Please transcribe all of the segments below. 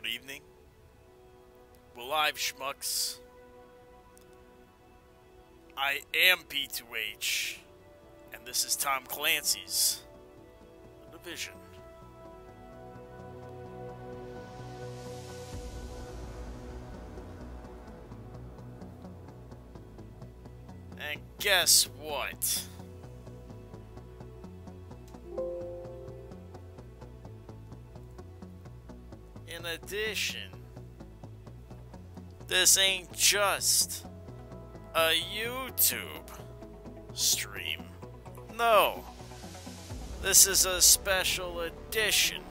Good evening. We're live, schmucks. I am P2H, and this is Tom Clancy's The Division. And guess what? In addition, this ain't just a YouTube stream. No, this is a special edition.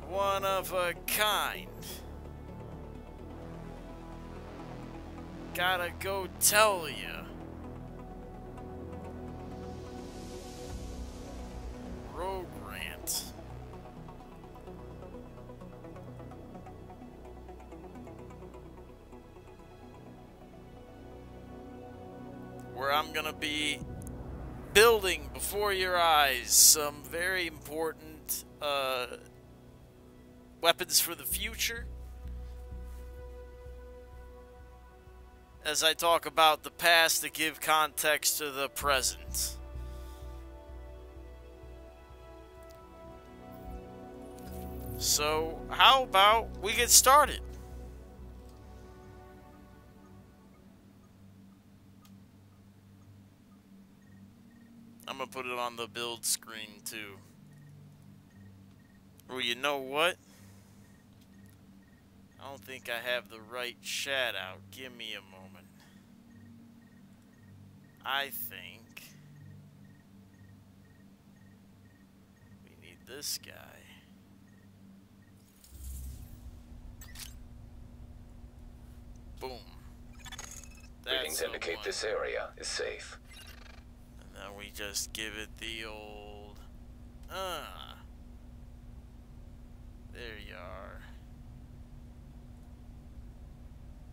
One of a kind. Gotta go tell ya. Rogue Rant. Where I'm gonna be building before your eyes some very important weapons for the future, as I talk about the past to give context to the present. So, how about we get started? I'm gonna put it on the build screen too. Well, you know what? I don't think I have the right chat out. Give me a moment. I think we need this guy. Boom. Readings indicate this area is safe. And then we just give it the old there you are.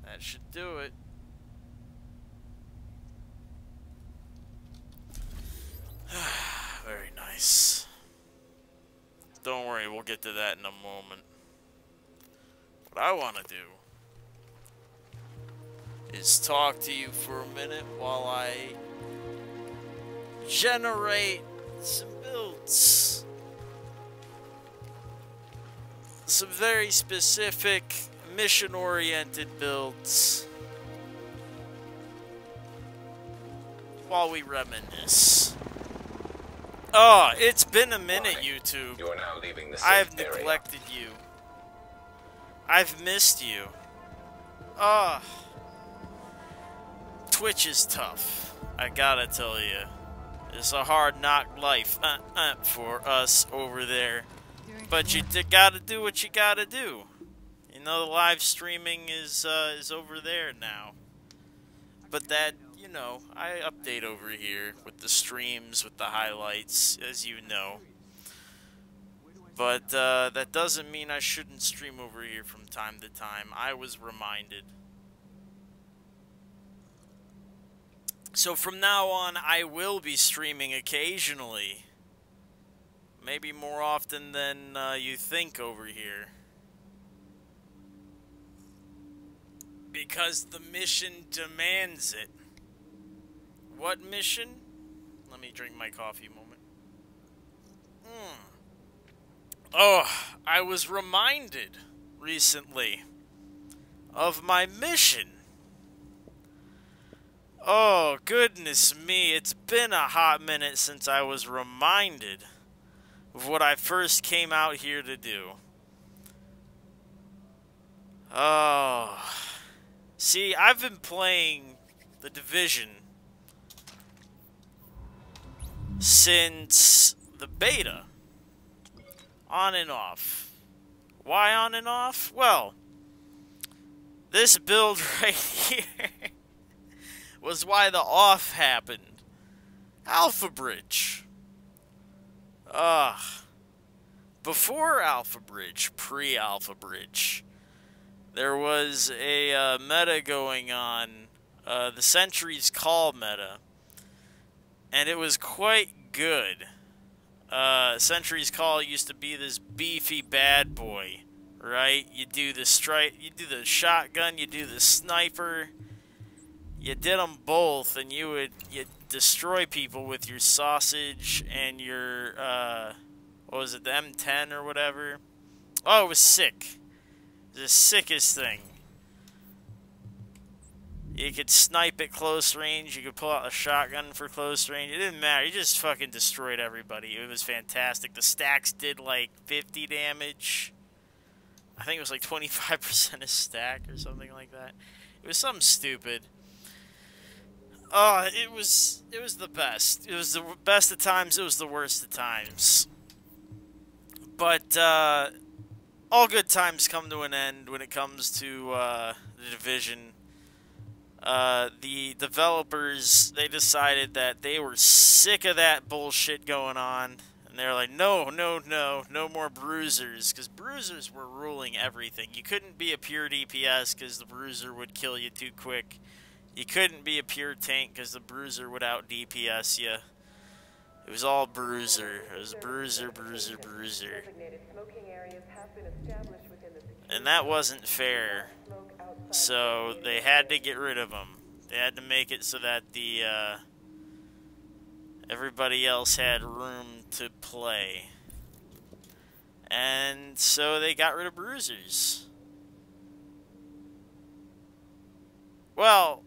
That should do it. Very nice. Don't worry, we'll get to that in a moment. What I want to do is talk to you for a minute while I generate some builds. Some very specific mission-oriented builds while we reminisce. Oh, it's been a minute, YouTube. You are now leaving the safe I've area. neglected you. I've missed you. Ah. Twitch is tough. I gotta tell you. It's a hard knock life for us over there. But you gotta do what you gotta do. You know, the live streaming is over there now. But that, you know, I update over here with the streams, with the highlights, as you know. But that doesn't mean I shouldn't stream over here from time to time. I was reminded. So from now on, I will be streaming occasionally. Maybe more often than you think over here. Because the mission demands it. What mission? Let me drink my coffee a moment. Oh, I was reminded recently of my mission. Oh, goodness me, it's been a hot minute since I was reminded of what I first came out here to do. Oh. See, I've been playing The Division since the beta. On and off. Why on and off? Well, this build right here was why the off happened. AlphaBridge. Before AlphaBridge, pre-AlphaBridge, there was a meta going on, the Sentry's Call meta, and it was quite good. Sentry's Call used to be this beefy bad boy right? You do the you do the shotgun, you do the sniper. You did them both, and you destroy people with your sausage and your, what was it, the M10 or whatever? Oh, it was sick. It was the sickest thing. You could snipe at close range, you could pull out a shotgun for close range, it didn't matter, you just fucking destroyed everybody. It was fantastic. The stacks did like 50 damage. I think it was like 25% a stack or something like that. It was something stupid. Oh, it was the best. It was the best of times, it was the worst of times. But, all good times come to an end when it comes to, the Division. The developers, they decided that they were sick of that bullshit going on. And they're like, no more Bruisers. Because Bruisers were ruling everything. You couldn't be a pure DPS because the Bruiser would kill you too quick. You couldn't be a pure tank because the Bruiser would out DPS you. It was all Bruiser. It was Bruiser. And that wasn't fair. So they had to get rid of them. They had to make it so that the everybody else had room to play. And so they got rid of Bruisers. Well,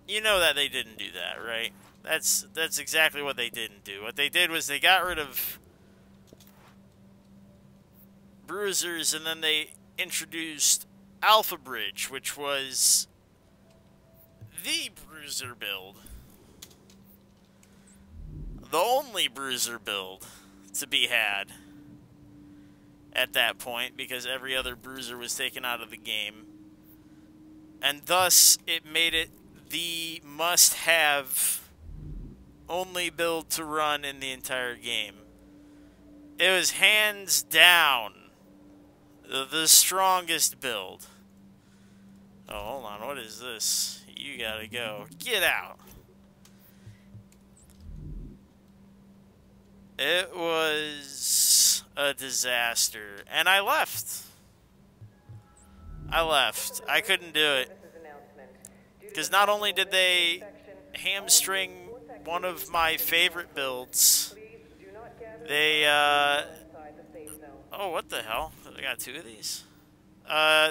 you know that they didn't do that, right? That's exactly what they didn't do. What they did was they got rid of Bruisers, and then they introduced AlphaBridge, which was the Bruiser build. The only Bruiser build to be had at that point, because every other Bruiser was taken out of the game. And thus, it made it the must-have only build to run in the entire game. It was hands down the strongest build. Oh, hold on, what is this? You gotta go. Get out. It was a disaster. And I left. I couldn't do it. Because not only did they hamstring one of my favorite builds, they, oh, what the hell? I got two of these?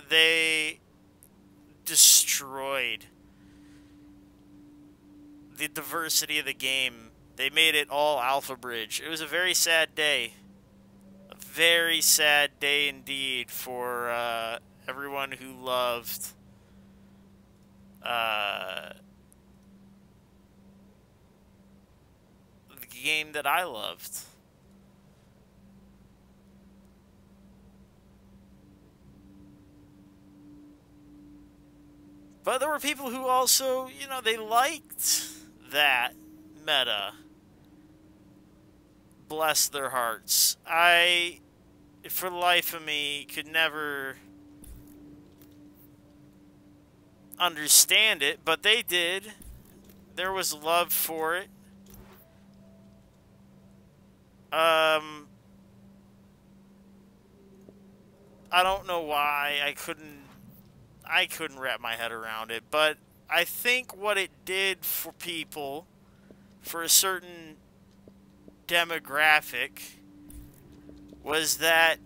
They destroyed the diversity of the game. They made it all AlphaBridge. It was a very sad day. A very sad day indeed for everyone who loved the game that I loved. But there were people who also, you know, they liked that meta. Bless their hearts. I, for the life of me, could never understand it, but they did. There was love for it. I don't know why I couldn't wrap my head around it, but I think what it did for people, for a certain demographic, was that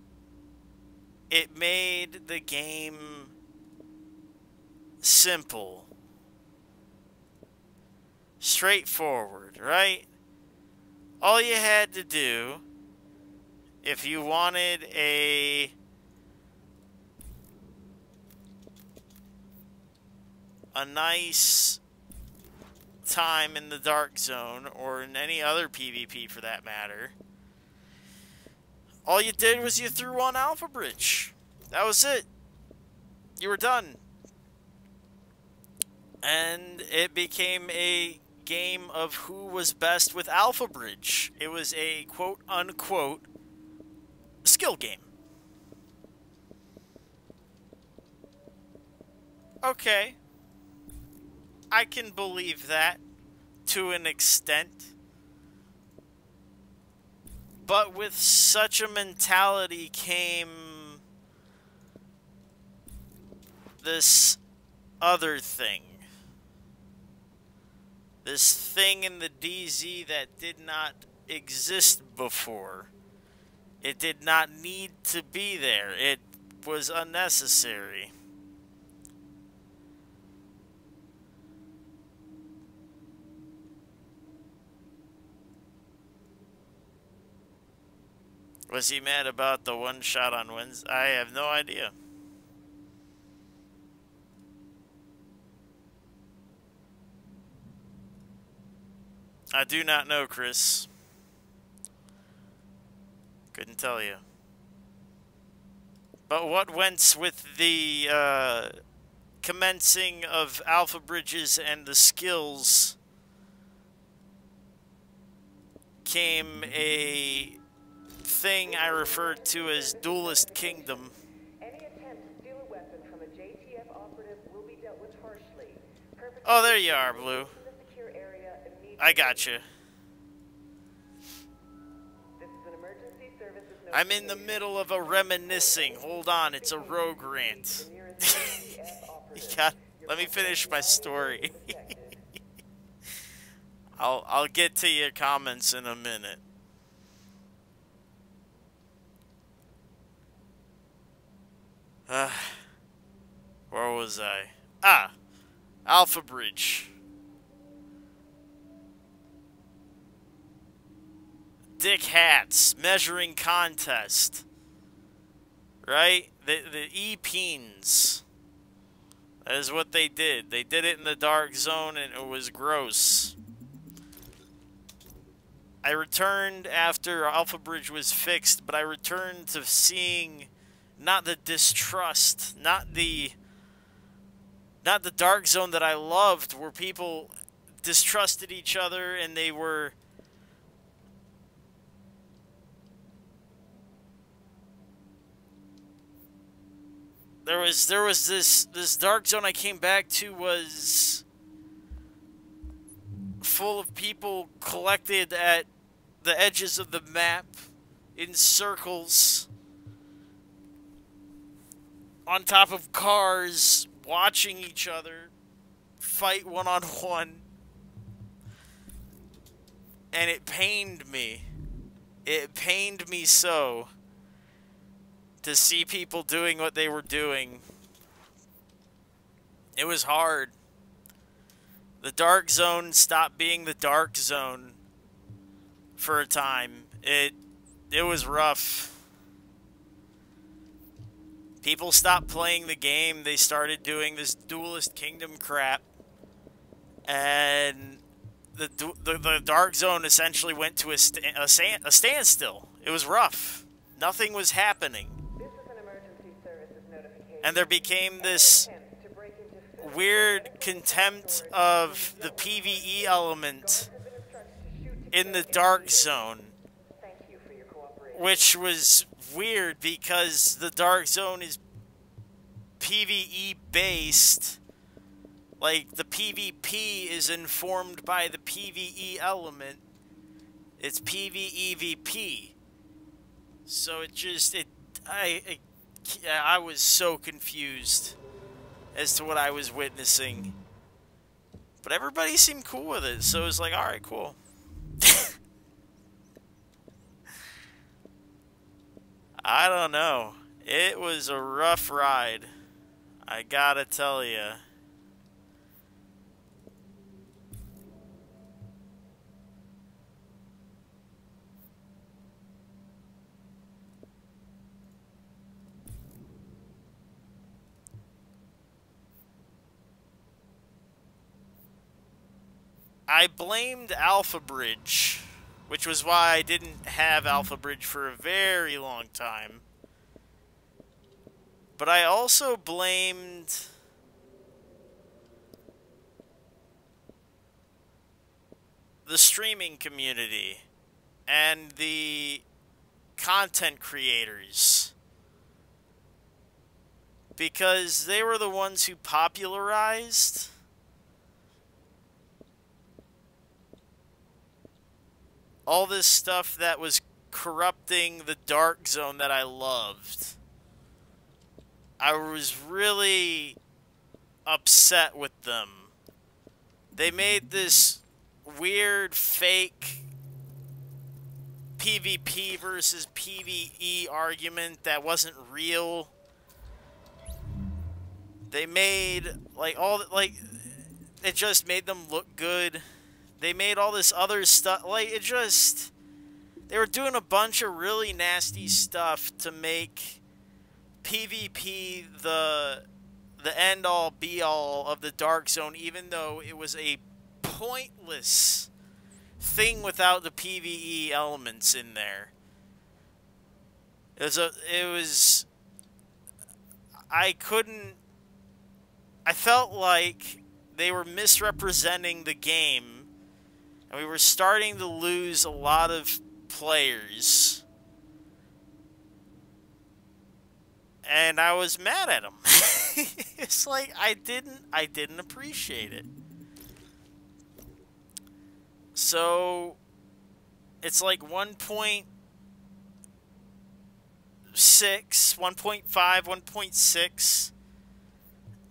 it made the game simple, straightforward, right? All you had to do, if you wanted a nice time in the dark zone, or in any other PvP for that matter, all you did was you threw on AlphaBridge. That was it. You were done. And it became a game of who was best with AlphaBridge. It was a quote-unquote skill game. Okay. I can believe that to an extent. But with such a mentality came this other thing. This thing in the DZ that did not exist before. It did not need to be there. It was unnecessary. Was he mad about the one shot on Wednesday? I have no idea. I do not know, Chris. Couldn't tell you. But what went with the commencing of AlphaBridges and the skills came a thing I referred to as Duelist Kingdom. Any attempt to steal a weapon from a JTF operative will be dealt with harshly. Oh, there you are, Blue. I got you. I'm in the middle of a reminiscing. Hold on, it's a rogue rant. Let me finish my story. I'll get to your comments in a minute. Where was I? Ah, AlphaBridge. Dick hats, measuring contest. Right? The E-Peens. That is what they did. They did it in the dark zone and it was gross. I returned after AlphaBridge was fixed, but I returned to seeing not the distrust, not the dark zone that I loved, where people distrusted each other and they were there was this dark zone I came back to was full of people collected at the edges of the map in circles on top of cars, watching each other fight one-on-one. And it pained me. It pained me so to see people doing what they were doing. It was hard. The dark zone stopped being the dark zone for a time. It was rough. People stopped playing the game. They started doing this Duelist Kingdom crap. And the dark zone essentially went to a standstill. It was rough. Nothing was happening. And there became this weird contempt of the PvE element in the dark zone, which was weird because the dark zone is PvE based. Like, the PvP is informed by the PvE element. It's PvEVP. So it just, I was so confused as to what I was witnessing. But everybody seemed cool with it, so it was like, alright, cool. I don't know. It was a rough ride. I gotta tell ya. I blamed AlphaBridge, which was why I didn't have AlphaBridge for a very long time. But I also blamed the streaming community and the content creators, because they were the ones who popularized all this stuff that was corrupting the dark zone that I loved. I was really upset with them. They made this weird fake PvP versus PvE argument that wasn't real. They made like it just made them look good. They made all this other stuff like they were doing a bunch of really nasty stuff to make PvP the end all be all of the Dark Zone, even though it was a pointless thing without the PvE elements in there. I felt like they were misrepresenting the game, and we were starting to lose a lot of players. And I was mad at them. It's like I didn't appreciate it. So it's like 1.6, 1.5, 1.6,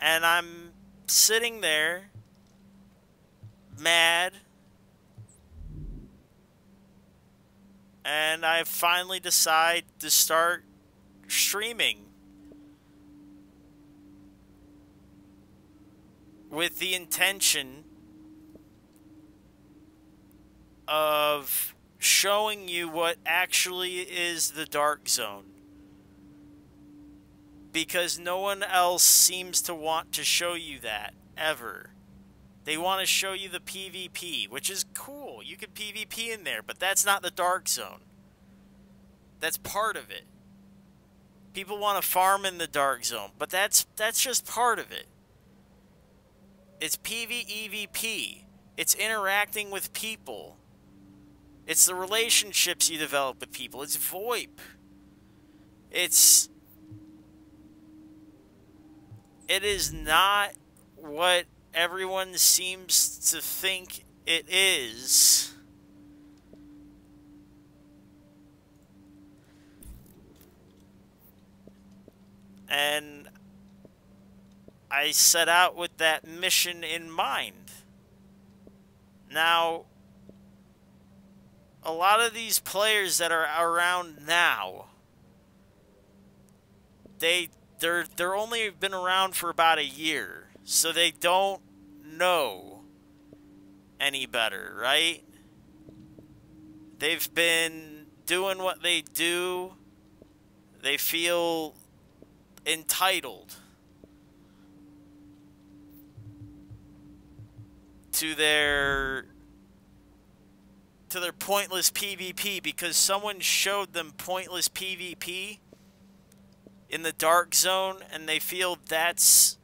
and I'm sitting there mad, and I finally decide to start streaming with the intention of showing you what actually is the Dark Zone. Because no one else seems to want to show you that, ever. They want to show you the PvP, which is cool. You can PvP in there, but that's not the Dark Zone. That's part of it. People want to farm in the Dark Zone, but that's just part of it. It's PvEVP. It's interacting with people. It's the relationships you develop with people. It's VoIP. It is not what everyone seems to think it is. And I set out with that mission in mind. Now, a lot of these players that are around now, they're only been around for about a year, so they don't know any better, right? They've been doing what they do. They feel entitled to their pointless PvP because someone showed them pointless PvP in the Dark Zone, and they feel that's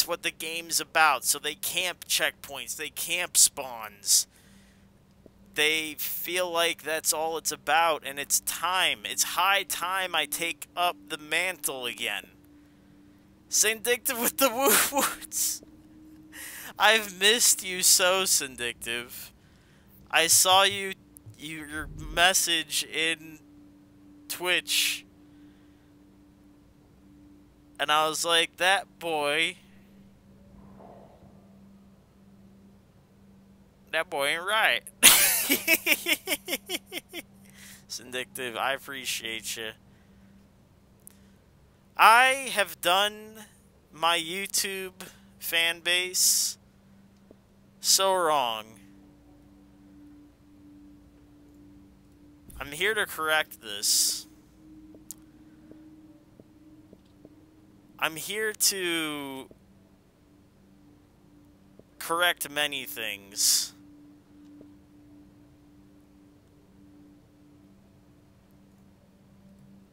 what the game's about. So they camp checkpoints, they camp spawns. They feel like that's all it's about, and it's time. It's high time I take up the mantle again. Syndictive with the woo-woots. I've missed you so, Syndictive. I saw your message in Twitch, and I was like, that boy ain't right. Syndictive, I appreciate you. I have done my YouTube fan base so wrong. I'm here to correct this. I'm here to correct many things.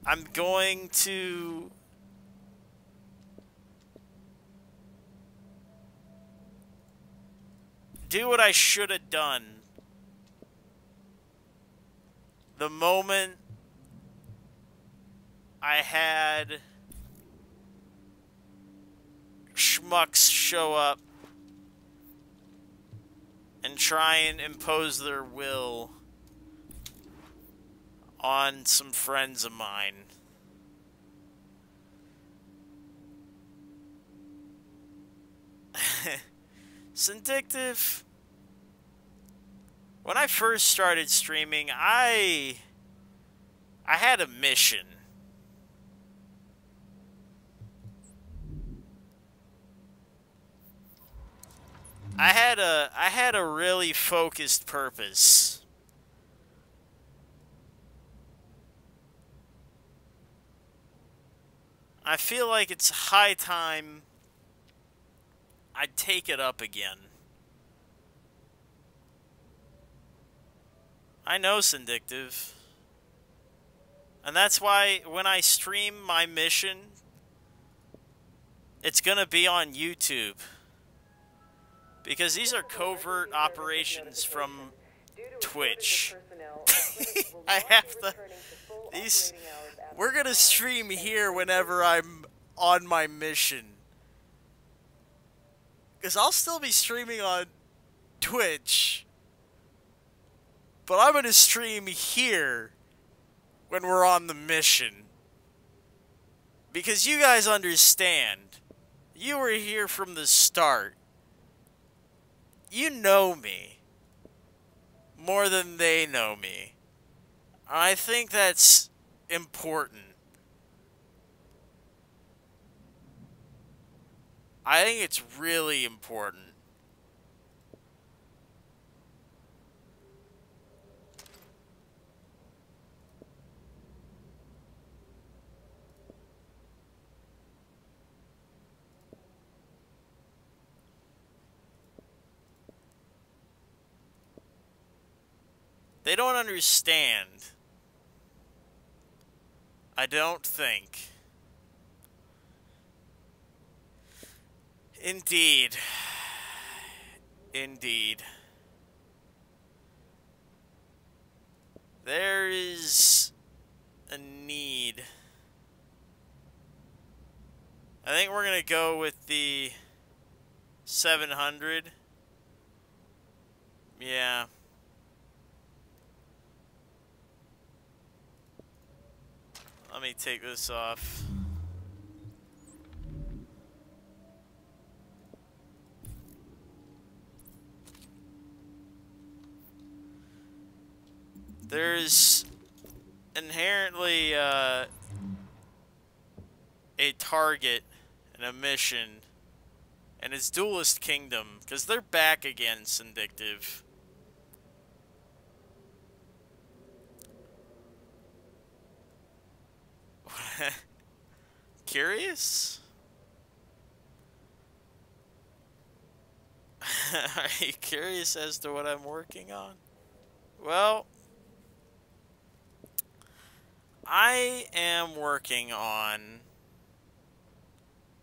I'm going to do what I should have done the moment I had schmucks show up and try and impose their will on some friends of mine. Syndictive. When I first started streaming, I had a mission. I had a really focused purpose. I feel like it's high time I take it up again. I know, Syndictive. And that's why when I stream my mission, it's gonna be on YouTube. Because these are covert operations from Twitch. I have to... We're gonna stream here whenever I'm on my mission. Because I'll still be streaming on Twitch. But I'm gonna stream here when we're on the mission. Because you guys understand. You were here from the start. You know me. More than they know me. I think that's important. I think it's really important. They don't understand. I don't think. Indeed. Indeed. There is a need. I think we're gonna go with the 700. Yeah. Let me take this off. There's inherently a target and a mission, and it's Duelist Kingdom, because they're back again, Syndictive. Curious? Are you curious as to what I'm working on? Well, I am working on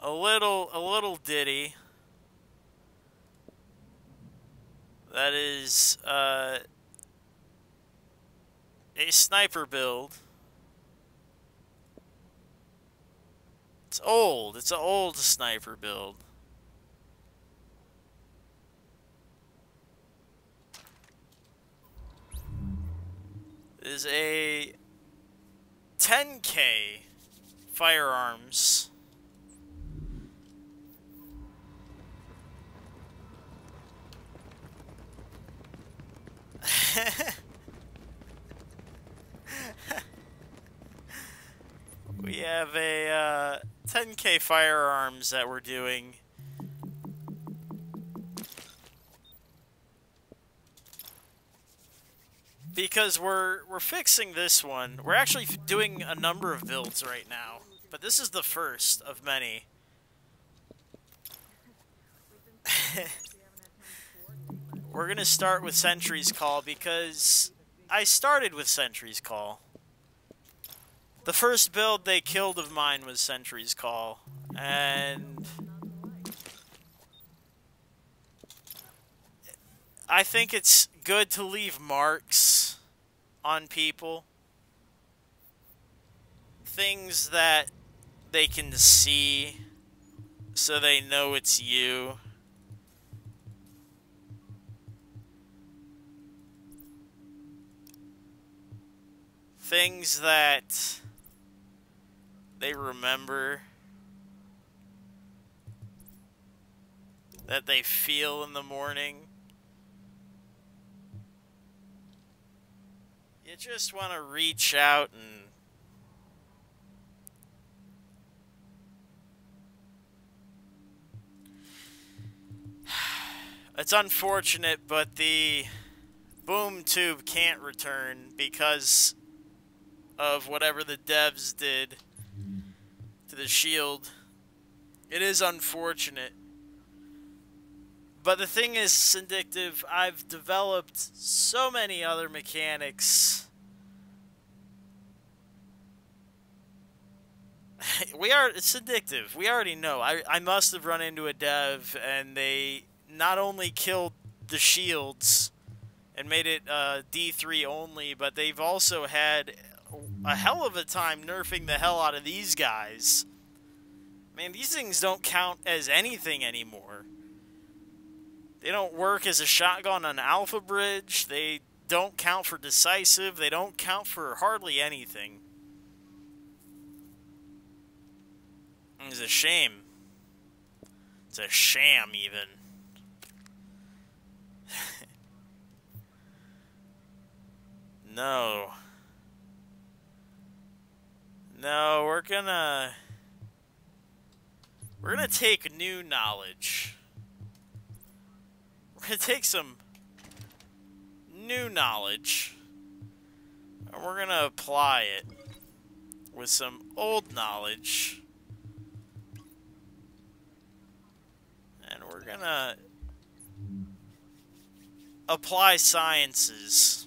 a little ditty that is a sniper build. It's old. It's an old sniper build. It is a 10K firearms. We have a 10K firearms that we're doing. Because we're fixing this one. We're actually doing a number of builds right now, but this is the first of many. We're gonna start with Sentry's Call because I started with Sentry's Call. The first build they killed of mine was Sentry's Call, and I think it's good to leave marks on people. Things that they can see so they know it's you. Things that they remember. that they feel in the morning. You just want to reach out and it's unfortunate, but the boom tube can't return because of whatever the devs did to the shield. It is unfortunate. But the thing is, Syndictive, I've developed so many other mechanics. It's Syndictive. We already know. I must have run into a dev and they not only killed the shields and made it D3 only, but they've also had a hell of a time nerfing the hell out of these guys. Man, these things don't count as anything anymore. They don't work as a shotgun on AlphaBridge. They don't count for decisive. They don't count for hardly anything. It's a shame. It's a sham, even. No. No, we're gonna take new knowledge. We're gonna take some new knowledge and we're gonna apply it with some old knowledge. And we're gonna apply sciences.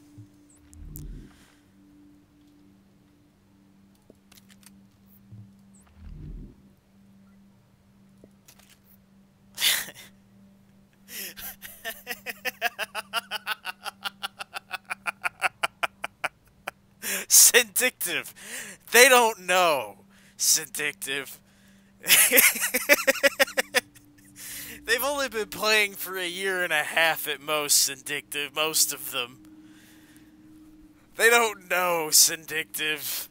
Syndictive. They don't know. Syndictive. They've only been playing for a year and a half at most, Syndictive. Most of them. They don't know, Syndictive.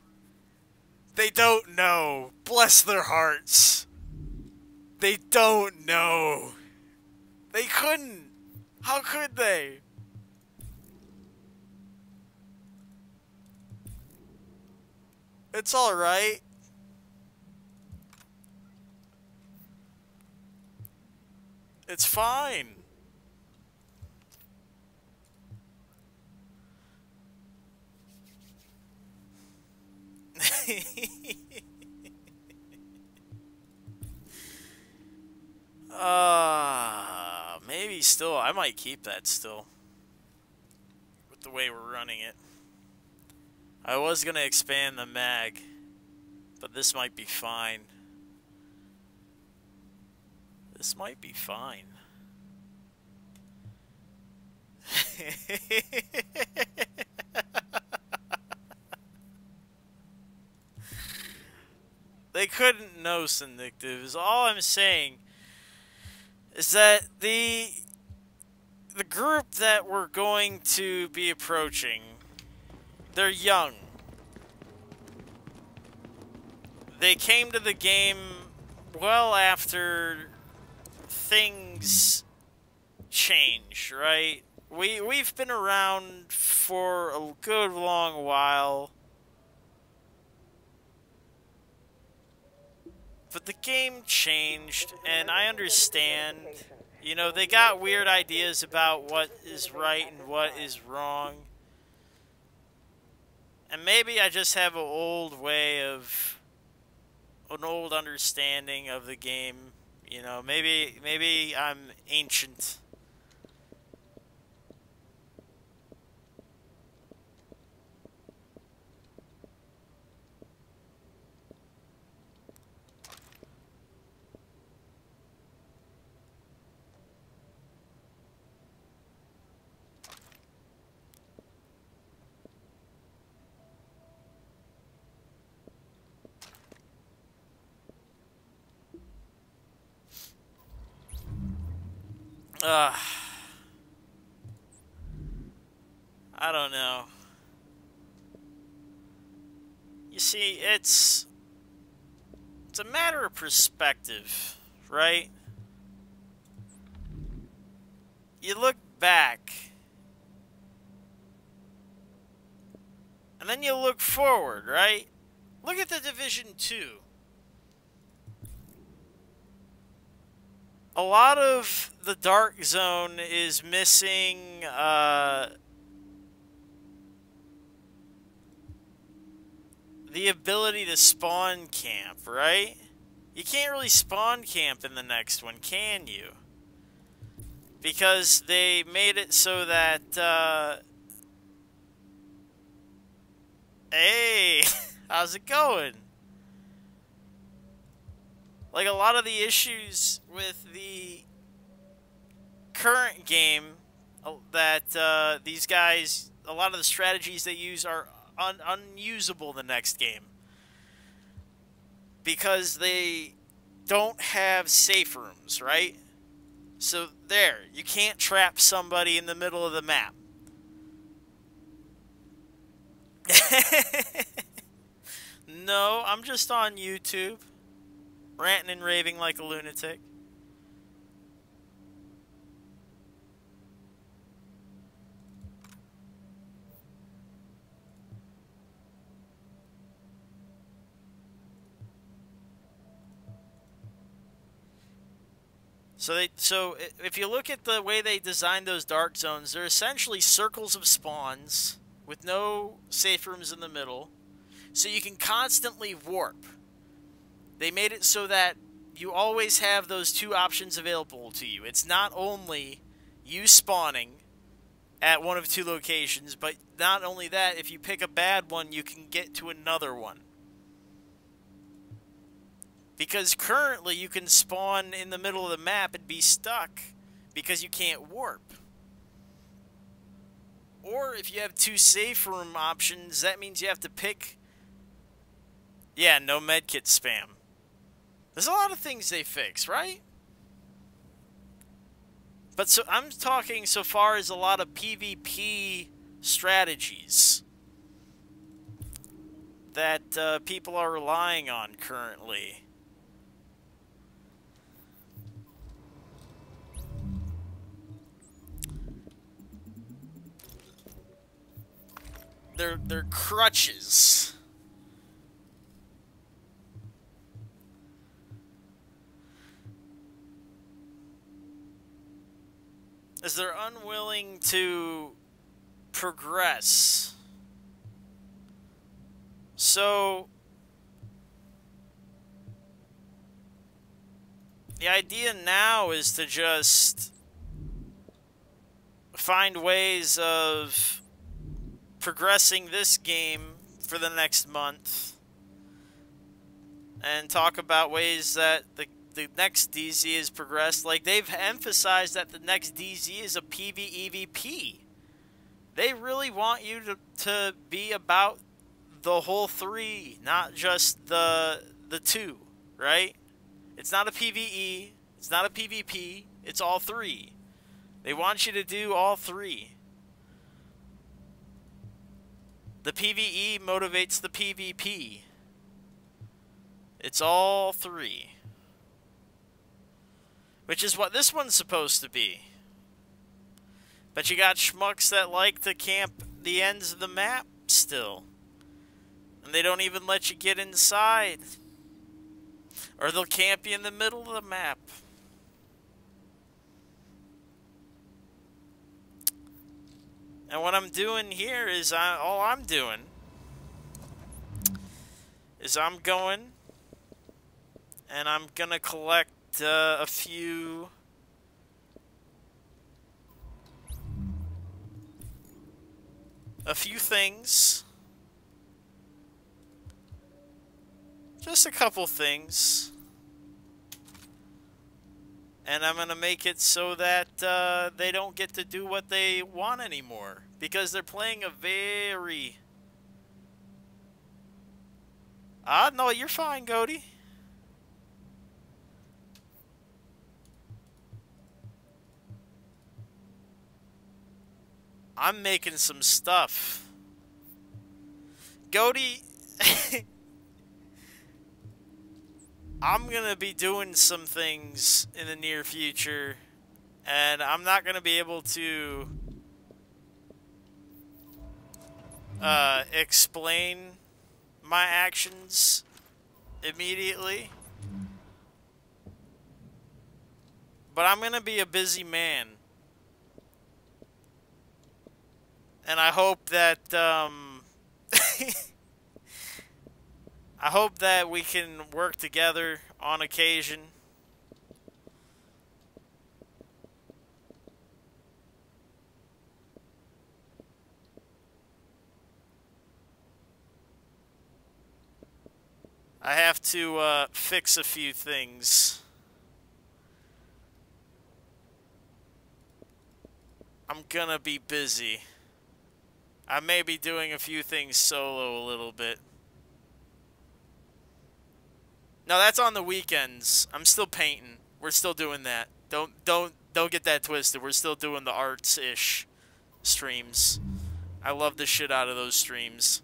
They don't know. Bless their hearts. They don't know. They couldn't. How could they? It's alright. It's fine. Maybe still. I might keep that still. With the way we're running it. I was gonna expand the mag, but this might be fine. This might be fine. They couldn't know, Syndictive. All I'm saying is that the group that we're going to be approaching, they're young. They came to the game well after things changed, right? We've been around for a good long while. But the game changed, and I understand. You know, they got weird ideas about what is right and what is wrong. And maybe I just have an old understanding of the game. You know, maybe I'm ancient. I don't know. You see, it's a matter of perspective, right? you look back, and then you look forward, right? Look at the Division 2. A lot of the Dark Zone is missing, the ability to spawn camp, right? You can't really spawn camp in the next one, can you? Because they made it so that, hey, how's it going? Like, a lot of the issues with the current game that these guys, a lot of the strategies they use are unusable the next game. Because they don't have safe rooms, right? So there, you can't trap somebody in the middle of the map. No, I'm just on YouTube, ranting and raving like a lunatic. So if you look at the way they designed those dark zones, they're essentially circles of spawns with no safe rooms in the middle, so you can constantly warp. They made it so that you always have those two options available to you. It's not only you spawning at one of two locations, but not only that, if you pick a bad one, you can get to another one. Because currently you can spawn in the middle of the map and be stuck because you can't warp. Or if you have two safe room options, that means you have to pick... Yeah, no medkit spam. There's a lot of things they fix, right? But so I'm talking so far as a lot of PvP strategies that people are relying on currently. They're crutches. As they're unwilling to progress. So the idea now is to just find ways of progressing this game for the next month and talk about ways that the next DZ is progressed. Like, they've emphasized that the next DZ is a PvEVP. They really want you to be about the whole three, not just the two, right? It's not a PvE, it's not a PvP, it's all three. They want you to do all three. The PvE motivates the PvP. It's all three. Which is what this one's supposed to be. But you got schmucks that like to camp the ends of the map still. And they don't even let you get inside. Or they'll camp you in the middle of the map. And what I'm doing here is all I'm doing is I'm going and I'm gonna collect a few things, just a couple things, and I'm gonna make it so that they don't get to do what they want anymore, because they're playing a very... no, you're fine, Goaty. I'm making some stuff. Goaty, I'm gonna be doing some things in the near future And I'm not going to be able to explain my actions immediately. But I'm going to be a busy man. And I hope that, I hope that we can work together on occasion. I have to fix a few things. I'm gonna be busy. I may be doing a few things solo a little bit. No, that's on the weekends. I'm still painting. We're still doing that. Don't get that twisted. We're still doing the arts-ish streams. I love the shit out of those streams.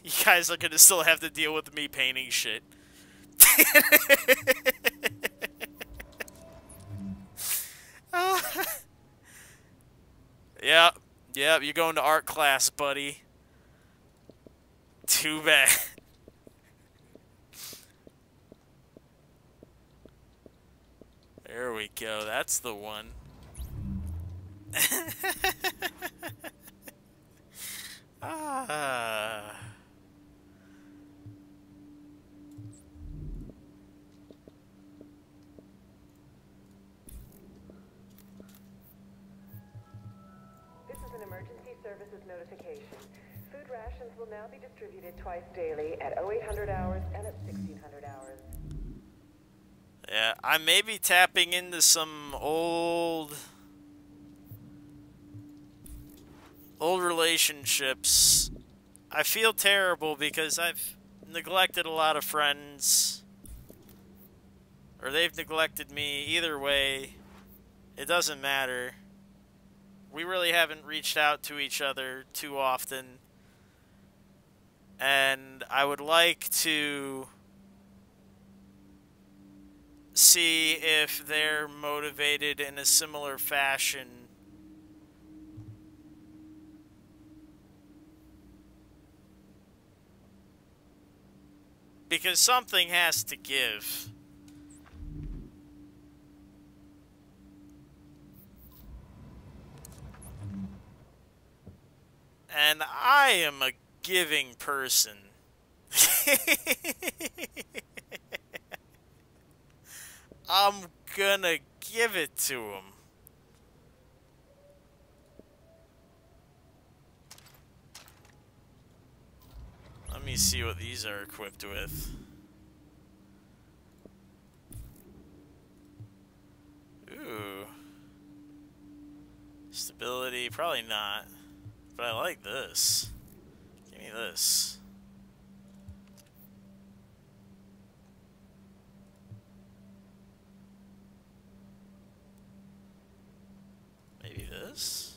You guys are gonna still have to deal with me painting shit. Yep, you're going to art class, buddy. Too bad. There we go, that's the one. Ah. This is an emergency services notification. Food rations will now be distributed twice daily at 0800 hours and at 1600 hours. Yeah, I may be tapping into some old relationships. I feel terrible because I've neglected a lot of friends. Or they've neglected me. Either way, it doesn't matter. We really haven't reached out to each other too often. And I would like to see if they're motivated in a similar fashion. Because something has to give. And I am a giving person. I'm gonna give it to him. Let me see what these are equipped with. Ooh. Stability, probably not. But I like this. Give me this. Maybe this?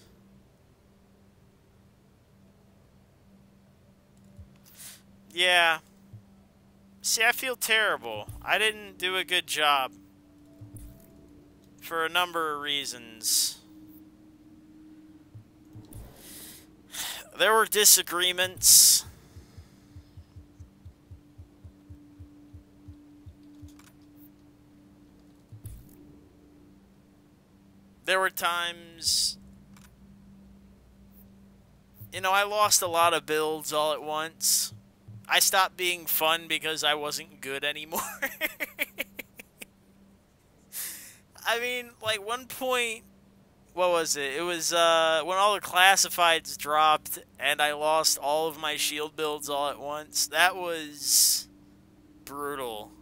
Yeah. See, I feel terrible. I didn't do a good job. For a number of reasons. There were disagreements. There were times, you know, I lost a lot of builds all at once. I stopped being fun because I wasn't good anymore. I mean, like, one point, what was it? It was, when all the classifieds dropped and I lost all of my shield builds all at once. That was brutal.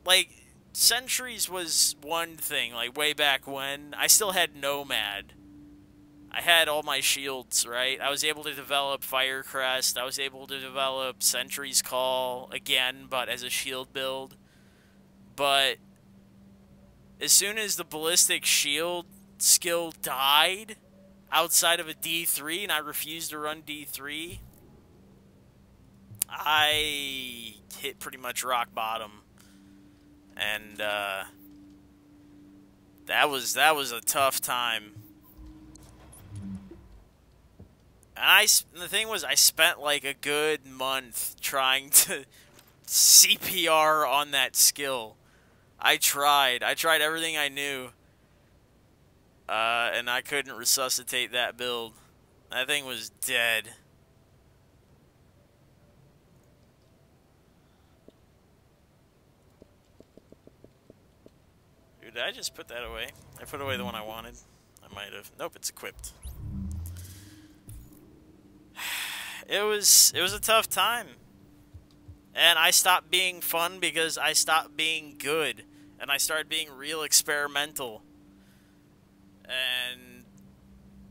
Like, Sentries was one thing, like, way back when. I still had Nomad. I had all my shields, right? I was able to develop Firecrest. I was able to develop Sentry's Call, again, but as a shield build. But as soon as the Ballistic Shield skill died, outside of a D3, and I refused to run D3, I hit pretty much rock bottom. And that was a tough time. And the thing was, I spent like a good month trying to CPR on that skill. I tried everything I knew, and I couldn't resuscitate that build. That thing was dead. Dude, did I just put that away? I put away the one I wanted. I might have. Nope, it's equipped. It was a tough time. And I stopped being fun because I stopped being good. And I started being real experimental. And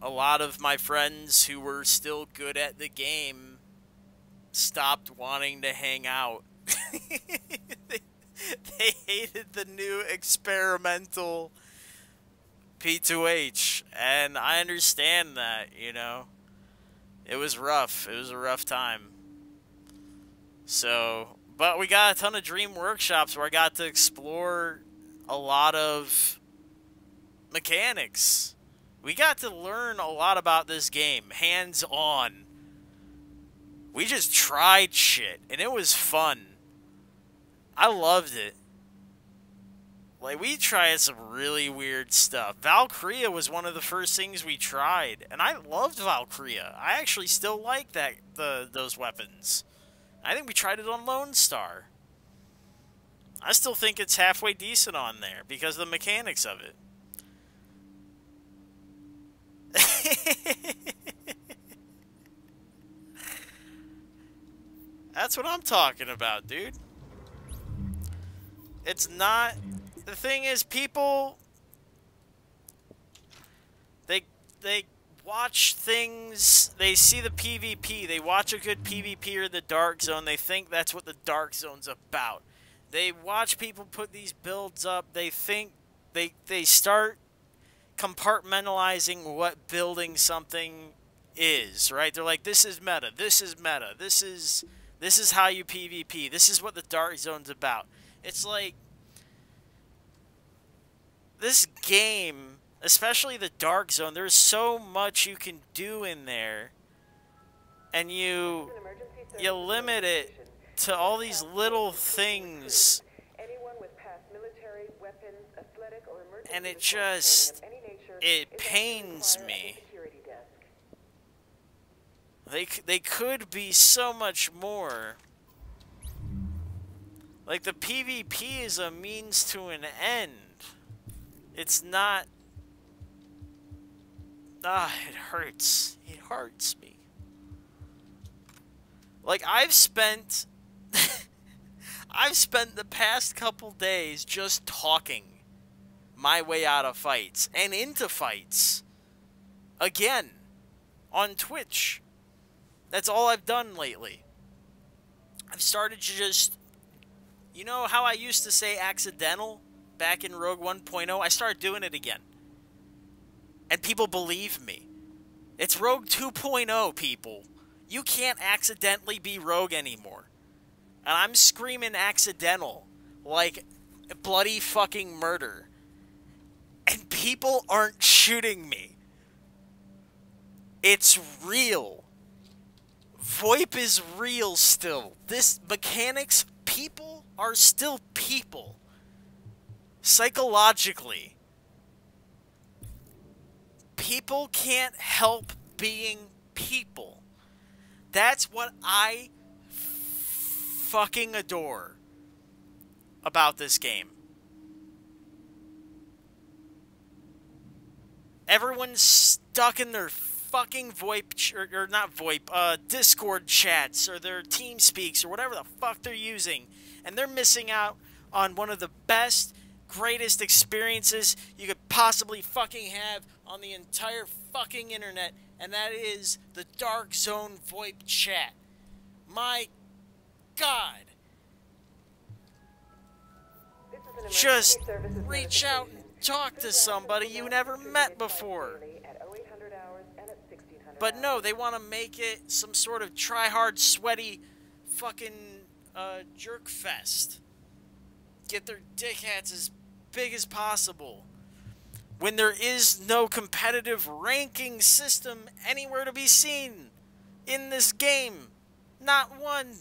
a lot of my friends who were still good at the game stopped wanting to hang out. They hated the new experimental P2H. And I understand that, you know. It was rough. It was a rough time. So, but we got a ton of dream workshops where I got to explore a lot of mechanics. We got to learn a lot about this game, hands-on. We just tried shit, and it was fun. I loved it. Like, we tried some really weird stuff. Valkyria was one of the first things we tried, and I loved Valkyria. I actually still like those weapons. I think we tried it on Lone Star. I still think it's halfway decent on there because of the mechanics of it. That's what I'm talking about, dude. It's not... The thing is, people... They watch things... They see the PvP. They watch a good PvP or the Dark Zone. They think that's what the Dark Zone's about. They watch people put these builds up. They think... They start compartmentalizing what building something is, right? They're like, this is meta. This is meta. This is how you PvP. This is what the Dark Zone's about. It's like... This game, especially the Dark Zone, there's so much you can do in there, and you limit it to all these little things, and it just, it pains me. They could be so much more. Like, the PvP is a means to an end. It's not... it hurts. It hurts me. Like, I've spent... I've spent the past couple days just talking my way out of fights. And into fights. Again. On Twitch. That's all I've done lately. I've started to just... You know how I used to say accidental? Back in Rogue 1.0, I started doing it again. And people believe me. It's Rogue 2.0, people. You can't accidentally be Rogue anymore. And I'm screaming accidental. Like bloody fucking murder. And people aren't shooting me. It's real. VoIP is real still. This mechanics, people are still people. Psychologically, people can't help being people. That's what I fucking adore about this game. Everyone's stuck in their fucking VoIP, or not VoIP, Discord chats, or their TeamSpeaks, or whatever the fuck they're using, and they're missing out on one of the best, greatest experiences you could possibly fucking have on the entire fucking internet, and that is the Dark Zone VoIP chat. My God. Just reach out and talk to somebody you never met before. But no, they want to make it some sort of try-hard, sweaty fucking jerk fest. get their dickheads as big as possible. When there is no competitive ranking system anywhere to be seen in this game. Not one.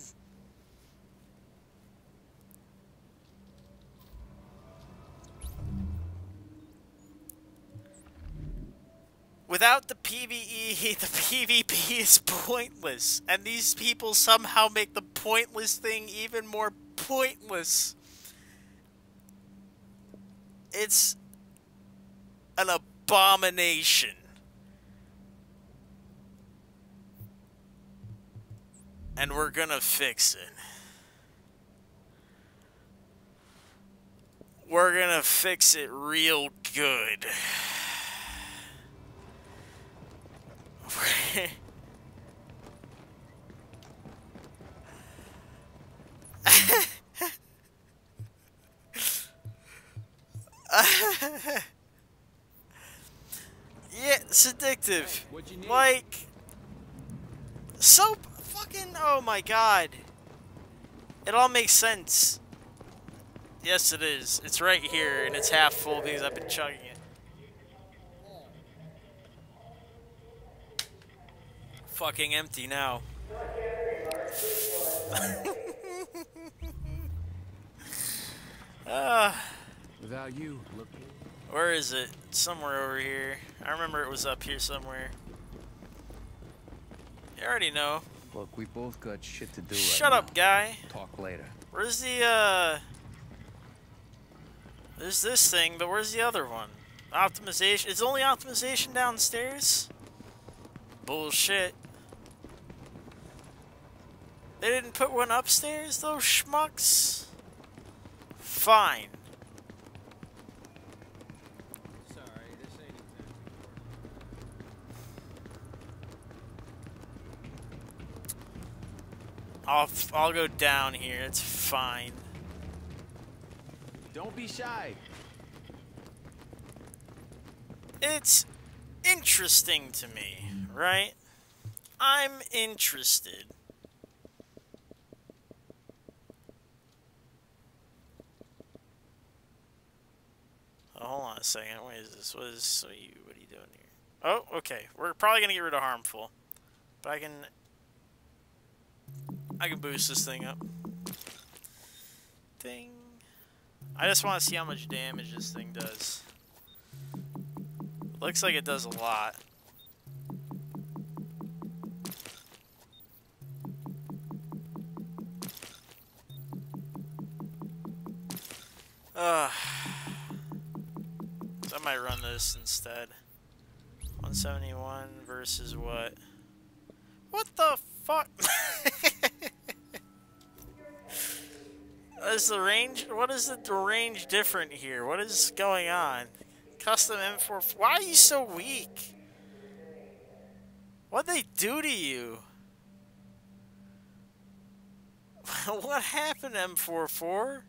Without the PvE, the PvP is pointless. And these people somehow make the pointless thing even more pointless. It's an abomination. And we're gonna fix it. We're gonna fix it real good. Yeah, it's addictive. Like, so fucking, oh my god. It all makes sense. Yes, it is. It's right here, and it's half full because I've been chugging it. Fucking empty now. Without you, look. Where is it? It's somewhere over here. I remember it was up here somewhere. You already know. Look, we both got shit to do. Shut up, guy. Talk later. Where's the There's this thing, but where's the other one? Optimization. It's only optimization downstairs? Bullshit. They didn't put one upstairs, those schmucks? Fine. Sorry, this ain't exactly. I'll go down here. It's fine. Don't be shy. It's interesting to me, right? I'm interested. Oh, hold on a second. What is this? What are you doing here? Oh, okay. We're probably gonna get rid of harmful, but I can boost this thing up. Ding. I just want to see how much damage this thing does. Looks like it does a lot. So I might run this instead. 171 versus what? What the fuck? Is the range? What is the range different here? What is going on? Custom M4. Why are you so weak? What'd they do to you? What happened, M44?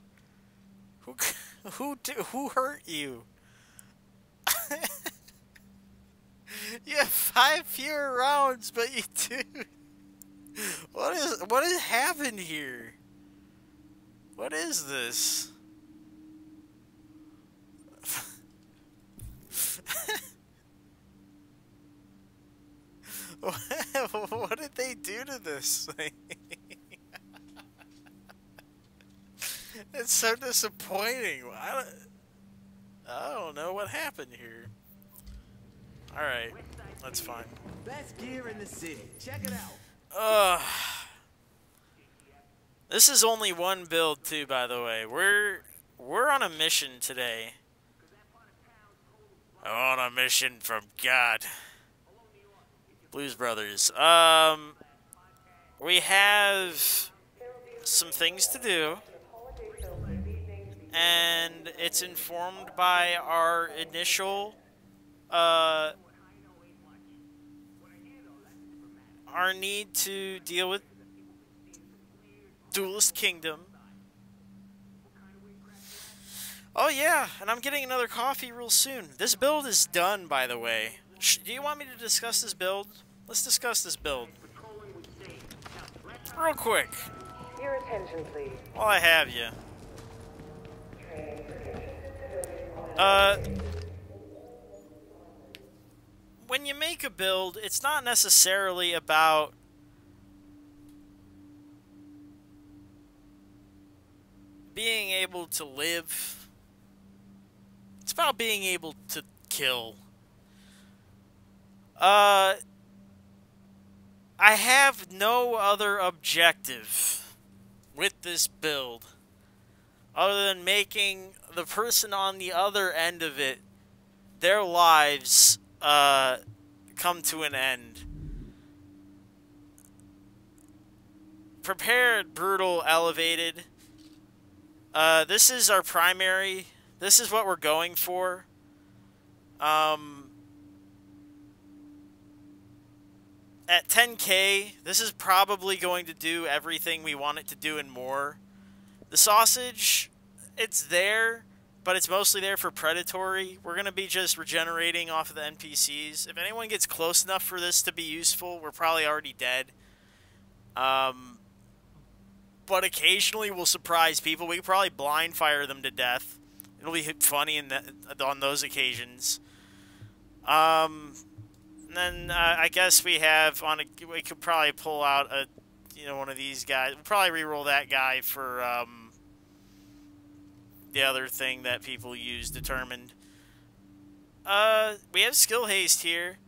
Who hurt you? You have 5 fewer rounds, but you do. What has happened here? What is this? What did they do to this thing? It's so disappointing. I don't know what happened here. Alright, that's fine. Best gear in the city. Check it out. This is only one build too, by the way. We're on a mission today. On a mission from God. Blues Brothers. We have some things to do. And it's informed by our initial our need to deal with Duelist Kingdom. Oh yeah, and I'm getting another coffee real soon. This build is done, by the way. Do you want me to discuss this build? Let's discuss this build. Real quick. Your attention, please. While I have you. When you make a build, it's not necessarily about being able to live. It's about being able to kill. I have no other objective with this build other than making the person on the other end of it, their lives, come to an end. Prepared, brutal, elevated. This is our primary. This is what we're going for. At 10K, this is probably going to do everything we want it to do and more. The sausage, it's there, but it's mostly there for predatory. We're going to be just regenerating off of the NPCs. If anyone gets close enough for this to be useful, we're probably already dead. But occasionally we'll surprise people. We can probably blind fire them to death. It'll be funny on those occasions. And then I guess we have we could probably pull out one of these guys. We'll probably reroll that guy for the other thing that people use, determined. We have skill haste here.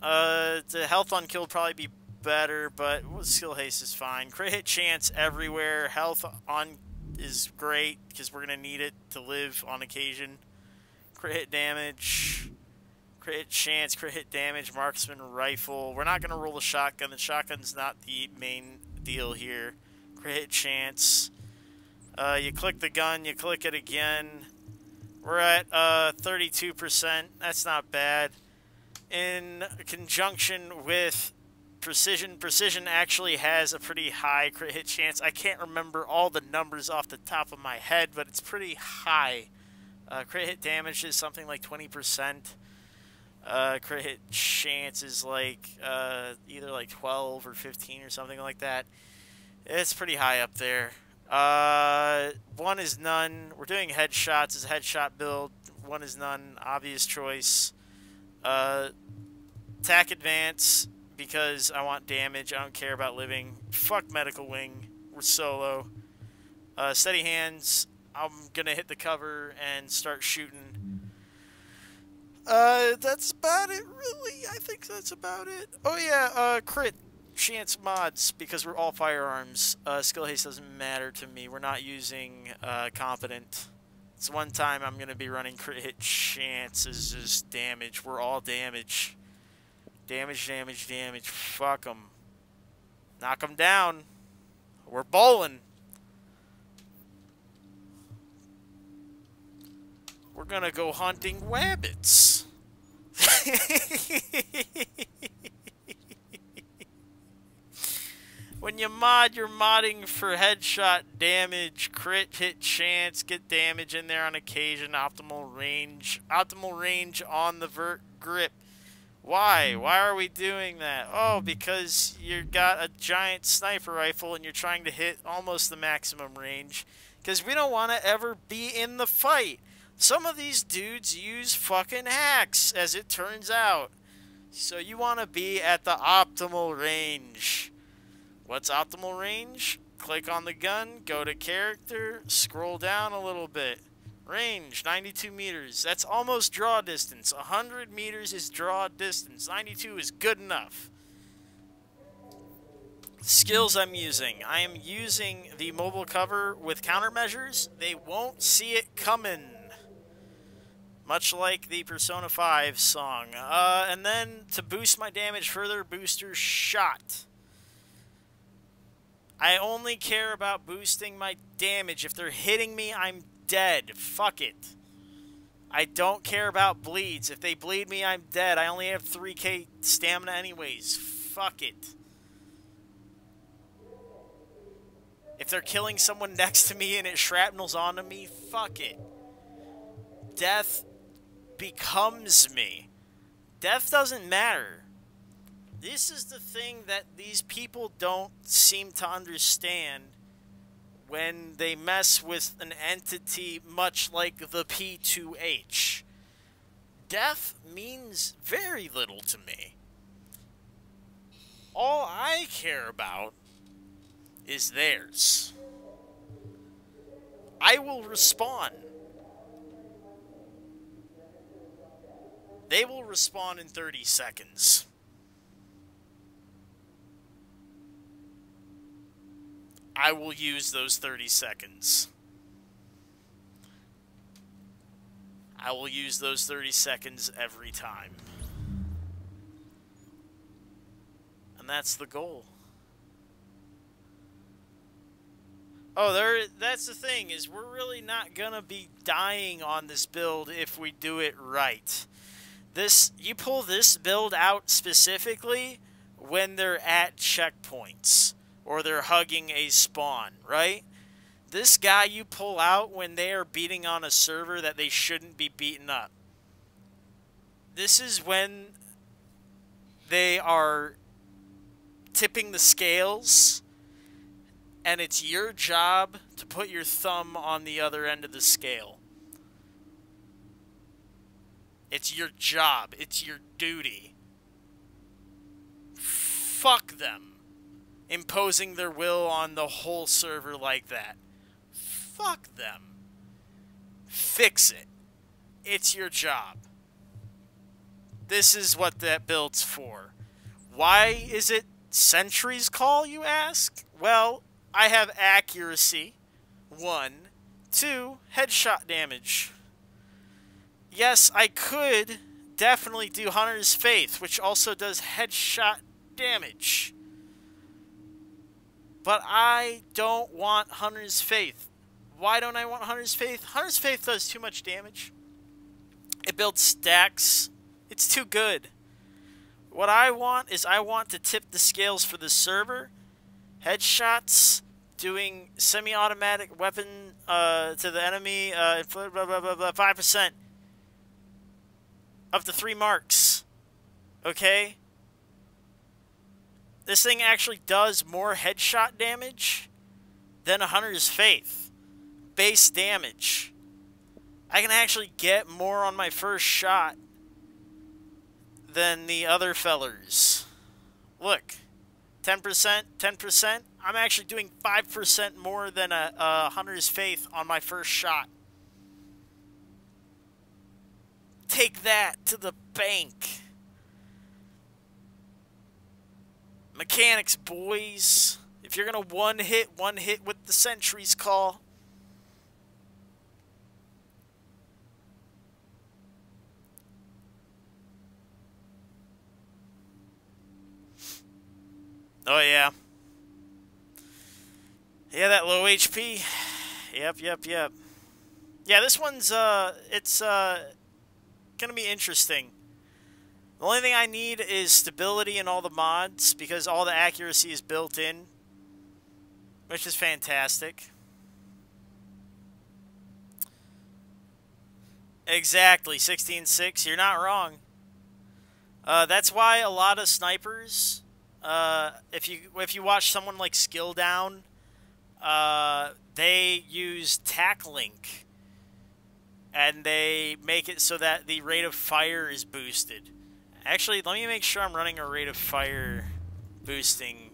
The health on kill would probably be better, but skill haste is fine. Crit hit chance everywhere. Health on is great because we're gonna need it to live on occasion. Crit hit damage. Crit hit chance, crit hit damage, marksman rifle. We're not going to roll the shotgun. The shotgun's not the main deal here. Crit hit chance. You click the gun, you click it again. We're at 32%. That's not bad. In conjunction with precision, precision actually has a pretty high crit hit chance. I can't remember all the numbers off the top of my head, but it's pretty high. Crit hit damage is something like 20%. Crit hit chance is like either like 12 or 15 or something like that. It's pretty high up there. 1 is none. We're doing headshots as a headshot build. 1 is none. Obvious choice. Attack advance because I want damage. I don't care about living. Fuck medical wing. We're solo. Steady hands. I'm gonna hit the cover and start shooting. That's about it, really. I think that's about it. Oh yeah, crit chance mods, because we're all firearms. Skill haste doesn't matter to me. We're not using competent. It's one time I'm gonna be running crit hit chance is just damage. We're all damage. Damage, damage, damage. Fuck them. Knock them down. We're bowling. We're gonna go hunting wabbits. When you mod, you're modding for headshot damage, crit hit chance, get damage in there on occasion, optimal range on the vert grip. Why? Why are we doing that? Oh, because you got a giant sniper rifle and you're trying to hit almost the maximum range. Because we don't want to ever be in the fight. Some of these dudes use fucking hacks, as it turns out. So you want to be at the optimal range. What's optimal range? Click on the gun, go to character, scroll down a little bit. Range, 92 meters. That's almost draw distance. 100 meters is draw distance. 92 is good enough. Skills I'm using. I am using the mobile cover with countermeasures. They won't see it coming. Much like the Persona 5 song. And then, to boost my damage further, booster shot. I only care about boosting my damage. If they're hitting me, I'm dead. Fuck it. I don't care about bleeds. If they bleed me, I'm dead. I only have 3k stamina anyways. Fuck it. If they're killing someone next to me and it shrapnels onto me, fuck it. Death becomes me. Death doesn't matter. This is the thing that these people don't seem to understand. when they mess with an entity much like the P2H. Death means very little to me. All I care about is theirs. I will respawn. They will respawn in 30 seconds. I will use those 30 seconds. I will use those 30 seconds every time. And that's the goal. Oh, that's the thing, is we're really not gonna be dying on this build if we do it right. You pull this build out specifically when they're at checkpoints or they're hugging a spawn, right? This guy you pull out when they are beating on a server that they shouldn't be beating up. This is when they are tipping the scales, and it's your job to put your thumb on the other end of the scale. It's your job. It's your duty. Fuck them imposing their will on the whole server like that. Fuck them. Fix it. It's your job. This is what that build's for. Why is it Sentry's call, you ask? Well, I have accuracy. 1. 2, headshot damage. Yes, I could definitely do Hunter's Faith, which also does headshot damage. But I don't want Hunter's Faith. Why don't I want Hunter's Faith? Hunter's Faith does too much damage. It builds stacks. It's too good. What I want is I want to tip the scales for the server. Headshots, doing semi-automatic weapon to the enemy, blah, blah, blah, blah, 5%. Of the 3 marks. Okay? This thing actually does more headshot damage than a Hunter's Faith. Base damage. I can actually get more on my first shot than the other fellers. Look. 10%, 10%. I'm actually doing 5% more than a Hunter's Faith on my first shot. Take that to the bank. Mechanics, boys. If you're gonna one hit with the Sentry's call. Oh yeah. Yeah, that low HP. Yep. Yeah, this one's it's gonna be interesting. The only thing I need is stability in all the mods, because all the accuracy is built in, which is fantastic. Exactly, 16.6. You're not wrong. That's why a lot of snipers, if you watch someone like Skill Down, they use Tac Link. And they make it so that the rate of fire is boosted. Actually, let me make sure I'm running a rate of fire boosting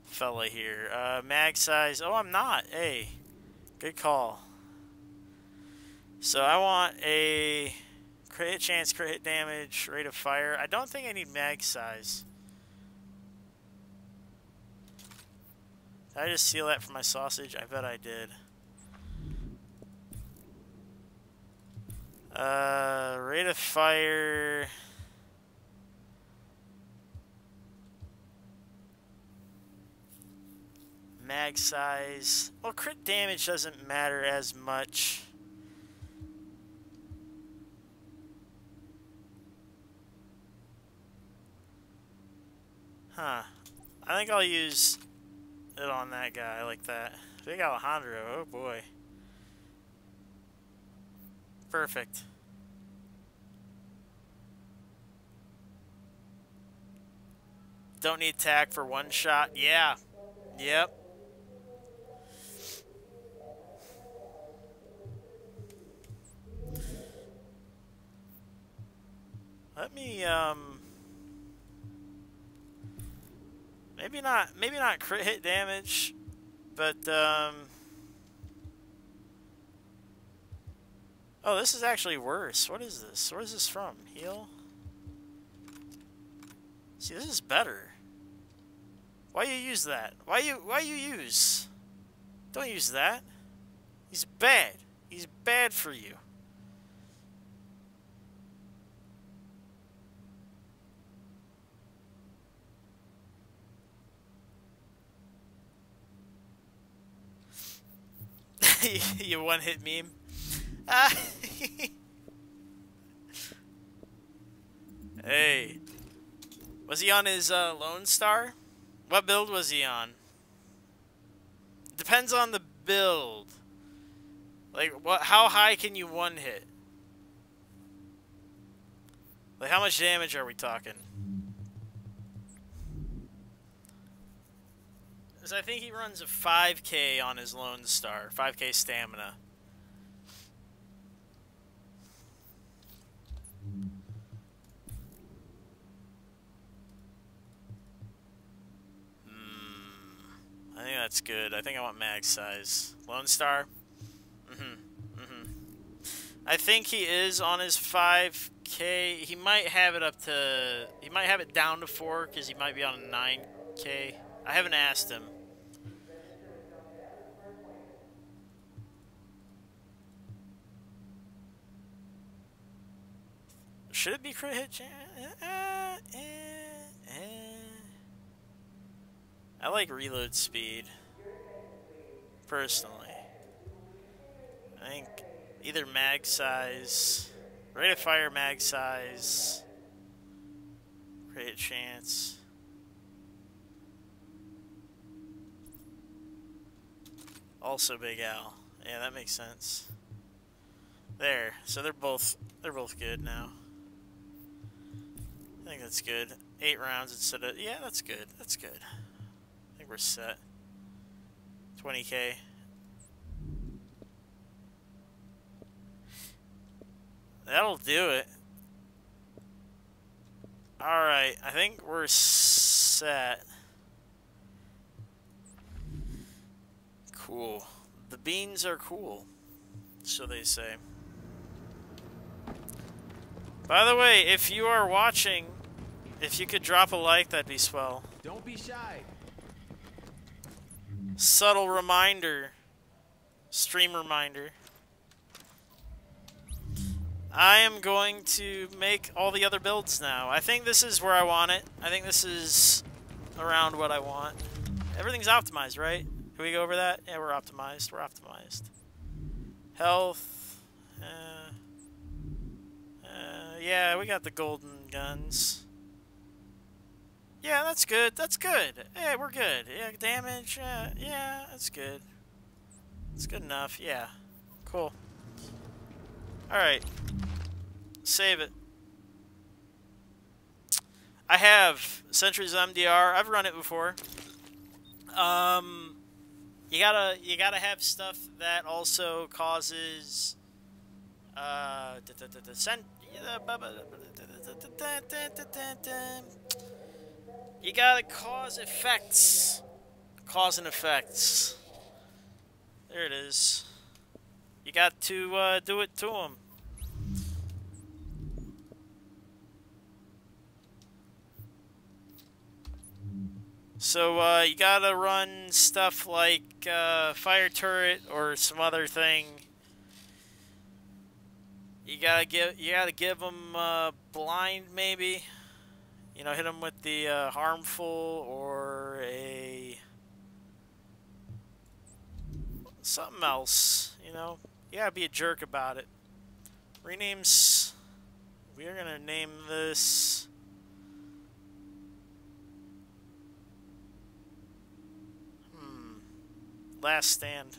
fella here. Mag size. Oh, I'm not. Hey, good call. So I want a crit hit chance, crit hit damage, rate of fire. I don't think I need mag size. Did I just seal that for my sausage? I bet I did. Rate of fire. Mag size. Well, crit damage doesn't matter as much. Huh. I think I'll use it on that guy like that. Big Alejandro. Oh boy. Perfect. Don't need tack for one shot. Yeah. Yep. Let me, maybe not crit hit damage, but, oh, this is actually worse. What is this? Where is this from? Heal? See, this is better. Why you use that? Why you use? Don't use that. He's bad. He's bad for you. You one-hit meme. Hey. Was he on his Lone Star? What build was he on? Depends on the build. Like, how high can you one-hit? Like, how much damage are we talking? Because I think he runs a 5k on his Lone Star. 5k stamina. I think that's good. I think I want mag size. Lone Star? I think he is on his 5k. He might have it up to... He might have it down to 4 because he might be on a 9k. I haven't asked him. Should it be crit hit? I like reload speed, personally. I think either mag size, rate of fire mag size, crit hit chance. Also Big Al. Yeah, that makes sense. There. So they're both good now. I think that's good. 8 rounds instead of... Yeah, that's good. That's good. I think we're set. 20k. That'll do it. Alright, I think we're set. Cool. The beans are cool, so they say. By the way, if you are watching, if you could drop a like, that'd be swell. Don't be shy. Subtle reminder. Stream reminder. I am going to make all the other builds now. I think this is where I want it. I think this is around what I want. Everything's optimized, right? Can we go over that? Yeah, we're optimized. We're optimized. Health. Yeah, we got the golden guns. Yeah, that's good. That's good. Yeah, we're good. Yeah, damage. Yeah, that's good. It's good enough. Yeah. Cool. Alright. Save it. I have Sentry's MDR. I've run it before. You gotta have stuff that also causes you gotta cause effects. Cause and effects. There it is. You got to do it to them. So you gotta run stuff like fire turret or some other thing. You gotta give them blind, maybe. You know, hit them with the harmful or a something else. You know, you gotta be a jerk about it. Renames. We are gonna name this. Last Stand.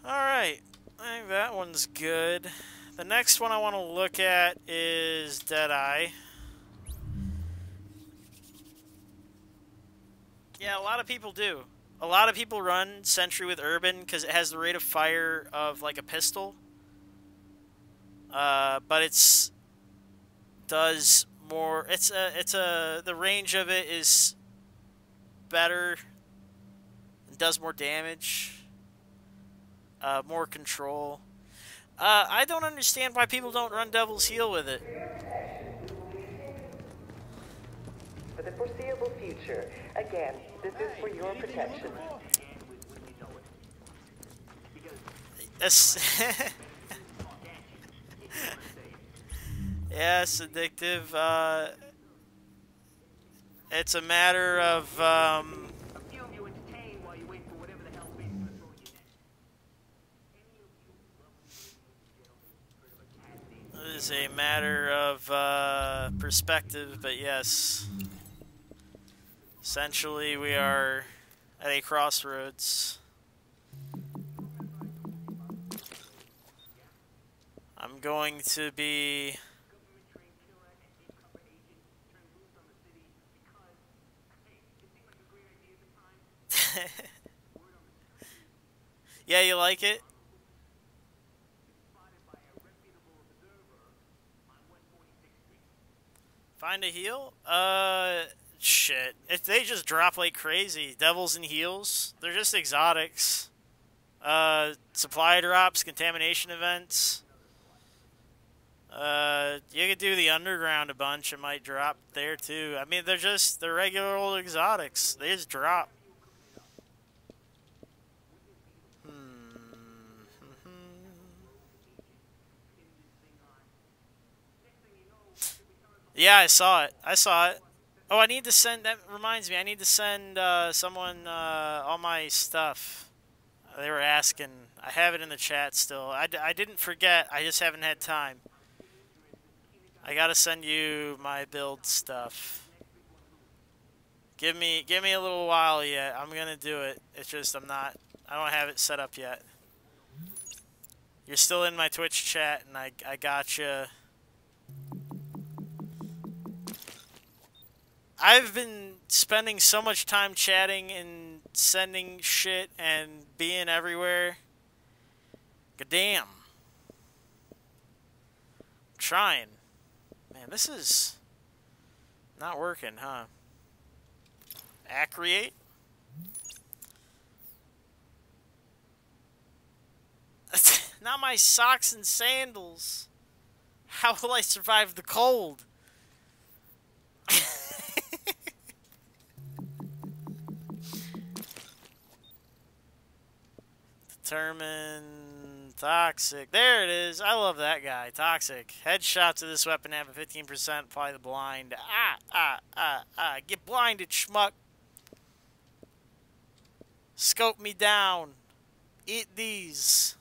Alright, I think that one's good. The next one I want to look at is Deadeye. Yeah, a lot of people do. A lot of people run Sentry with Urban because it has the rate of fire of like a pistol. but it's does more. The range of it is better. It does more damage. More control. I don't understand why people don't run Devil's Heel with it. For the foreseeable future, again, this is for your protection. Yeah, it's addictive. It's a matter of it is a matter of perspective, but yes. Essentially, we are at a crossroads. I'm going to be... Yeah, you like it? Find a heal? Shit. If they just drop like crazy. Devils and heals. They're just exotics. Supply drops, contamination events. You could do the underground a bunch. It might drop there too. I mean, they're regular old exotics. They just drop. Yeah, I saw it. Oh, I need to send... That reminds me. I need to send someone all my stuff. They were asking. I have it in the chat still. I didn't forget. I just haven't had time. I gotta send you my build stuff. Give me a little while yet. I'm gonna do it. It's just I don't have it set up yet. You're still in my Twitch chat, and I gotcha. I've been spending so much time chatting and sending shit and being everywhere. God damn. I'm trying. Man, this is not working, huh? Accreate? Not my socks and sandals. How will I survive the cold? Determine toxic. There it is. I love that guy. Toxic. Headshots of this weapon have a 15% apply the blind. Get blinded, schmuck. Scope me down. Eat these.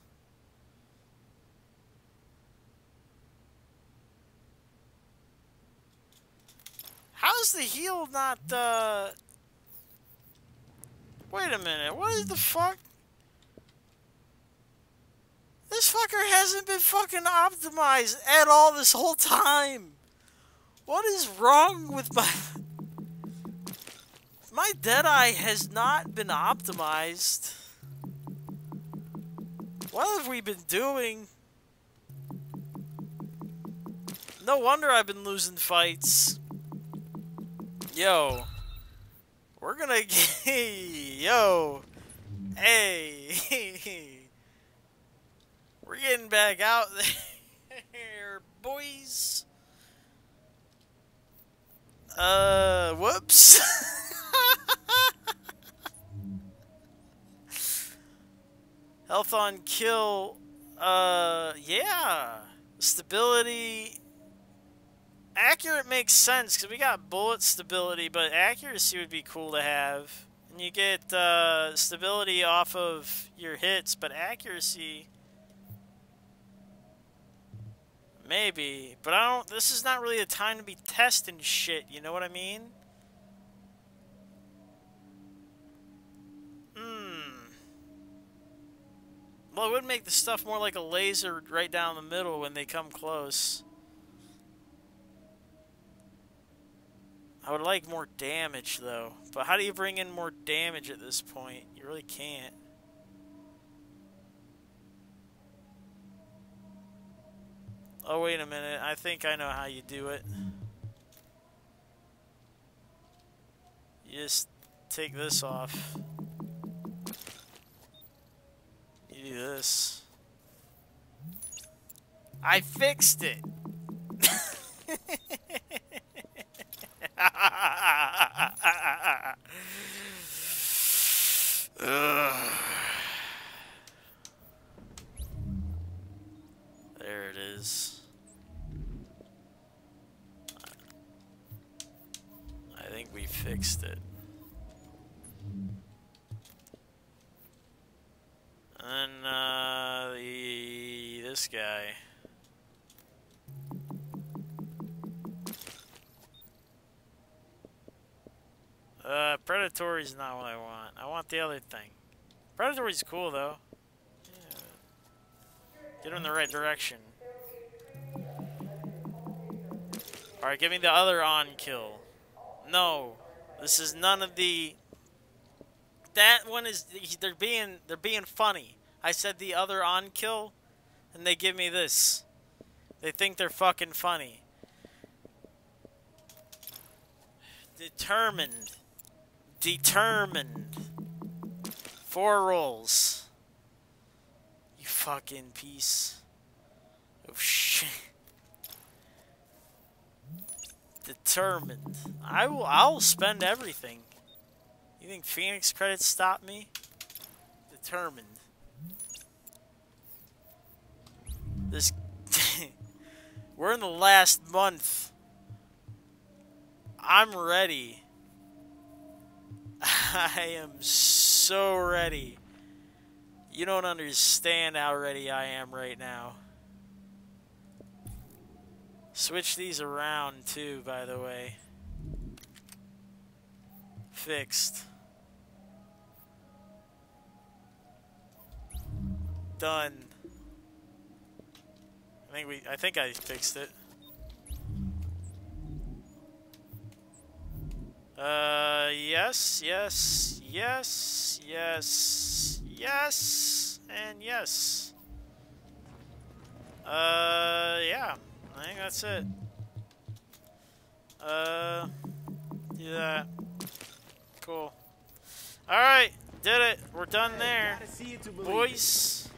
How's the heal not, Wait a minute. What is the fuck? This fucker hasn't been fucking optimized at all this whole time. What is wrong with my... My Deadeye has not been optimized. What have we been doing? No wonder I've been losing fights. Yo. We're gonna... Yo. Hey. We're getting back out there, boys. Whoops. Health on kill. Yeah. Stability. Accurate makes sense, because we got bullet stability, but accuracy would be cool to have. And you get, stability off of your hits, but accuracy... Maybe, but I don't... This is not really a time to be testing shit, you know what I mean? Well, it would make the stuff more like a laser right down the middle when they come close. I would like more damage, though. But how do you bring in more damage at this point? You really can't. Oh, wait a minute. I think I know how you do it. You just take this off. You do this. I fixed it! There it is. I think we fixed it. And then this guy. Predatory's not what I want. I want the other thing. Predatory's cool though. Yeah. Get him in the right direction. Alright, give me the other on kill. No. This is none of the... That one is... They're being funny. I said the other on kill, and they give me this. They think they're fucking funny. Determined. Determined. 4 rolls. You fucking piece of shit. Determined. I'll spend everything. You think Phoenix credits stop me? Determined. This we're in the last month. I'm ready. I am so ready. You don't understand how ready I am right now. Switch these around too, by the way. Fixed. Done. I think I fixed it. Yes, yes, yes, yes, yes, and yes. Yeah, I think that's it. Do that. Cool. Alright, did it. We're done there. Boys.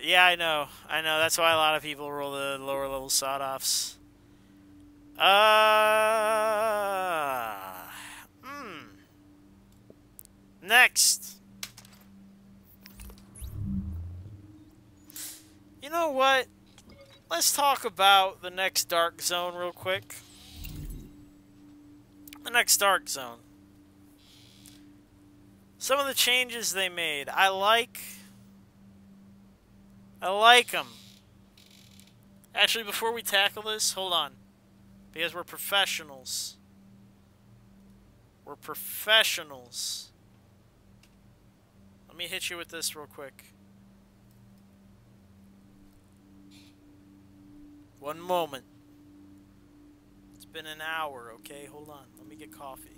Yeah, I know. I know. That's why a lot of people roll the lower level sawed-offs. Next. You know what? Let's talk about the next Dark Zone real quick. The next Dark Zone. Some of the changes they made. I like them. Actually, before we tackle this, hold on. Because we're professionals. We're professionals. Let me hit you with this real quick. One moment. It's been an hour, okay? Hold on. Let me get coffee.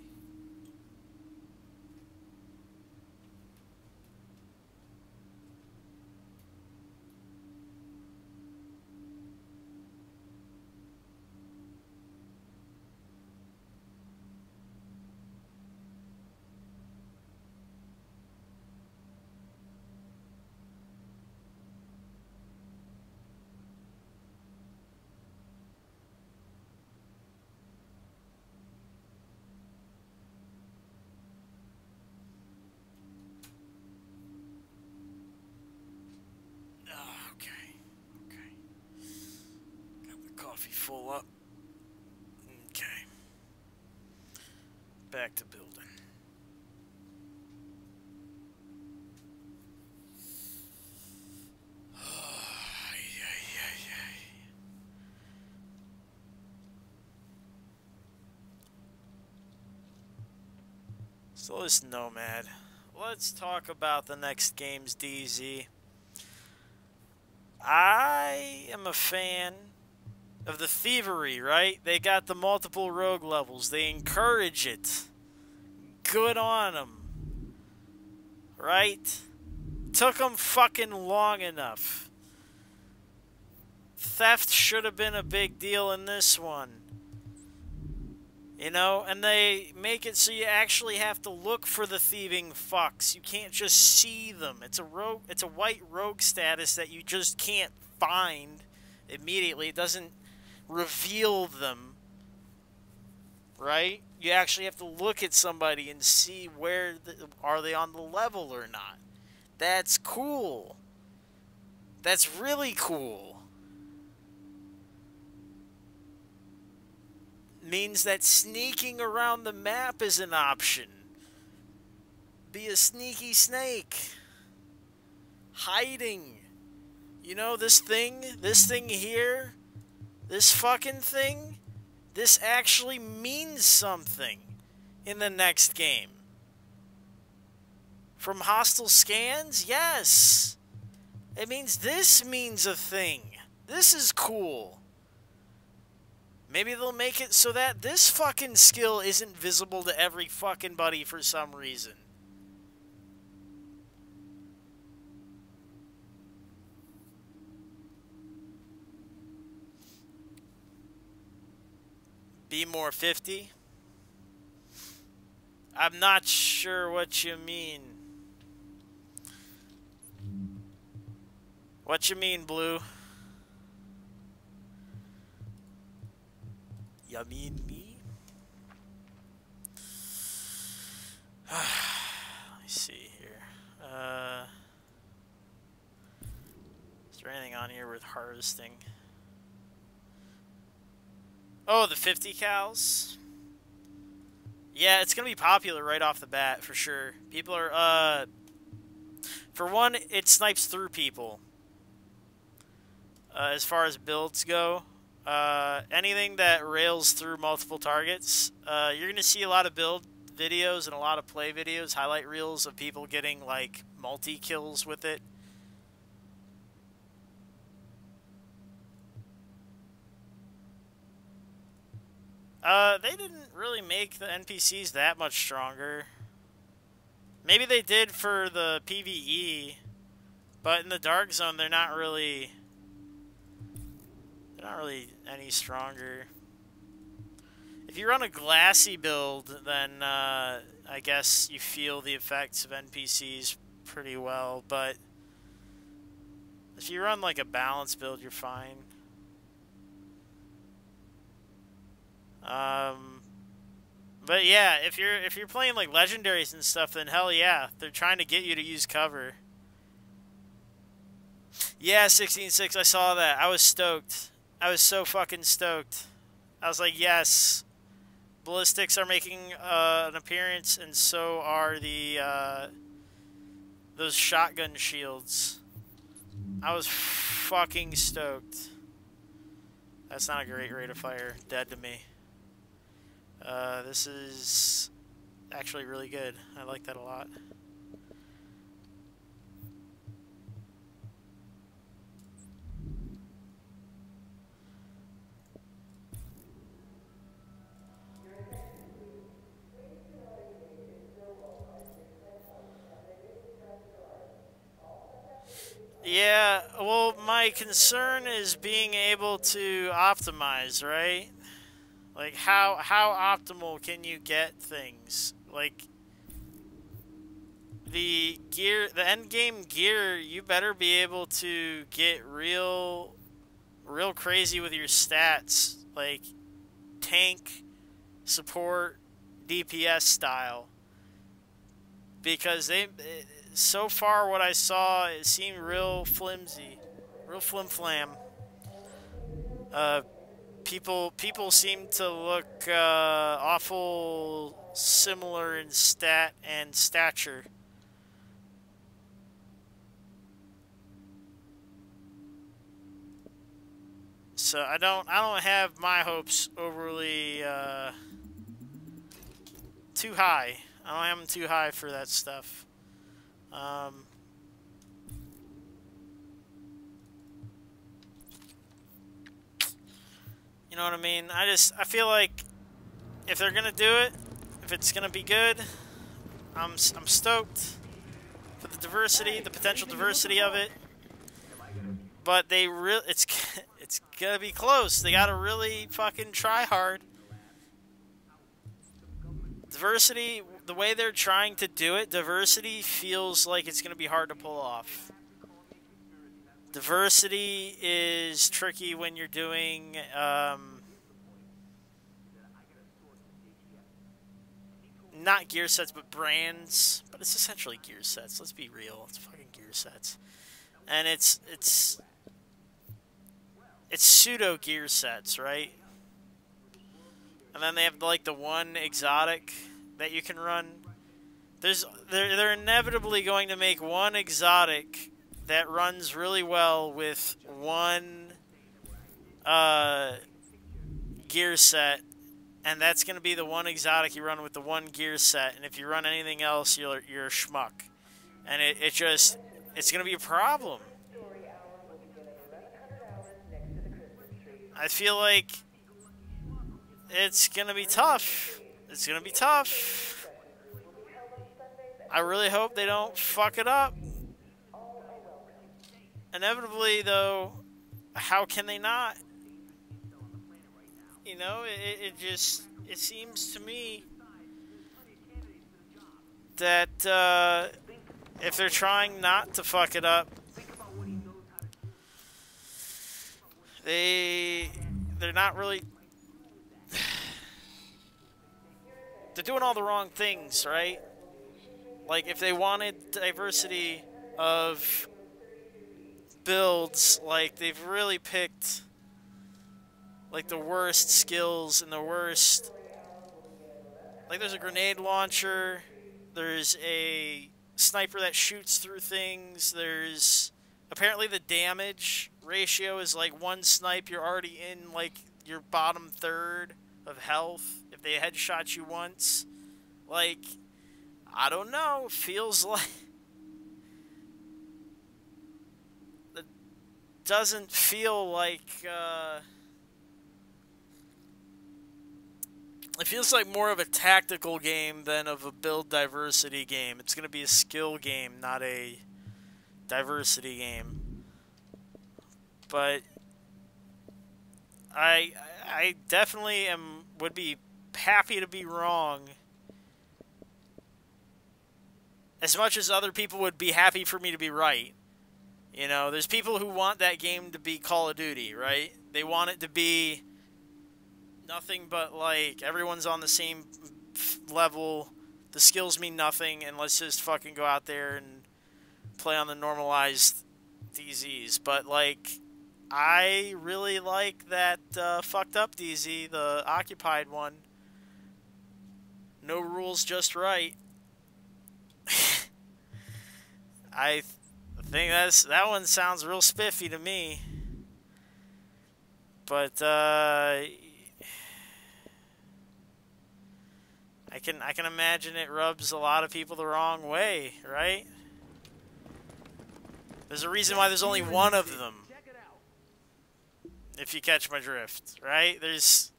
Full up. Okay. Back to building. So this Nomad. Let's talk about the next game's DZ. I am a fan of the thievery, right? They got the multiple rogue levels. They encourage it. Good on them. Right? Took them fucking long enough. Theft should have been a big deal in this one. You know, and they make it so you actually have to look for the thieving fucks. You can't just see them. It's a white rogue status that you just can't find immediately. It doesn't reveal them. Right? You actually have to look at somebody and see are they on the level or not. That's cool. That's really cool. Means that sneaking around the map is an option. Be a sneaky snake. Hiding. You know, this thing here, this fucking thing, this actually means something in the next game. From hostile scans? Yes. It means this means a thing. This is cool. Maybe they'll make it so that this fucking skill isn't visible to every fucking buddy for some reason. Be more 50? I'm not sure what you mean. What you mean, Blue? You mean me? Let me see here. Is there anything on here worth harvesting? Oh, the 50 cals? Yeah, it's gonna be popular right off the bat, for sure. People are, for one, it snipes through people. As far as builds go. Anything that rails through multiple targets, you're gonna see a lot of build videos and a lot of play videos, highlight reels of people getting, like, multi-kills with it. They didn't really make the NPCs that much stronger. Maybe they did for the PvE, but in the Dark Zone, they're not really any stronger. If you run a glassy build, then I guess you feel the effects of NPCs pretty well, but if you run like a balanced build, you're fine. But yeah, if you're playing like legendaries and stuff, then hell yeah, they're trying to get you to use cover. Yeah, 16.6, I saw that. I was stoked. I was so fucking stoked. I was like, yes, ballistics are making an appearance, and so are the those shotgun shields. I was fucking stoked. That's not a great rate of fire. Dead to me. This is actually really good. I like that a lot. Yeah, well, my concern is being able to optimize, right? Like, how optimal can you get things? Like, the gear, the end game gear, you better be able to get real crazy with your stats, like tank, support, DPS style. Because so far what I saw, it seemed real flimsy, real flim-flam. People seem to look awful similar in stat and stature. So I don't have my hopes overly too high. I don't have them too high for that stuff. You know what I mean? I feel like if they're gonna do it, if it's gonna be good, I'm stoked. the diversity, the potential diversity of it. But they it's gonna be close. They gotta really fucking try hard. Diversity, the way they're trying to do it, diversity feels like it's gonna be hard to pull off. Diversity is tricky when you're doing not gear sets, but brands. But it's essentially gear sets. Let's be real. It's fucking gear sets, and it's pseudo gear sets, right? And then they have like the one exotic that you can run. They're inevitably going to make one exotic that runs really well with one gear set, and that's going to be the one exotic you run with the one gear set. And if you run anything else, you're a schmuck, and it's going to be a problem. I feel like it's going to be tough. It's going to be tough. I really hope they don't fuck it up. Inevitably, though, how can they not? You know, it seems to me that if they're trying not to fuck it up, they're not really. They're doing all the wrong things, right? Like, if they wanted diversity of builds, like, they've really picked, like, the worst skills and the worst. Like, there's a grenade launcher, there's a sniper that shoots through things, there's apparently the damage ratio is like one snipe, you're already in, like, your bottom third of health if they headshot you once. Like, I don't know, it feels like it doesn't feel like it feels like more of a tactical game than of a build diversity game. It's going to be a skill game, not a diversity game. But I definitely would be happy to be wrong. As much as other people would be happy for me to be right. You know, there's people who want that game to be Call of Duty, right? They want it to be nothing but, like, everyone's on the same level, the skills mean nothing, and let's just fucking go out there and play on the normalized DZs. But, like, I really like that fucked up DZ, the occupied one. No rules, just right. I think that one sounds real spiffy to me. But I can imagine it rubs a lot of people the wrong way, right? There's a reason why there's only one of them. If you catch my drift, right? There's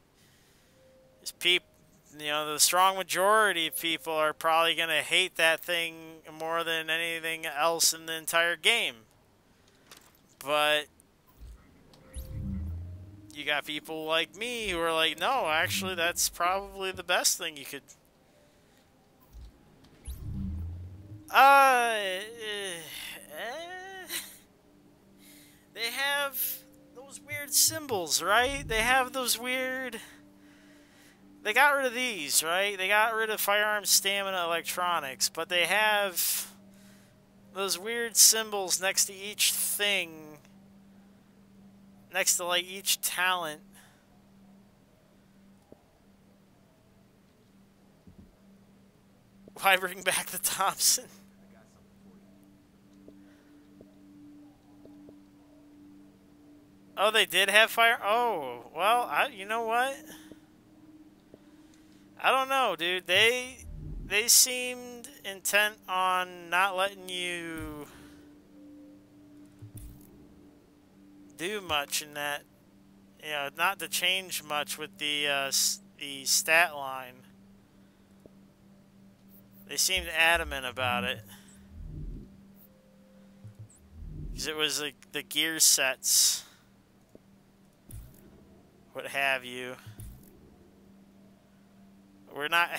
people, you know, the strong majority of people are probably going to hate that thing more than anything else in the entire game. But you got people like me who are like, no, actually, that's probably the best thing you could. They have those weird symbols, right? They have those weird. They got rid of these, right? They got rid of firearm stamina electronics, but they have those weird symbols next to each thing, next to, like, each talent. Why bring back the Thompson? Oh, they did have fire? Oh, well, you know what? I don't know, dude. They seemed intent on not letting you do much in that. You know, not to change much with the stat line. They seemed adamant about it. Because it was like the gear sets, what have you. You're not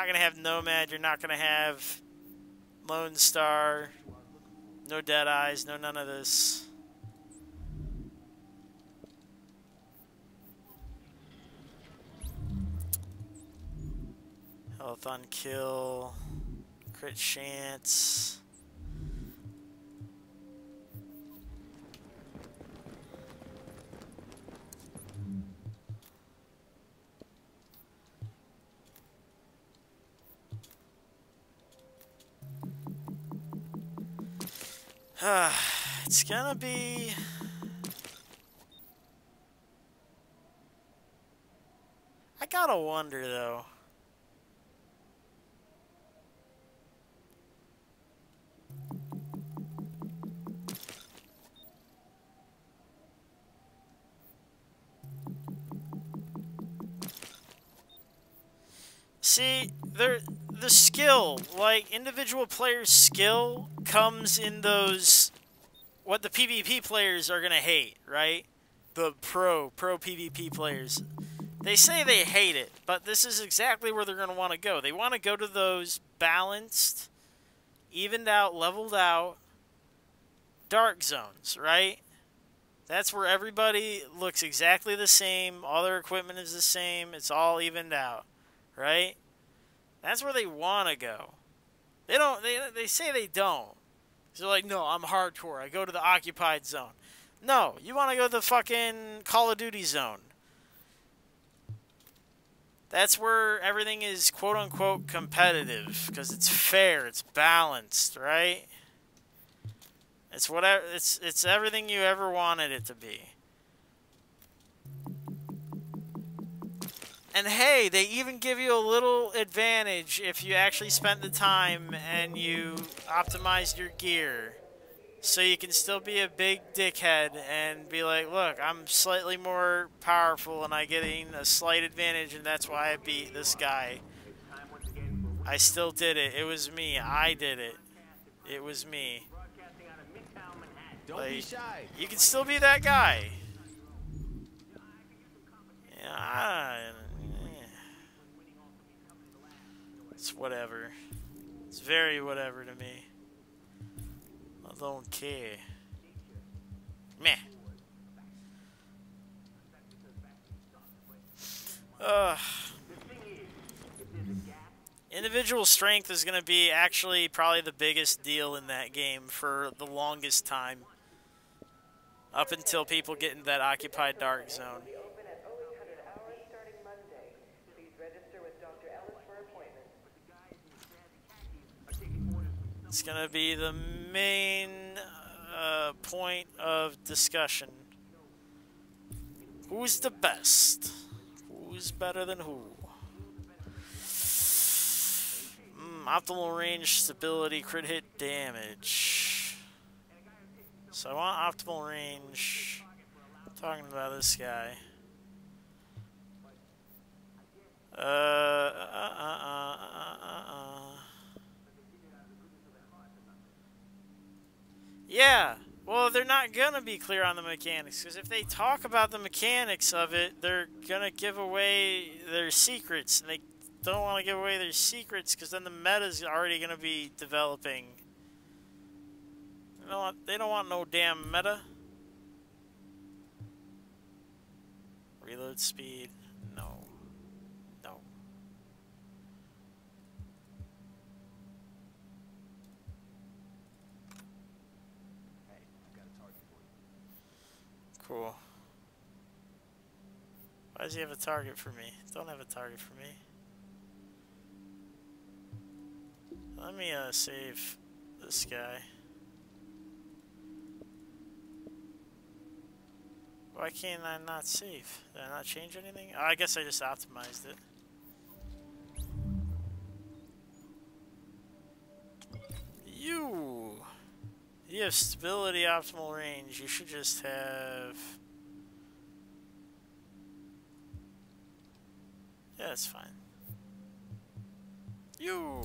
gonna have Nomad. You're not gonna have Lone Star. No Dead Eyes. No none of this. Health on kill. Crit chance. It's gonna be... I gotta wonder, though. See, the skill, like, individual players' skill comes in those, what the PvP players are gonna hate, right? The pro PvP players. They say they hate it, but this is exactly where they're gonna want to go. They want to go to those balanced, evened out, leveled out, dark zones, right? That's where everybody looks exactly the same, all their equipment is the same, it's all evened out, right? That's where they want to go. They don't. They say they don't. They're like, no, I'm hardcore. I go to the occupied zone. No, you want to go to the fucking Call of Duty zone. That's where everything is quote unquote competitive because it's fair, it's balanced, right? It's whatever. It's everything you ever wanted it to be. And hey, they even give you a little advantage if you actually spent the time and you optimized your gear. So you can still be a big dickhead and be like, look, I'm slightly more powerful and I getting a slight advantage and that's why I beat this guy. I still did it. It was me. I did it. It was me. Like, you can still be that guy. Yeah, it's whatever. It's very whatever to me. I don't care. Meh. Individual strength is going to be actually probably the biggest deal in that game for the longest time. Up until people get into that occupied dark zone. Open at 0800 hours starting Monday. Please register with Dr. Ellis for appointments. It's going to be the main point of discussion. Who's the best? Who's better than who? Optimal range, stability, crit hit, damage. So I want optimal range. I'm talking about this guy. Yeah. Well, they're not gonna be clear on the mechanics, because if they talk about the mechanics of it, they're gonna give away their secrets, and they don't want to give away their secrets, because then the meta's already gonna be developing. They don't want no damn meta. Reload speed, no. No. Cool. Why does he have a target for me? Don't have a target for me. Let me save this guy. Why can't I not save? Did I not change anything? Oh, I guess I just optimized it. You have stability, optimal range. You should just have... Yeah, that's fine. You!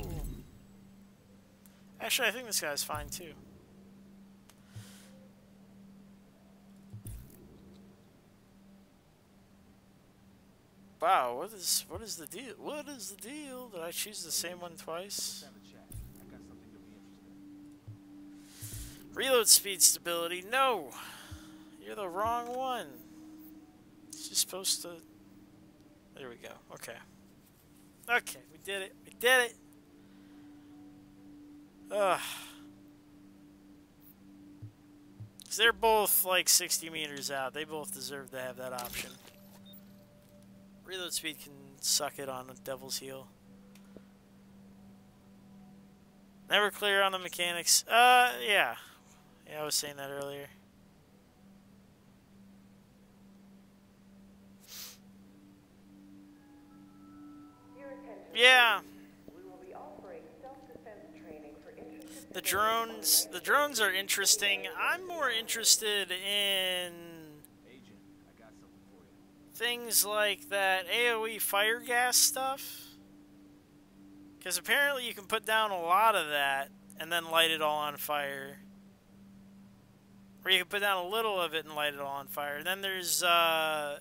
Actually, I think this guy's fine too. Wow, what is the deal? What is the deal? Did I choose the same one twice? Reload speed stability. No! You're the wrong one. It's just supposed to... There we go. Okay. Okay, we did it. We did it! Ugh. 'Cause they're both like 60 meters out. They both deserve to have that option. Reload speed can suck it on a devil's heel. Never clear on the mechanics. Yeah. Yeah, I was saying that earlier. Yeah. We will be offering self-defense training for interested The drones are interesting. I'm more interested in things like that AoE fire gas stuff. Because apparently you can put down a lot of that and then light it all on fire. Or you can put down a little of it and light it all on fire. Then there's, I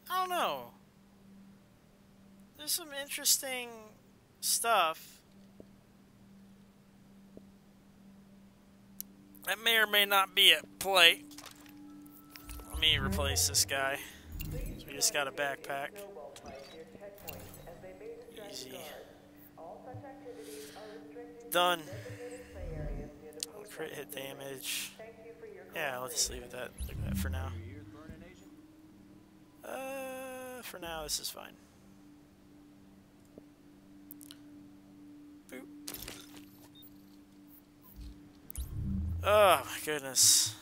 don't know. There's some interesting stuff that may or may not be at play. Let me replace this guy. So we just got a backpack. Easy. Done. Crit hit damage. Yeah, let's just leave it like that for now. For now, this is fine. Boop. Oh my goodness.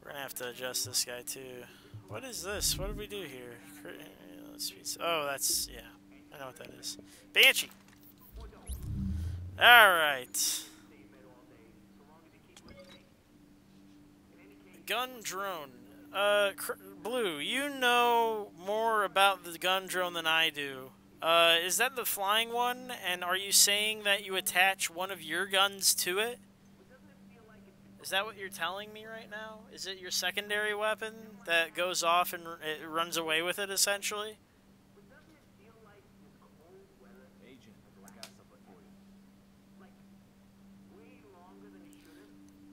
We're gonna have to adjust this guy too. What is this? What did we do here? Oh, that's, yeah. I know what that is. Banshee! Alright. Gun drone. Blue, you know more about the gun drone than I do. Is that the flying one? And are you saying that you attach one of your guns to it? Is that what you're telling me right now? Is it your secondary weapon that goes off and it runs away with it, essentially?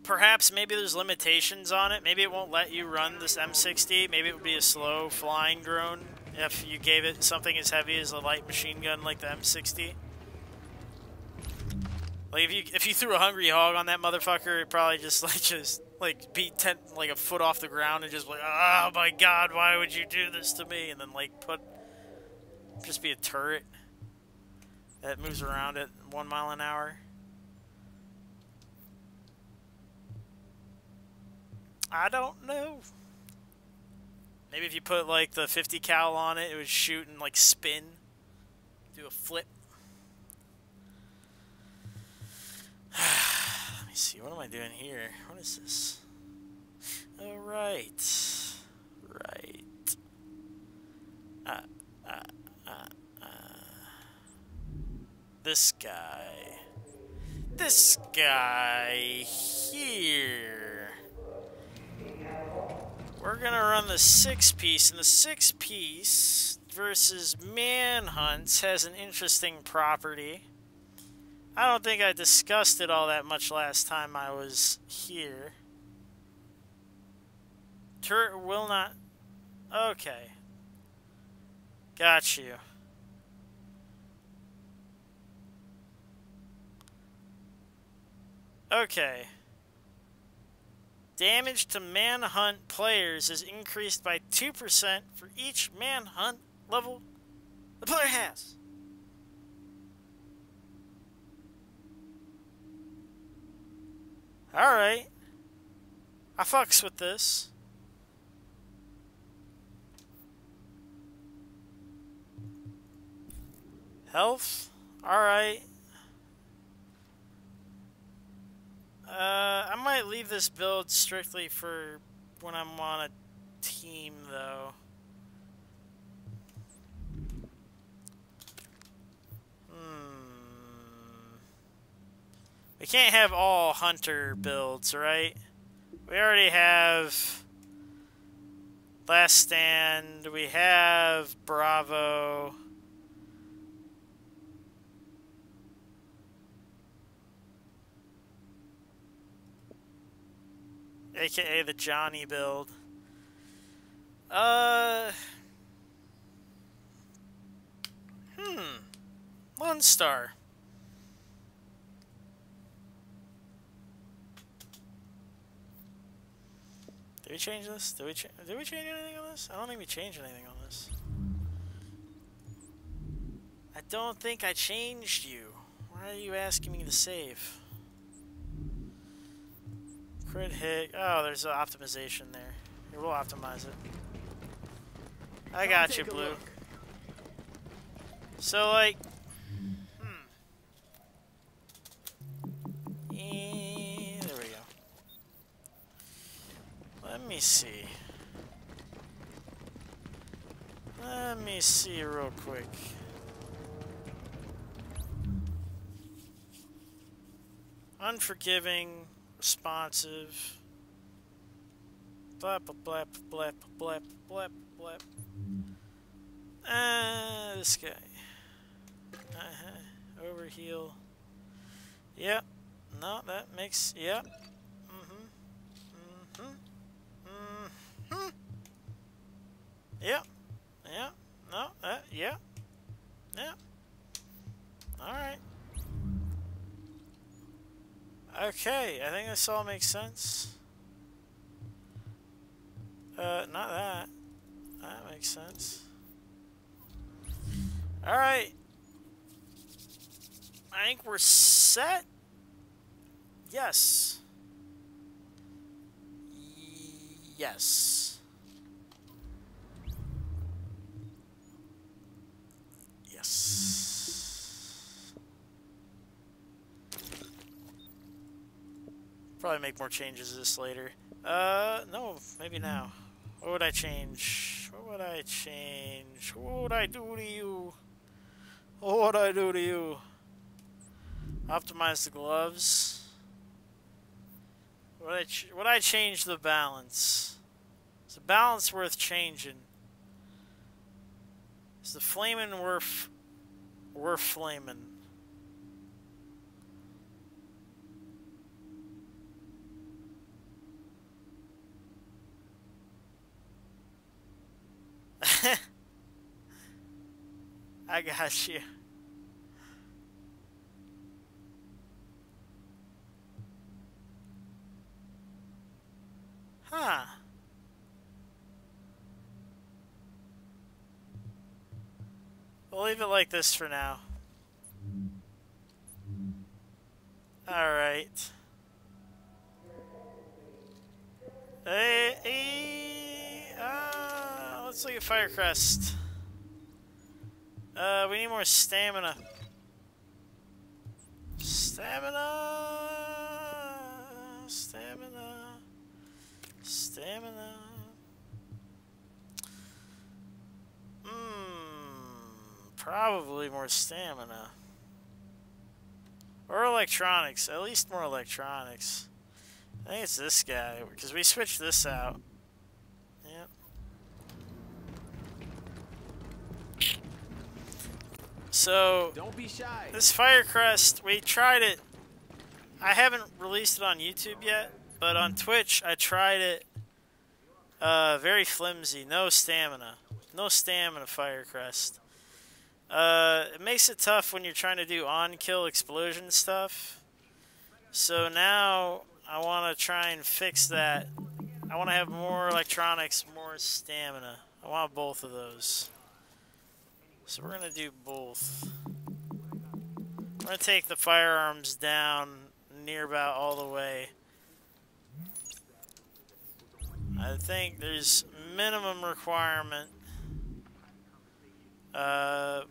Perhaps maybe there's limitations on it. Maybe it won't let you run this M60. Maybe it would be a slow flying drone if you gave it something as heavy as a light machine gun like the M60. Like if you threw a hungry hog on that motherfucker, it probably just be like a foot off the ground and just like, oh my god, why would you do this to me? And then like just be a turret that moves around at 1 mile an hour. I don't know. Maybe if you put like the 50 cal on it, it would shoot and like spin, do a flip. Let me see, what am I doing here? What is this? Oh, right. Right. This guy. This guy here. We're gonna run the 6-piece, and the 6-piece versus manhunts has an interesting property. I don't think I discussed it all that much last time I was here. Turret will not... Okay. Got you. Okay. Damage to manhunt players is increased by 2% for each manhunt level the player has. Alright. I fucks with this. Health? Alright. I might leave this build strictly for when I'm on a team, though. We can't have all hunter builds, right? We already have Last stand, we have Bravo. AKA the Johnny build. 1 star. Did we change this? Did we change anything on this? I don't think we changed anything on this. I don't think I changed you. Why are you asking me to save? Crit hit. Oh, there's an optimization there. Here, we'll optimize it. I got you, Blue. So, like... there we go. Let me see. Let me see real quick. Unforgiving, responsive. Blap, blap, blap, blap, blap, blap. This guy. Overheal. Yep. No, that makes. Yep. Yep. Yep. No, yep. Yep. Alright. Okay, I think this all makes sense. Not that. That makes sense. Alright. I think we're set. Yes. Yes. Yes. Probably make more changes to this later. No, maybe now. What would I change? What would I change? What would I do to you? What would I do to you? Optimize the gloves. Would I change the balance? Is the balance worth changing? Is the flamin' worth flamin'? I got you. Huh. We'll leave it like this for now. Alright. Let's look at Firecrest. We need more stamina. Stamina. Probably more stamina. Or electronics. At least more electronics. I think it's this guy, because we switched this out. Yep. So, don't be shy. This Firecrest, we tried it. I haven't released it on YouTube yet, but on Twitch I tried it. Very flimsy, no stamina. No stamina Firecrest. It makes it tough when you're trying to do on-kill explosion stuff. So now I want to try and fix that. I want to have more electronics, more stamina. I want both of those. So we're going to do both. We're going to take the firearms down near about all the way. I think there's minimum requirement.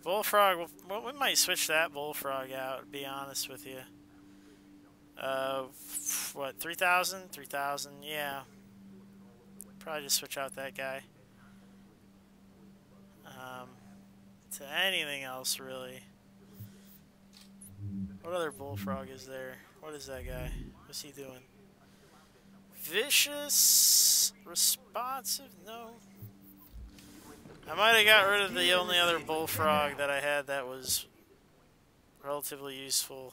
Bullfrog, well, we might switch that Bullfrog out, to be honest with you. What, 3,000? 3,000, yeah. Probably just switch out that guy. To anything else, really. What other Bullfrog is there? What is that guy? What's he doing? Vicious? Responsive? No. I might have got rid of the only other bullfrog that I had that was relatively useful.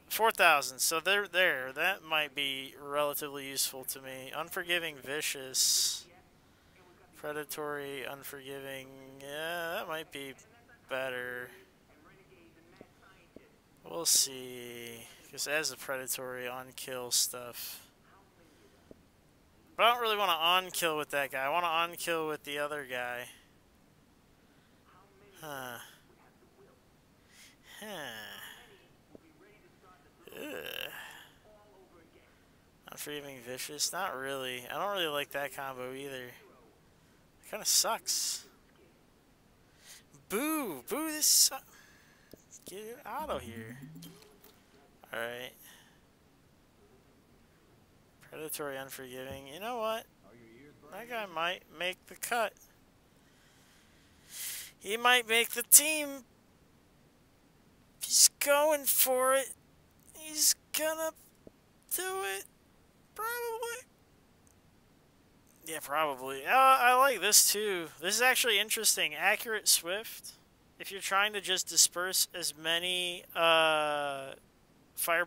4,000, so they're there. That might be relatively useful to me. Unforgiving, vicious, predatory, unforgiving. Yeah, that might be better. We'll see. Because as a predatory, on-kill stuff. But I don't really want to on-kill with that guy. I want to on-kill with the other guy. Huh. Unforgiving, vicious. Not really. I don't really like that combo either. It kind of sucks. Boo! Boo, this sucks. Get it out of here. Alright. Predatory, unforgiving. You know what? That guy might make the cut. He might make the team. He's going for it. He's gonna do it. Probably. Yeah, probably. I like this too. This is actually interesting. Accurate Swift. If you're trying to just disperse as many fire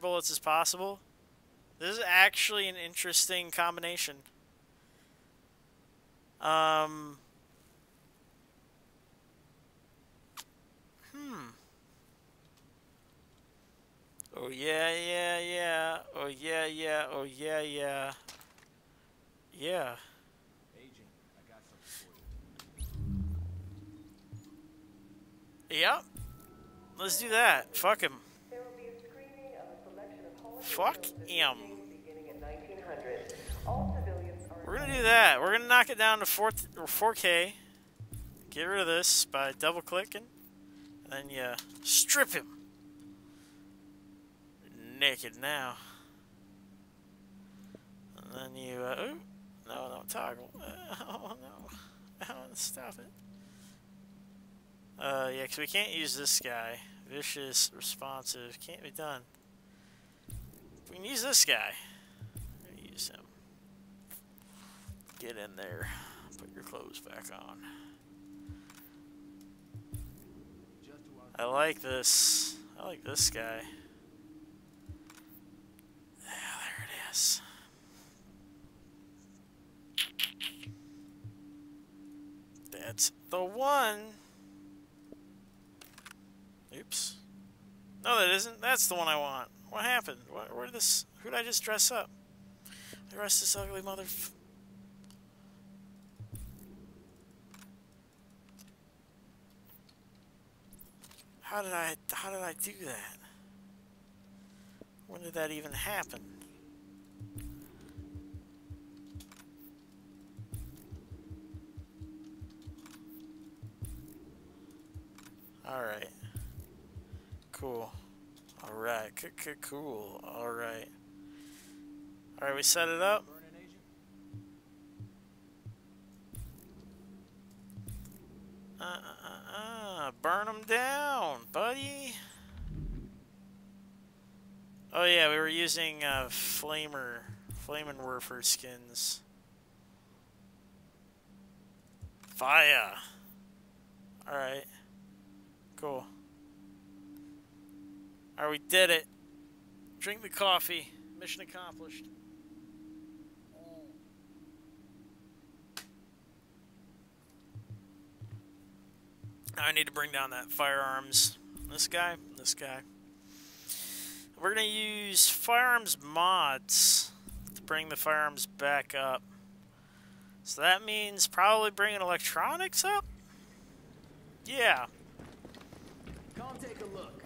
bullets as possible, this is actually an interesting combination. Oh yeah, yeah, yeah. Oh yeah, yeah. Oh yeah, yeah. Yeah. Agent, I got something for you. Yep. Let's do that. Fuck him. There will be a screening of a selection of Holocaust Fuck him. beginning in 1900. All civilians are. We're gonna do that. We're gonna knock it down to 4K. Get rid of this by double clicking. And then you strip him. Naked now. And then you, ooh, no, don't toggle. Oh no. Oh, stop it. Yeah, because we can't use this guy. Vicious, responsive, can't be done. We can use this guy. Use him. Get in there. Put your clothes back on. I like this. I like this guy. Yeah, there it is. That's the one. Oops. No, that isn't. That's the one I want. What happened? Where did this? Who did I just dress up? I dressed this ugly mother. How did I do that? When did that even happen? Alright. Cool. Alright. Cool. Alright. Alright, we set it up. Burn them down, buddy. Oh yeah, we were using Flamenwerfer skins. Fire. Alright. Cool. Alright, we did it. Drink the coffee. Mission accomplished. Now I need to bring down that firearms. This guy. We're going to use firearms mods to bring the firearms back up. So that means probably bringing electronics up? Yeah. Come take a look.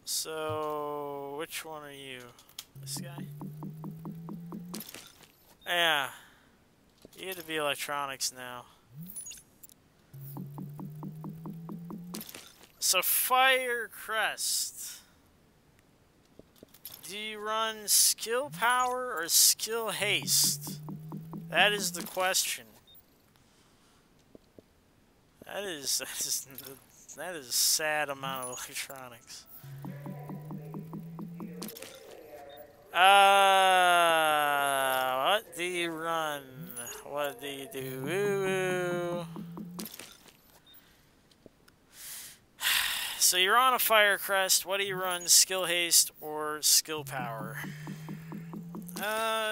So, which one are you? This guy? Yeah. You get to be electronics now. So, Fire Crest. Do you run skill power or skill haste? That is the question. That is a sad amount of electronics. What do you run? What do you do? Woo woo. So you're on a fire crest. What do you run? Skill haste or skill power?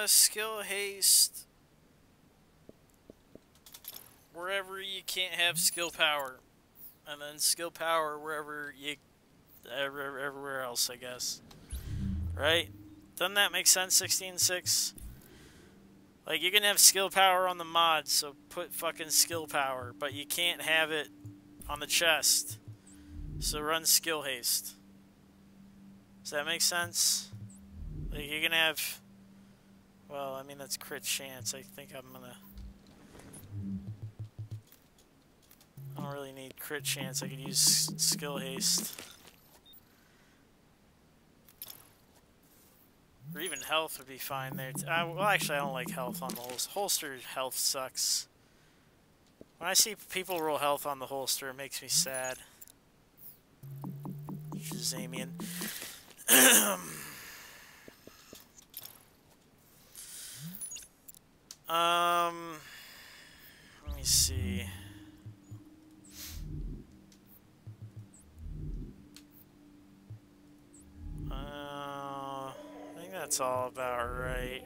Skill haste. Wherever you can't have skill power. And then skill power wherever you... everywhere else, I guess. Right? Doesn't that make sense, 16.6? Like, you can have skill power on the mod, so put fucking skill power. But you can't have it on the chest. So run skill haste. Does that make sense? Like, you can have... well, I mean, that's crit chance. I think I'm gonna... I don't really need crit chance. I could use skill haste. Or even health would be fine there. Well, actually, I don't like health on the holster. Holster health sucks. When I see people roll health on the holster, it makes me sad. Shazamian. Let me see. I think that's all about right.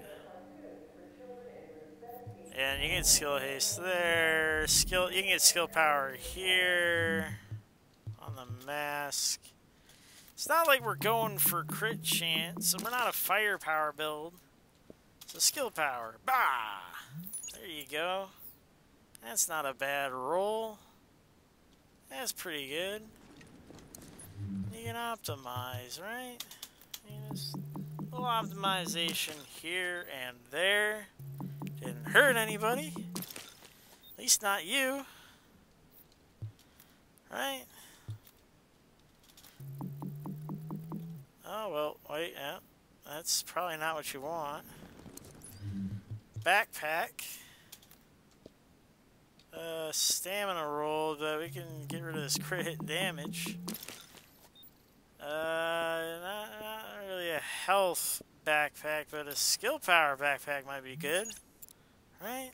And you can get skill haste there. You can get skill power here on the mask. It's not like we're going for crit chance, and we're not a firepower build. So skill power. Bah! There you go. That's not a bad roll. That's pretty good. You can optimize, right? Just a little optimization here and there. Didn't hurt anybody. At least not you. Right? Oh, well, wait, yeah. That's probably not what you want. Backpack. Stamina roll, but we can get rid of this crit hit damage. Not really a health backpack, but a skill power backpack might be good. Right?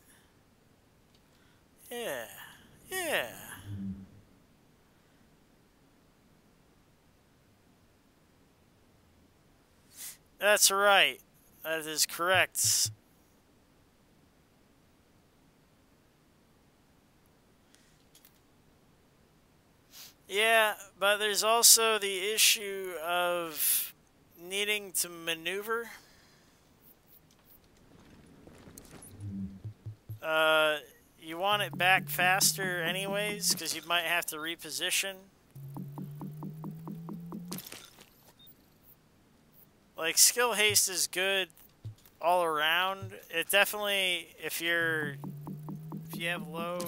Yeah. Yeah. That's right. That is correct. Yeah, but there's also the issue of needing to maneuver. You want it back faster anyways, because you might have to reposition. Like, skill haste is good all around. It definitely, if you have low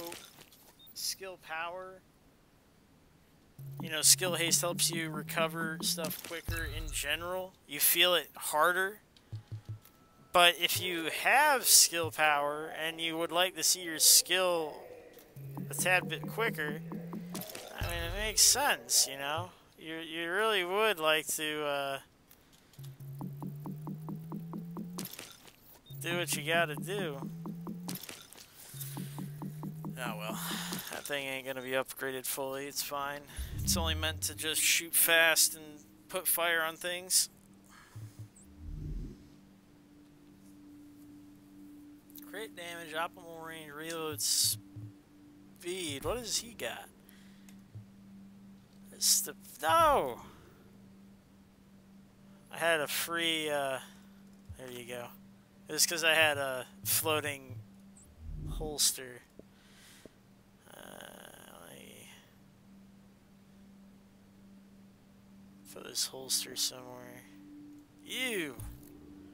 skill power, you know, skill haste helps you recover stuff quicker in general. You feel it harder. But if you have skill power and you would like to see your skill a tad bit quicker, I mean, it makes sense, you know? You really would like to do what you gotta do. Oh well, that thing ain't gonna be upgraded fully, it's fine. It's only meant to just shoot fast and put fire on things. Crit damage, optimal range, reload speed. What does he got? No! I had a free, there you go. It was because I had a floating holster. Let me put this holster somewhere. Ew!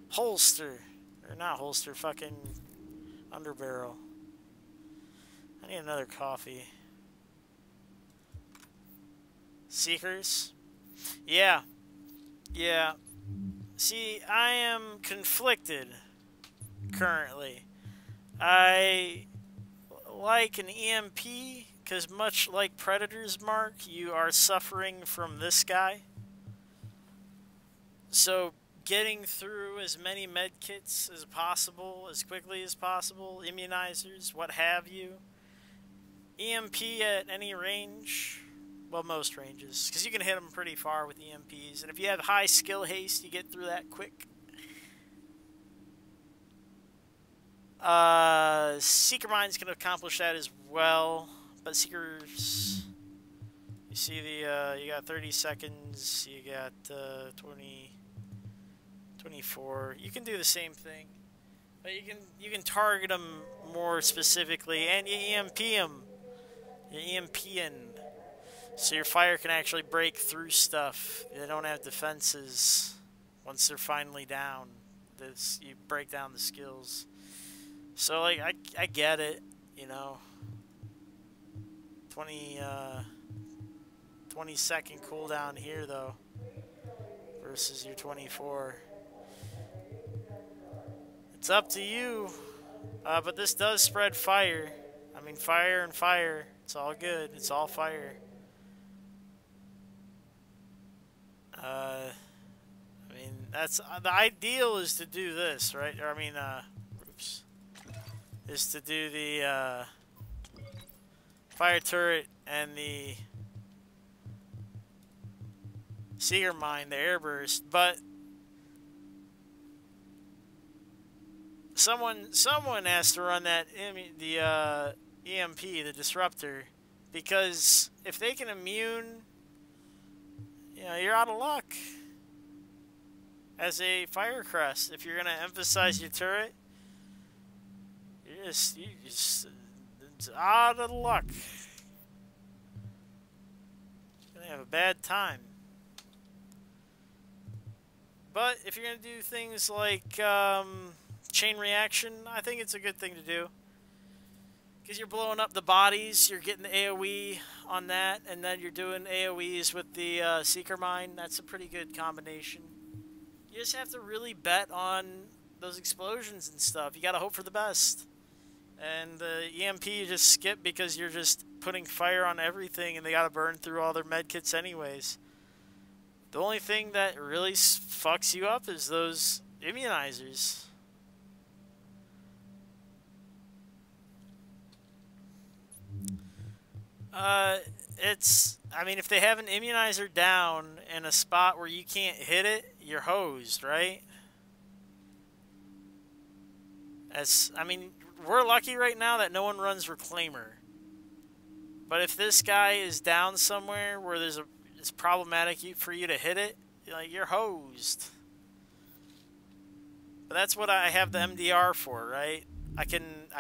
Holster! Or not holster, fucking underbarrel. I need another coffee. Seekers? Yeah. Yeah. See, I am conflicted currently. I like an EMP, because much like Predator's Mark, you are suffering from this guy. So, getting through as many medkits as possible, as quickly as possible, immunizers, what have you. EMP at any range Well, most ranges. Because you can hit them pretty far with EMPs. And if you have high skill haste, you get through that quick. Seeker mines can accomplish that as well. But Seekers... You see the, you got 30 seconds. You got 24. You can do the same thing. But you can target them more specifically. And you EMP them. You're EMPing. So your fire can actually break through stuff. They don't have defenses once they're finally down. You break down the skills. So, like, I get it, you know. 20-second cooldown here, though, versus your 24. It's up to you. But this does spread fire. I mean, fire and fire. It's all good. It's all fire. I mean, that's the ideal is to do this, right? Or I mean, oops, is to do the fire turret and the seeker mine, the airburst. But someone has to run that the EMP, the disruptor, because if they can immune. You know, you're out of luck as a fire crest. If you're going to emphasize your turret, you're just it's out of luck. You're going to have a bad time. But if you're going to do things like chain reaction, I think it's a good thing to do. Because you're blowing up the bodies, you're getting the AoE on that, and then you're doing AoEs with the Seeker Mine. That's a pretty good combination. You just have to really bet on those explosions and stuff. You gotta hope for the best. And the EMP you just skip because you're just putting fire on everything, and they gotta burn through all their medkits anyways. The only thing that really fucks you up is those immunizers. I mean, if they have an immunizer down in a spot where you can't hit it, you're hosed, right? I mean, we're lucky right now that no one runs Reclaimer. But if this guy is down somewhere where it's problematic for you to hit it, you're hosed. But that's what I have the MDR for, right? I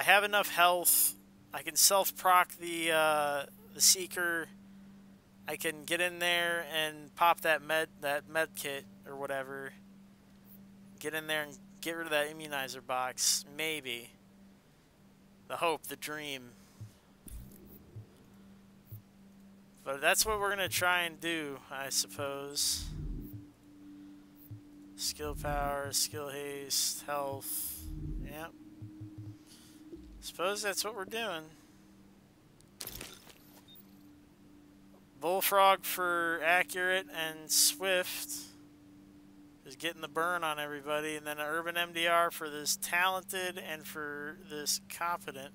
have enough health. I can self-proc the Seeker. I can get in there and pop that med kit or whatever. Get in there and get rid of that immunizer box. Maybe. The hope, the dream. But that's what we're going to try and do, I suppose. Skill power, skill haste, health. Yep. Suppose that's what we're doing. Bullfrog for accurate and swift is getting the burn on everybody, and then an urban MDR for this talented and for this competent.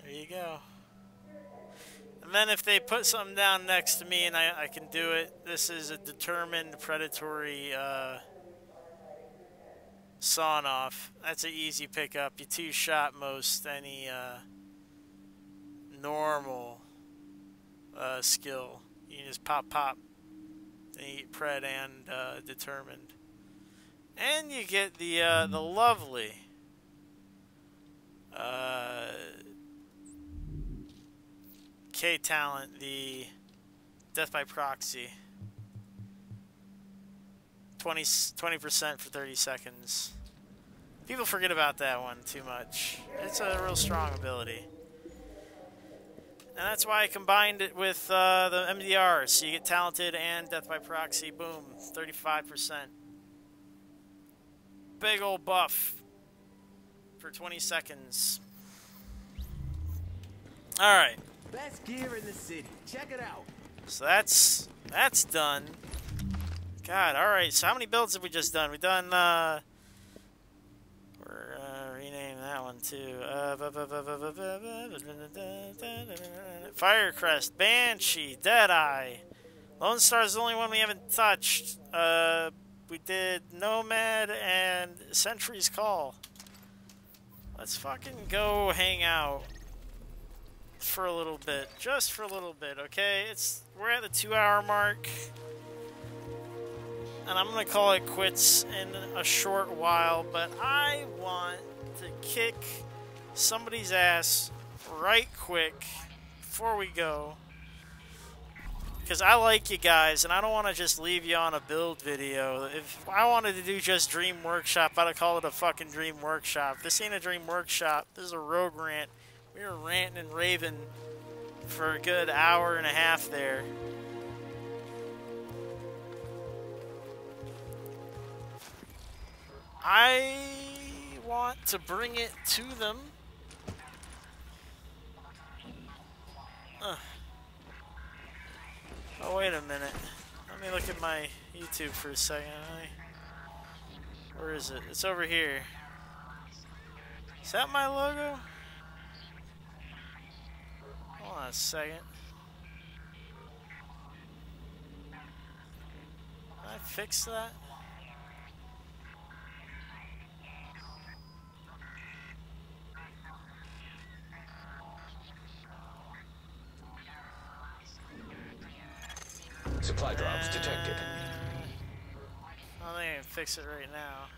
There you go. And then if they put something down next to me and I can do it, this is a determined predatory sawn off. That's an easy pickup. You two-shot most any normal skill. You can just pop. And you get pred and determined. And you get the lovely K talent, the death by proxy. 20% for 30 seconds. People forget about that one too much. It's a real strong ability. And that's why I combined it with the MDR. So you get talented and death by proxy. Boom. 35%. Big old buff for 20 seconds. Alright. Best gear in the city. Check it out. So that's done. God, alright. So how many builds have we just done? We've done, rename that one too. Firecrest, Banshee, Deadeye. Lone Star's the only one we haven't touched. We did Nomad and Sentry's Call. Let's fucking go hang out for a little bit. Just for a little bit, okay? We're at the 2-hour mark. And I'm gonna call it quits in a short while, but I want to kick somebody's ass right quick before we go. Because I like you guys, and I don't want to just leave you on a build video. If I wanted to do just Dream Workshop, I'd have called it a fucking Dream Workshop. This ain't a Dream Workshop. This is a rogue rant. We were ranting and raving for a good hour and a half there. I want to bring it to them. Oh, wait a minute. Let me look at my YouTube for a second. Where is it? It's over here. Is that my logo? Hold on a second. Can I fix that? Supply drops detected. I think I can fix it right now.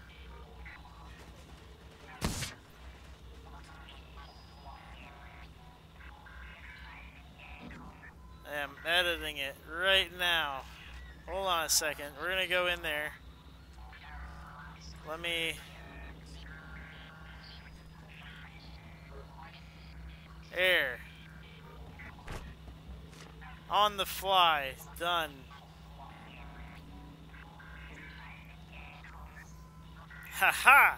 I am editing it right now. Hold on a second. We're gonna go in there. Let me... Air. On the fly. Done. Haha!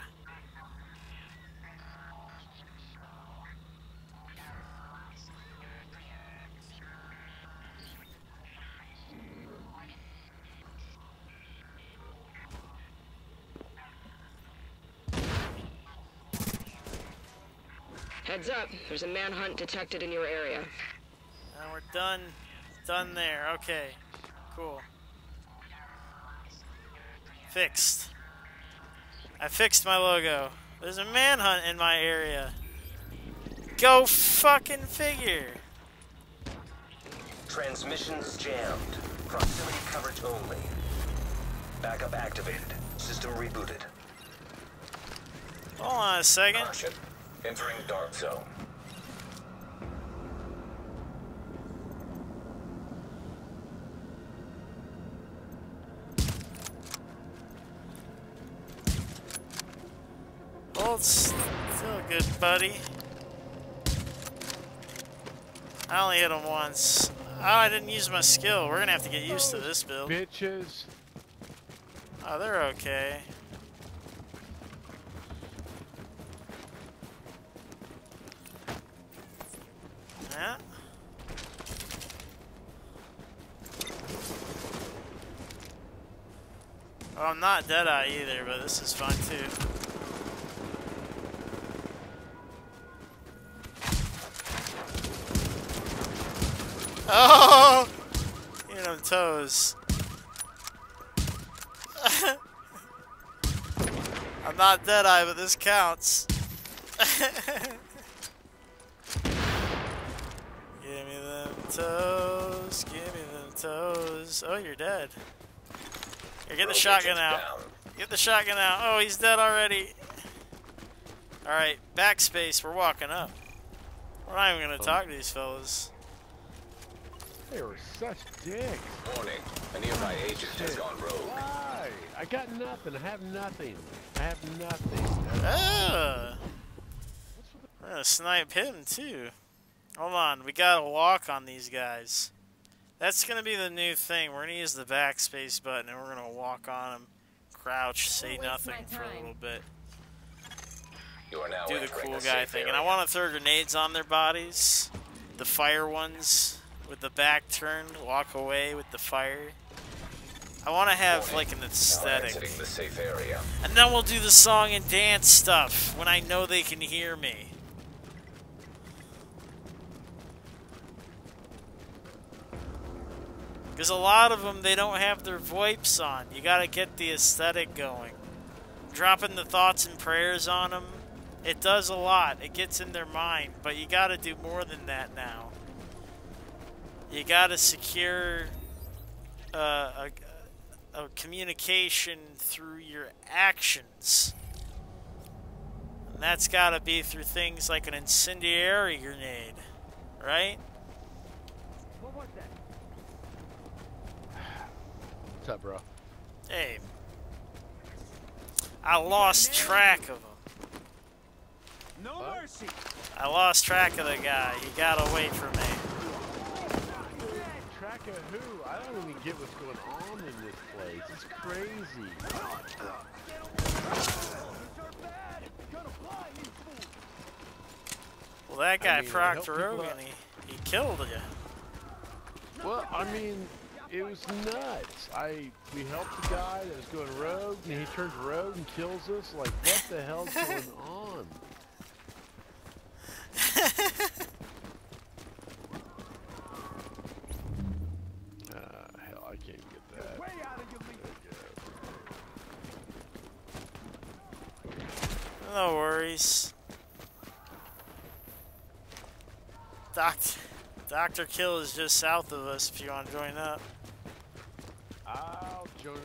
Heads up, there's a manhunt detected in your area. And we're done. Done there. Okay. Cool. Fixed. I fixed my logo. There's a manhunt in my area. Go fucking figure. Transmissions jammed. Proximity coverage only. Backup activated. System rebooted. Hold on a second. Caution. Entering dark zone. Well, it's still good, buddy. I only hit him once. Oh, I didn't use my skill. We're gonna have to get used to this build. Bitches. Oh, they're okay. Yeah. Oh, I'm not Deadeye either, but this is fun too. Oh! You know, toes. I'm not Deadeye, but this counts. Give me them toes. Give me them toes. Oh, you're dead. Here, get the shotgun out. Get the shotgun out. Oh, he's dead already. Alright, backspace. We're walking up. We're not even going to talk to these fellas. They were such dicks. Warning. A nearby agent has gone rogue. Why? I got nothing. I have nothing. I have nothing. We're going to snipe him, too. Hold on. We got to walk on these guys. That's going to be the new thing. We're going to use the backspace button, and we're going to walk on them. Crouch, say nothing for a little bit. You are now do the entering cool a guy safe thing. area. And I want to throw grenades on their bodies. The fire ones with the back turned. Walk away with the fire. I want to have like an aesthetic. Exiting the safe area. And then we'll do the song and dance stuff when I know they can hear me. Because a lot of them, they don't have their VoIPs on. You gotta get the aesthetic going. Dropping the thoughts and prayers on them, it does a lot. It gets in their mind. But you gotta do more than that now. You gotta secure a communication through your actions. And that's gotta be through things like an incendiary grenade. Right? What's up, bro? Hey. I lost track of him. No mercy. I lost track of the guy. He got away from me. Track of who? I don't even get what's going on in this place. It's crazy. Well, that guy I mean, procced help Rogue people and he killed you. Well, I mean, it was nuts. We helped the guy that was going rogue, and he turns rogue and kills us. Like, what the hell's going on? Hell, I can't get that. Way out of your league. No worries. Dr. Kill is just south of us if you want to join up. I'll join.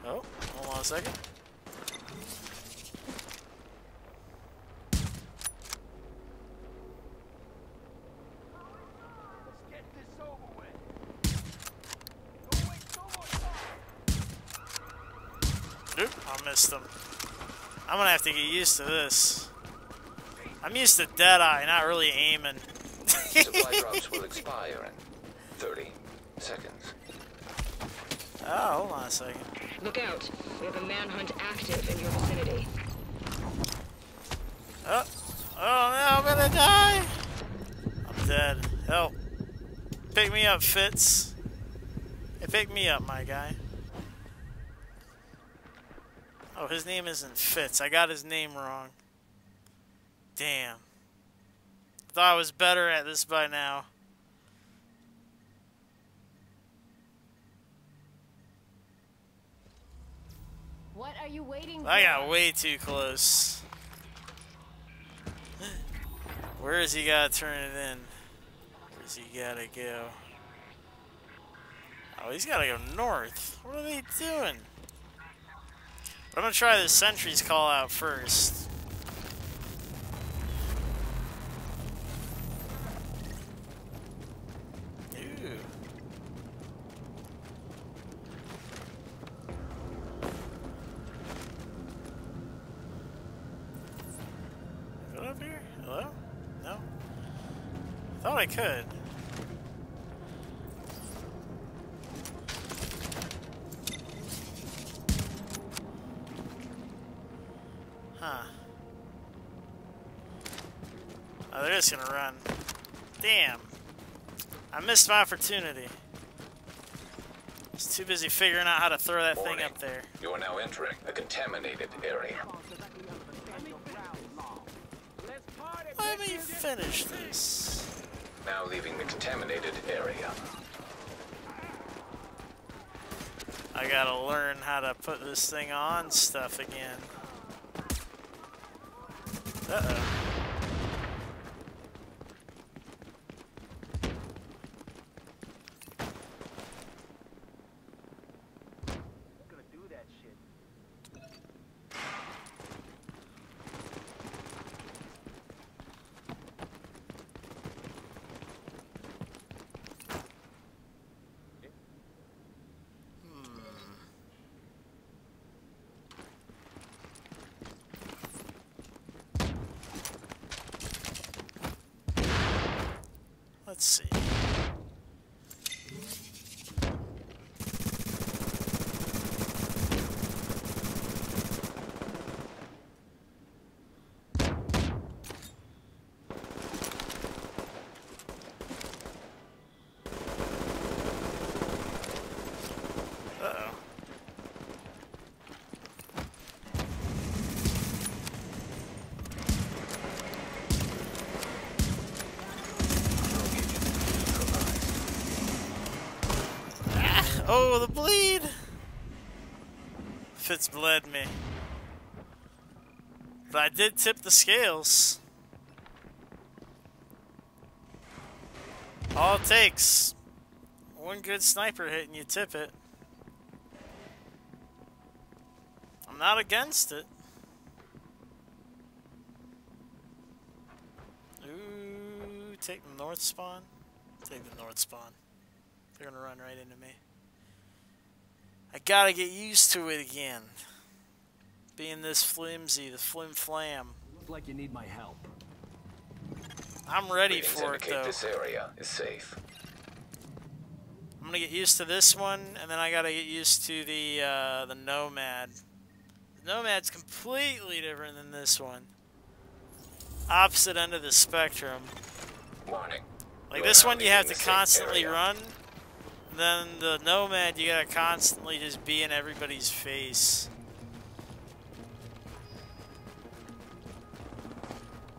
Oh, hold on a second. Oop, I missed him. I'm gonna have to get used to this. I'm used to Deadeye, not really aiming. Supply drops will expire in 30 seconds. Oh, hold on a second. Look out. We have a manhunt active in your vicinity. Oh, no, I'm gonna die. I'm dead. Help. Pick me up, Fitz. Hey, pick me up, my guy. Oh, his name isn't Fitz. I got his name wrong. Damn. Thought I was better at this by now. What are you waiting for? I got way too close. Where has he got to turn it in? Where's he got to go? Oh, he's got to go north. What are they doing? But I'm going to try the sentry's call out first. Ooh. Go up here? Hello? No? Thought I could. Huh. Oh, they're just gonna run. Damn. I missed my opportunity. I was too busy figuring out how to throw that thing up there. You are now entering a contaminated area. Let me finish this. Now leaving the contaminated area. I gotta learn how to put this thing on stuff again. Uh-oh. Gonna do that shit. Let's see. Oh, the bleed! Fitz bled me. But I did tip the scales. All it takes, one good sniper hit and you tip it. I'm not against it. Ooh, take the north spawn. Take the north spawn. They're gonna run right into me. I gotta get used to it again. Being this flimsy, the flim-flam. Look like you need my help. I'm ready Readings for it, indicate though. this area is safe. I'm gonna get used to this one, and then I gotta get used to the Nomad. The Nomad's completely different than this one. Opposite end of the spectrum. Warning. Like You are this now one, you have to leaving the safe constantly area. run. Then the Nomad, you gotta constantly just be in everybody's face.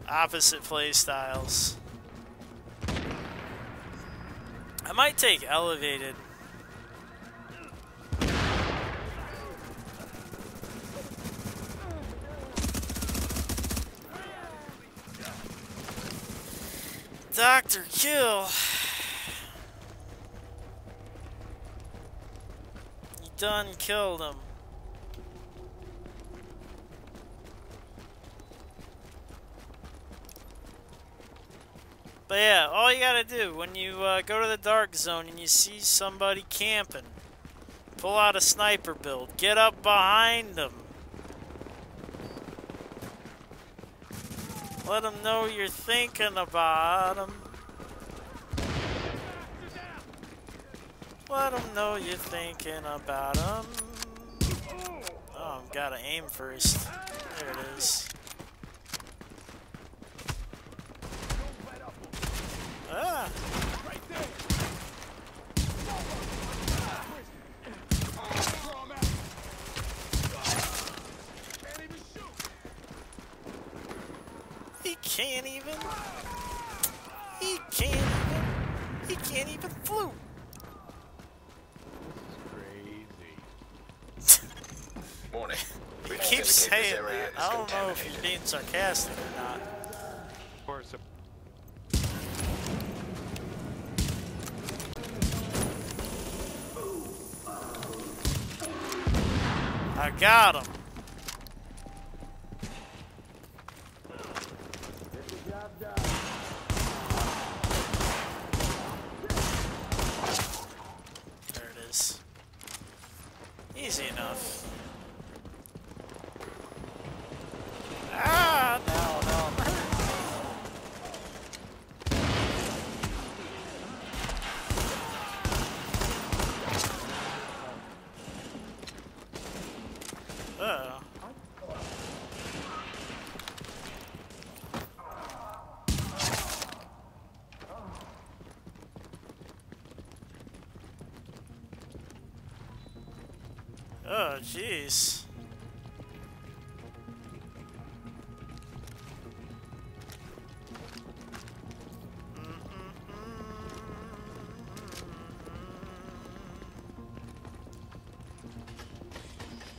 Opposite play styles. I might take elevated. Dr. Kill. You done killed him. But yeah, all you gotta do when you go to the dark zone and you see somebody camping, pull out a sniper build, get up behind them. Let them know you're thinking about them. Let them know you're thinking about them. Oh, I've gotta aim first. There it is. Ah! He can't even. He can't even. He can't even float. Crazy. Warning. He Readings keeps indicate this saying area that. is I don't know if he's contaminated. being sarcastic or not. I got him. There it is. Easy enough. Ah, no, no, I'm hurt. Uh-oh. Oh, jeez.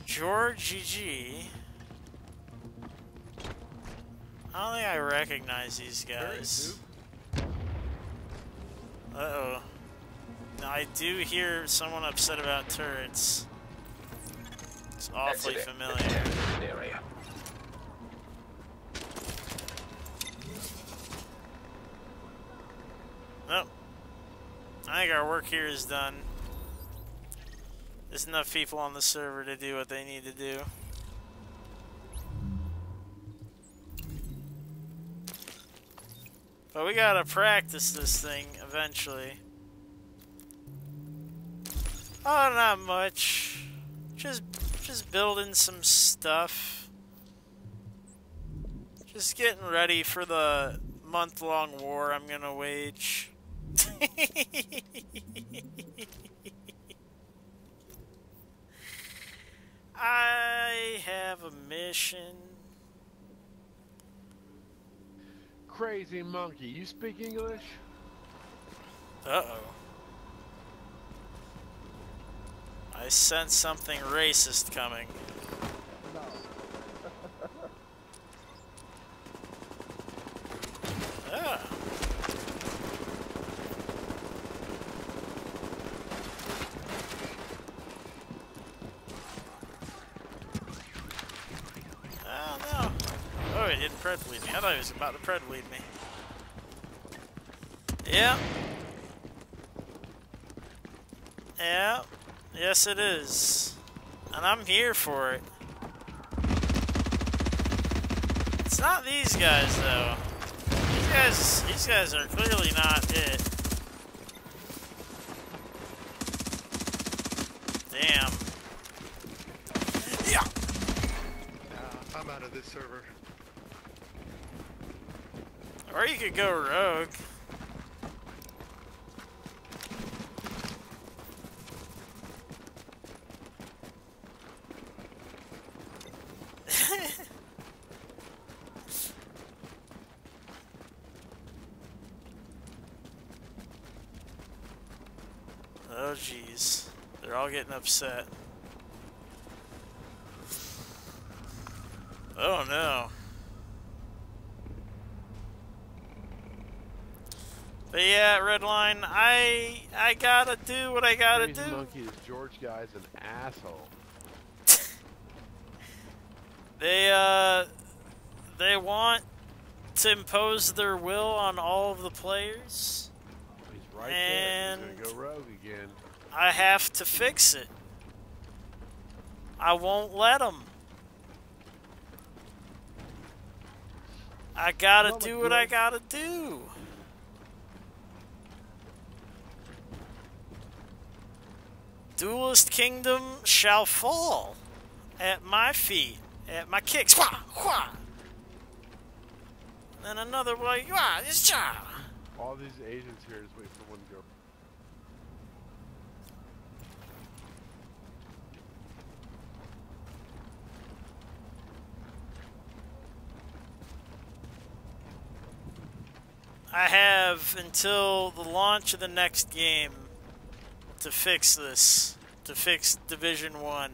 George GG. I don't think I recognize these guys. Uh-oh. Now, I do hear someone upset about turrets. It's awfully Exit the familiar. contaminated area. Nope. I think our work here is done. There's enough people on the server to do what they need to do. But we gotta practice this thing eventually. Oh, not much. Just building some stuff. Just getting ready for the month-long war I'm gonna wage. I have a mission. Crazy monkey, you speak English? Uh-oh. I sense something racist coming. Ah. Oh no. Oh, he didn't pred bleed me. I thought he was about to pred bleed me. Yeah. Yeah. Yes, it is. And I'm here for it. It's not these guys, though. These guys are clearly not it. Damn. Yeah. I'm out of this server. Or you could go rogue. Oh jeez, they're all getting upset. Oh no. But yeah, Redline, I gotta do what I gotta do. Monkey, this George guy's an asshole. They want to impose their will on all of the players. He's right and there. He's gonna go rogue again. I have to fix it. I won't let him. I gotta do what I gotta do. Duelist Kingdom shall fall at my feet, at my kicks. Wah, wah. Then another way. Wah, it's cha. All these agents here just wait for one to go. I have until the launch of the next game to fix this, to fix Division 1.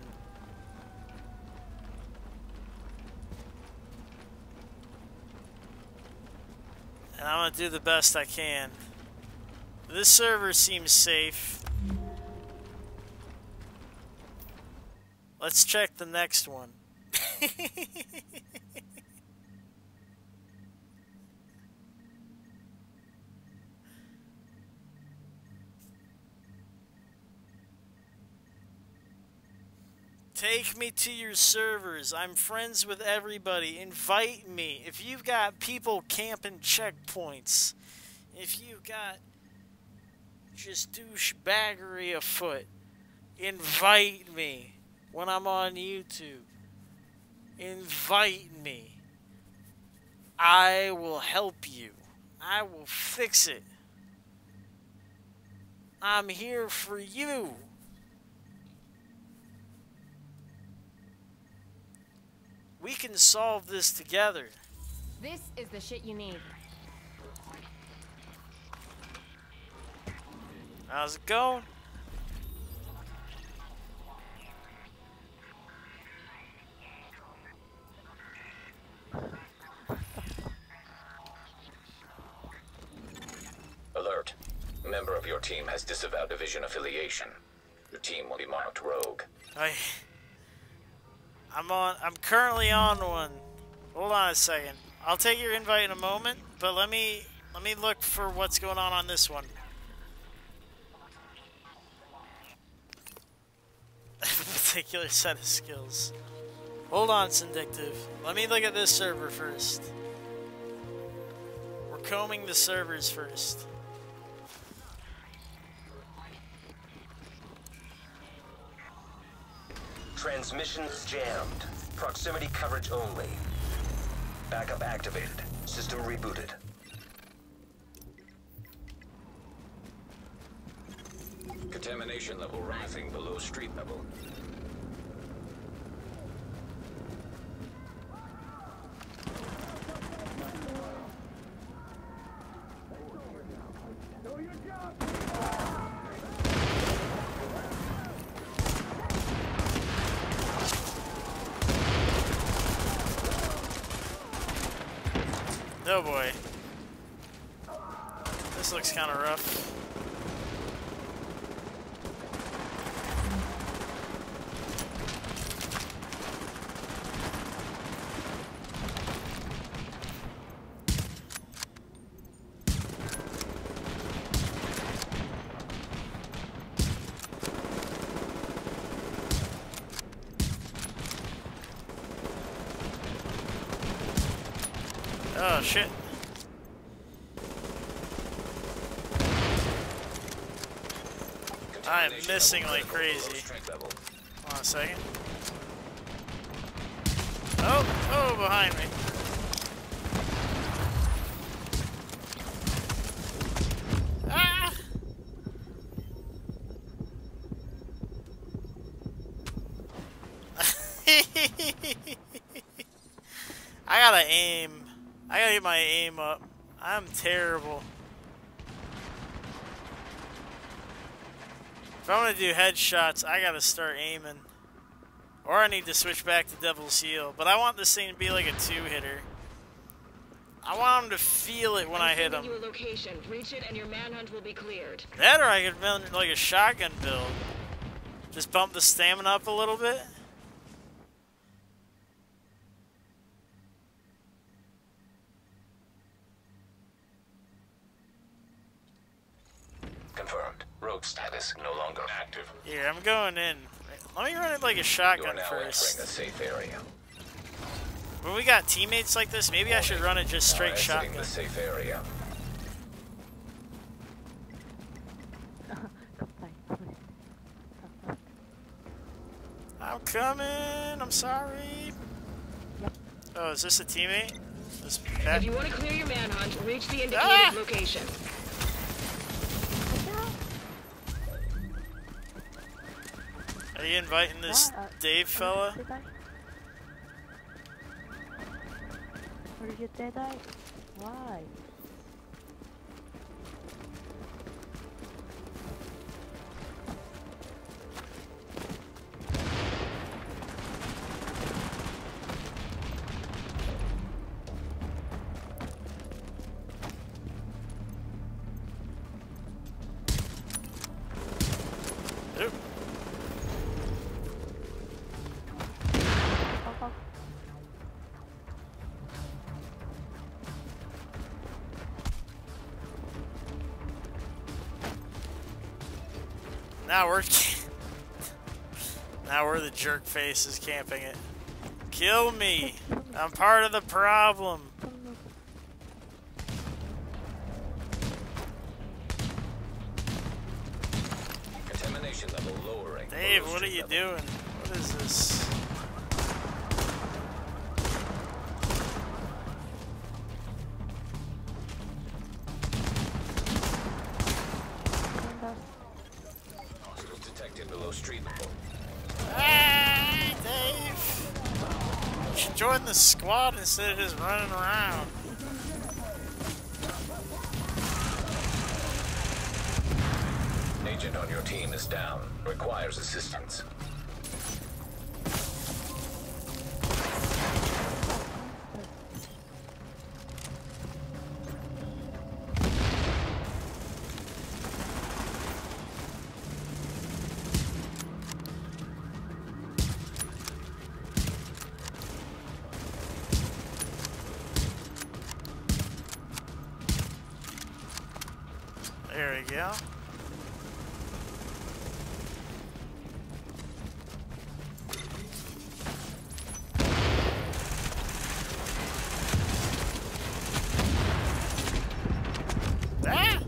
And I'm gonna do the best I can. This server seems safe. Let's check the next one. Take me to your servers. I'm friends with everybody. Invite me. If you've got people camping checkpoints, if you've got just douchebaggery afoot, invite me when I'm on YouTube. Invite me. I will help you. I will fix it. I'm here for you. We can solve this together. This is the shit you need. How's it going? Alert. A member of your team has disavowed division affiliation. Your team will be marked rogue. I'm currently on one. Hold on a second. I'll take your invite in a moment, but let me look for what's going on this one. A particular set of skills. Hold on, Syndictive. Let me look at this server first. We're combing the servers first. Transmissions jammed. Proximity coverage only. Backup activated. System rebooted. Contamination level rising below street level. Oh boy. This looks kind of rough. Oh shit. I'm missing like crazy. Hold on a second. Oh, behind me. Ah! I gotta aim. I gotta get my aim up. I'm terrible. If I want to do headshots, I gotta start aiming. Or I need to switch back to Devil's Heel. But I want this thing to be like a two-hitter. I want him to feel it when I hit him. Your location. Reach it and your manhunt will be cleared. That or I could run like a shotgun build. Just bump the stamina up a little bit. Confirmed. Rogue status no longer active. Here, I'm going in. Let me run it like a shotgun You are now first. entering a safe area. When we got teammates like this, maybe I should run it just straight Now exiting shotgun. the safe area. I'm coming. I'm sorry. Oh, is this a teammate? If you want to clear your manhunt, reach the indicated location. Are you inviting this Dave fella? Or did you say that? Why? Oop. Now we're the jerk faces camping it. Kill me! I'm part of the problem. Contamination level lowering. Dave, what are you doing? What is this? Detected below street level. Hey, Dave! You should join the squad instead of just running around. Agent on your team is down. Requires assistance. There we go. Ah!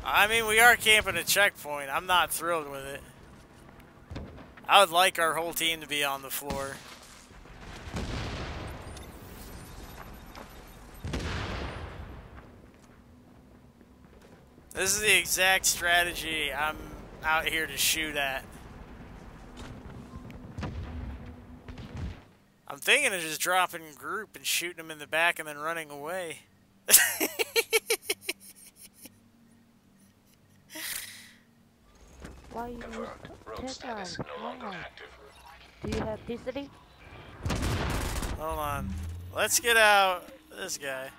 I mean, we are camping a checkpoint. I'm not thrilled with it. I would like our whole team to be on the floor. This is the exact strategy I'm out here to shoot at. I'm thinking of just dropping a group and shooting them in the back and then running away. Why you Confirmed. Rogue take status out? no longer Why? active. Do you have density? Hold on. Let's get out this guy.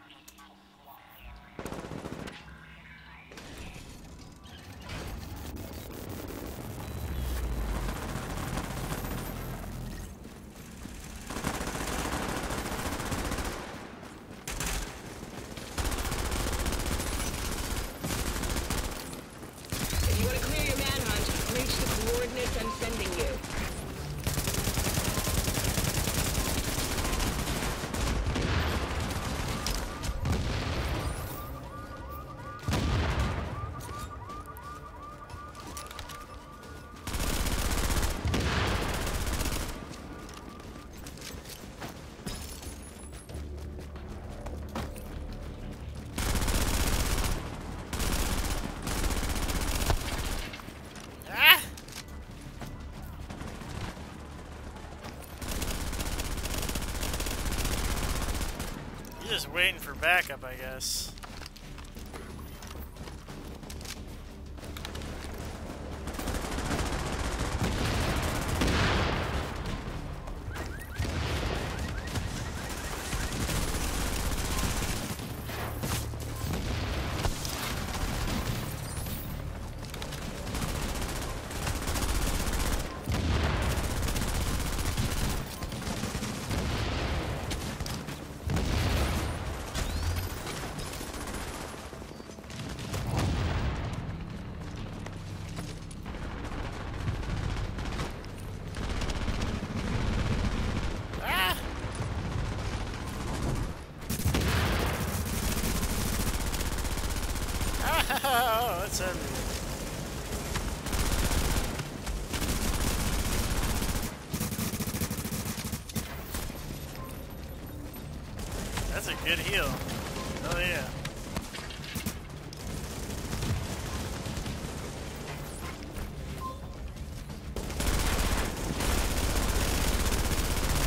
If you want to clear your manhunt, reach the coordinates I'm sending you. Ah! You're just waiting for backup, I guess. Ah! Oh, that's everywhere. That's a good heal. Oh yeah.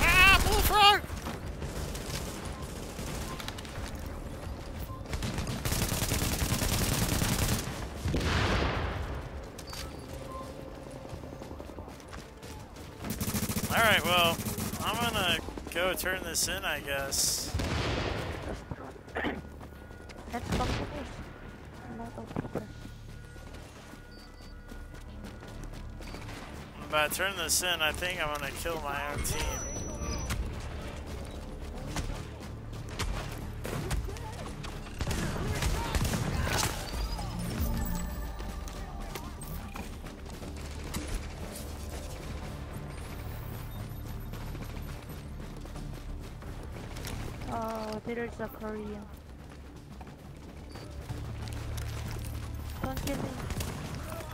Ah, bullfrog! Alright, well, I'm gonna go turn this in, I guess. Let's go finish. A lot of people. If I turn this in, I think I'm gonna kill my own team. Oh, there's a Korean. Don't kill me.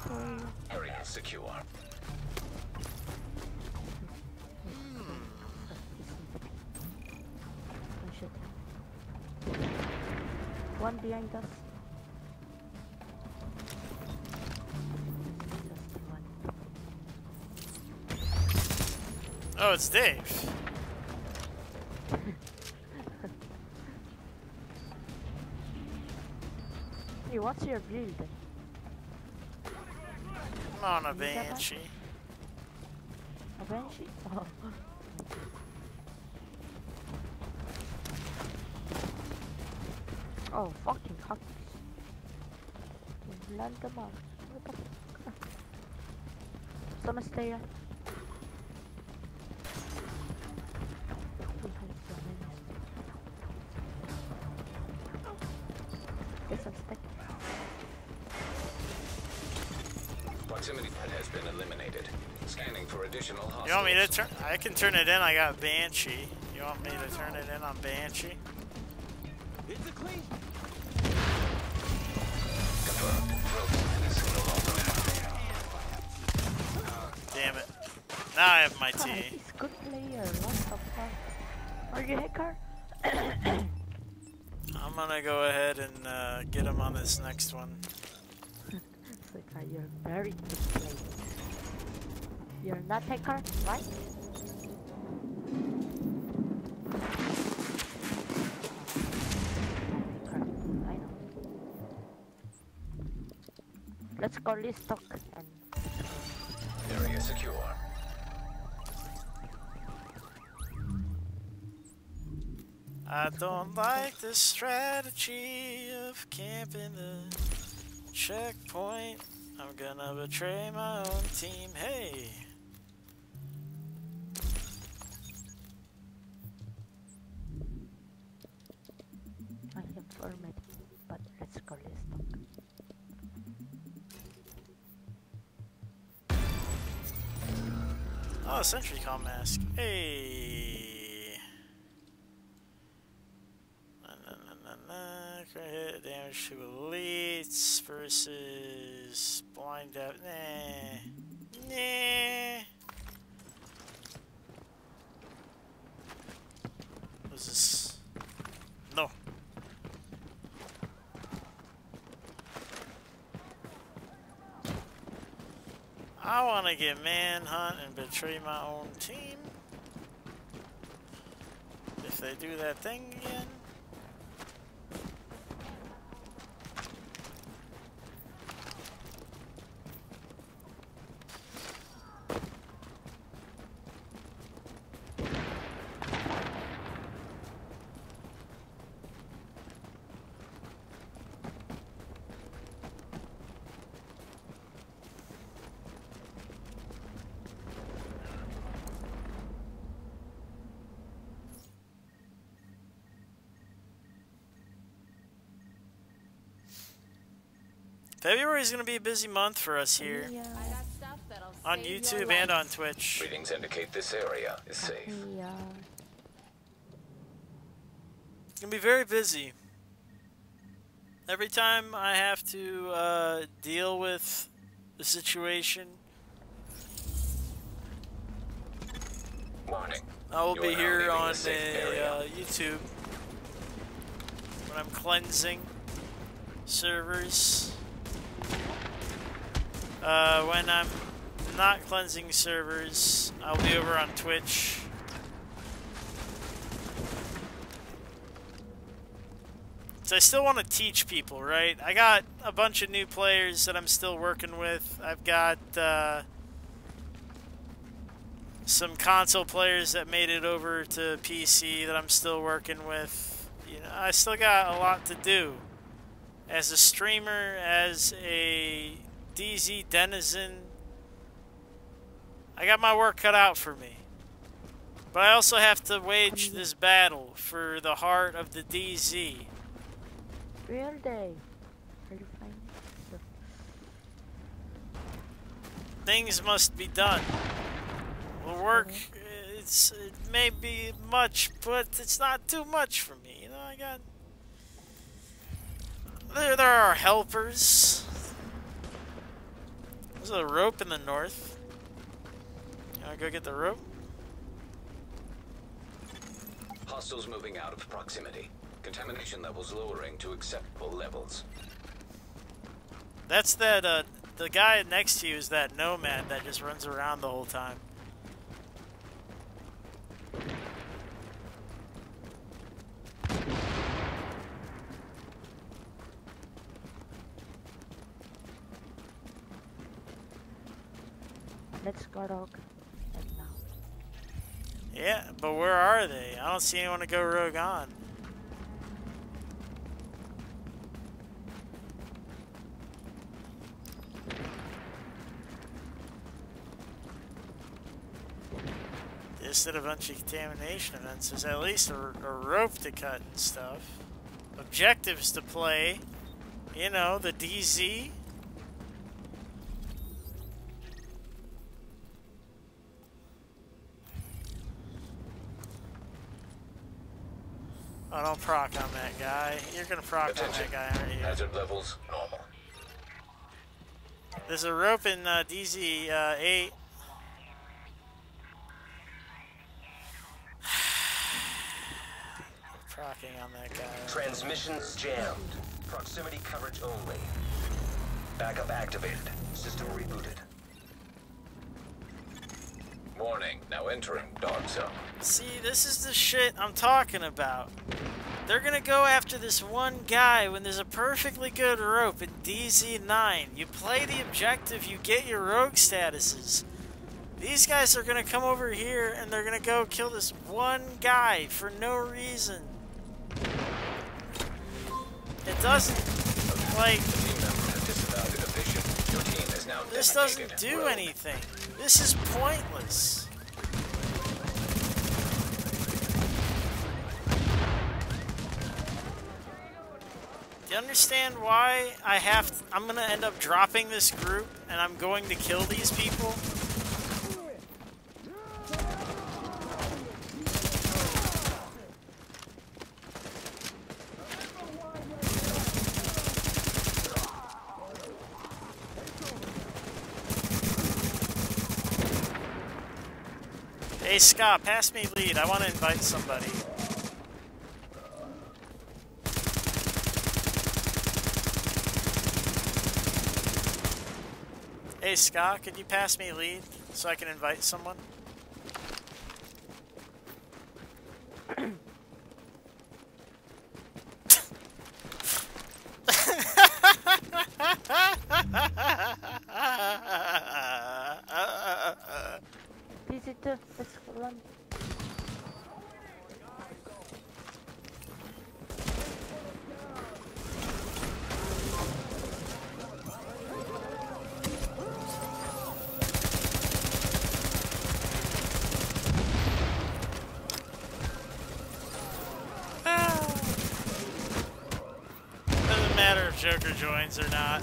Korean. Area secure. Oh shit. One behind us. Oh, it's Dave. Hey, what's your build? I'm on a Banshee. A Banshee? Oh. Oh, fucking cockies. Land them out. What the fuck? Someone stay here. Get some stick. Proximity threat has been eliminated. Scanning for additional hostiles. You want me to turn? I can turn it in. I got Banshee. You want me to turn it in on Banshee? It's a clean. Confirmed. Rogue status no longer active. Damn it. Now I have my Oh, T. he's a good player. What the fuck? Are you hacker? I'm gonna go ahead and get him on this next one. It's like, you're very good player. You're not hacker, right? I know. Let's go restock and Area secure. I don't like the strategy of camping the checkpoint. I'm gonna betray my own team. Hey! I have format, but let's go list. Oh, Sentry mask. Hey! Hit damage to elites versus blind out. Nah. Nah. What's this? No. I want to get manhunt and betray my own team. If they do that thing again. February is going to be a busy month for us here. Yeah. On YouTube and on Twitch. Readings indicate this area is safe. Yeah. It's going to be very busy. Every time I have to deal with the situation, Warning. I will You be are now here leaving on the safe area. YouTube when I'm cleansing servers. When I'm not cleansing servers, I'll be over on Twitch. So I still want to teach people, right? I got a bunch of new players that I'm still working with. I've got some console players that made it over to PC that I'm still working with. You know, I still got a lot to do. As a streamer, as a DZ denizen, I got my work cut out for me. But I also have to wage this battle for the heart of the DZ. Real day. Are you fine? Things must be done. The work, it may be much, but it's not too much for me. You know, I got... There are helpers. There's a rope in the north. You wanna go get the rope? Hostiles moving out of proximity. Contamination levels lowering to acceptable levels. That's that, the guy next to you is that nomad that just runs around the whole time. Let's go rogue. Right now. Yeah, but where are they? I don't see anyone to go rogue on. Just did a bunch of contamination events. There's at least a rope to cut and stuff. Objectives to play. You know, the DZ. Oh, don't proc on that guy. You're gonna proc on that guy, aren't you? Hazard levels normal. There's a rope in DZ 8. Procking on that guy. Transmissions jammed. Proximity coverage only. Backup activated. System rebooted. Warning, now entering dark zone. See, this is the shit I'm talking about. They're gonna go after this one guy when there's a perfectly good rope in DZ9. You play the objective, you get your rogue statuses. These guys are gonna come over here and they're gonna go kill this one guy for no reason. It doesn't, like, this doesn't do anything. This is pointless. Do you understand why I'm gonna end up dropping this group and I'm going to kill these people? Hey Scott, pass me lead. I want to invite somebody. Hey Scott, could you pass me lead so I can invite someone? Visitor, let's run. Doesn't matter if Joker joins or not.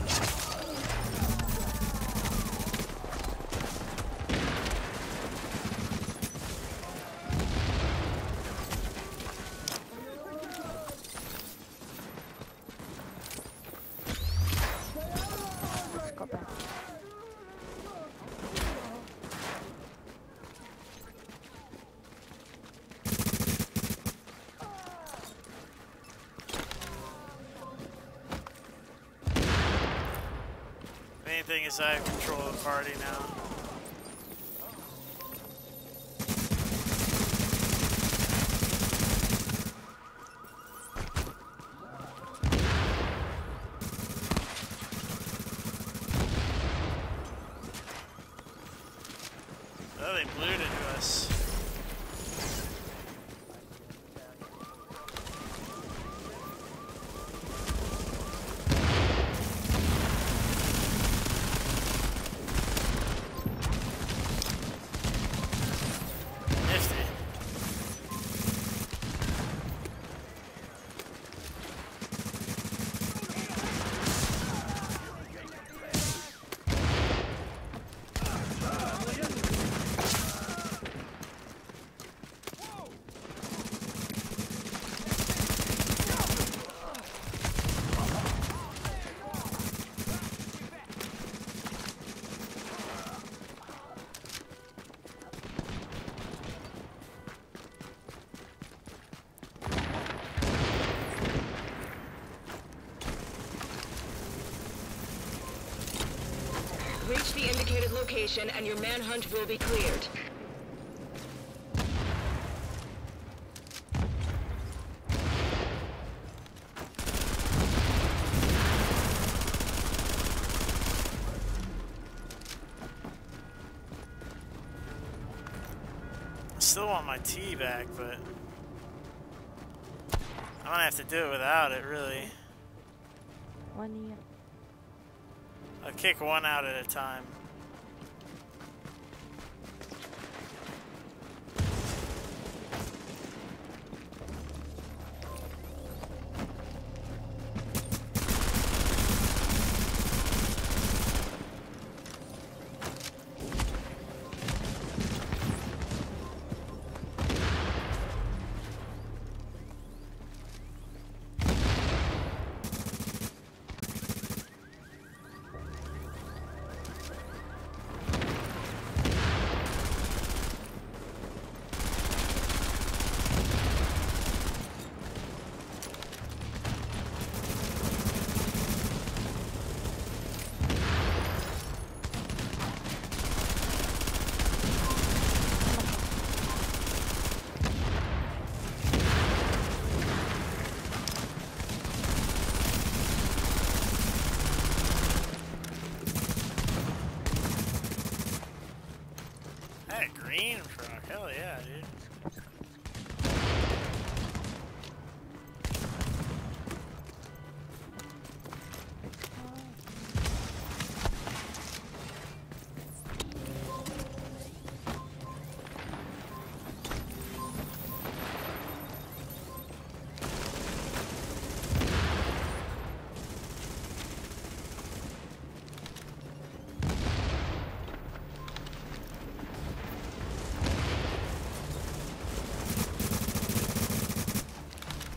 Main thing is I have control of the party now. Oh, they blew it into us. Reach the indicated location and your manhunt will be cleared. I still want my tea back, but I'm gonna have to do it without it, really. 1 year. I'll kick one out at a time. That green frog, hell yeah, dude.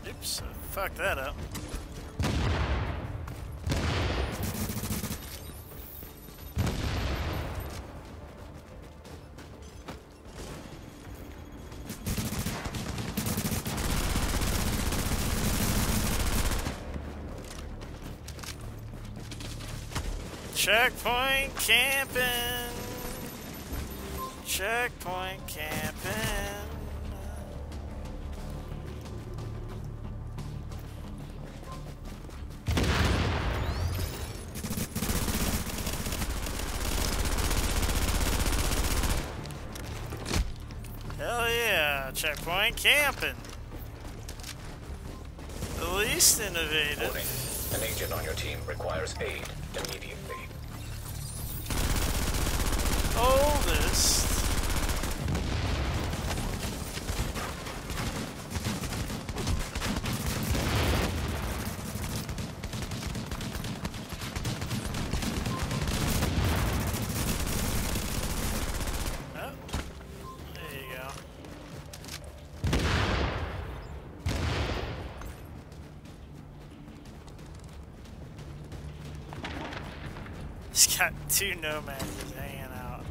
Oops, fuck that up. Checkpoint camping. Checkpoint camping. Hell yeah, checkpoint camping. The least innovative. Warning. An agent on your team requires aid immediately. Oldest. Oh, there you go. He's got two nomads just hanging out.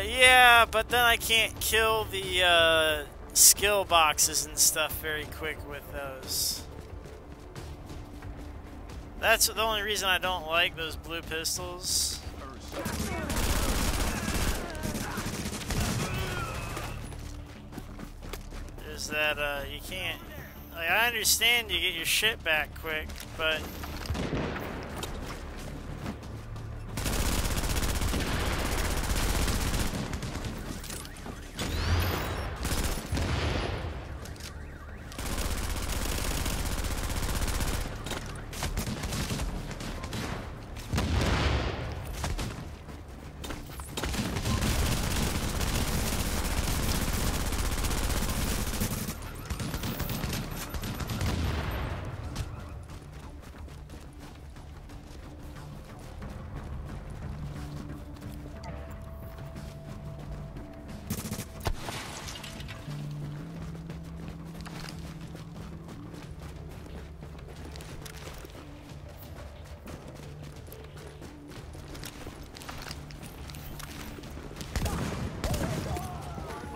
Yeah, but then I can't kill the skill boxes and stuff very quick with those. That's the only reason I don't like those blue pistols. Is that you can't, like, I understand you get your shit back quick, but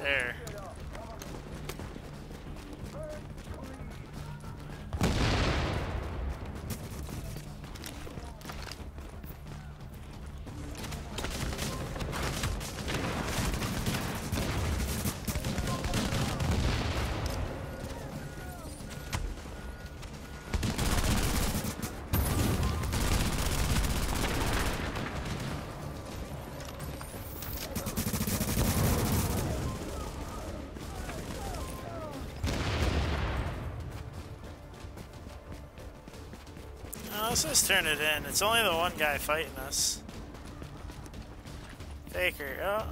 there. Let's just turn it in. It's only the one guy fighting us. Faker. Oh.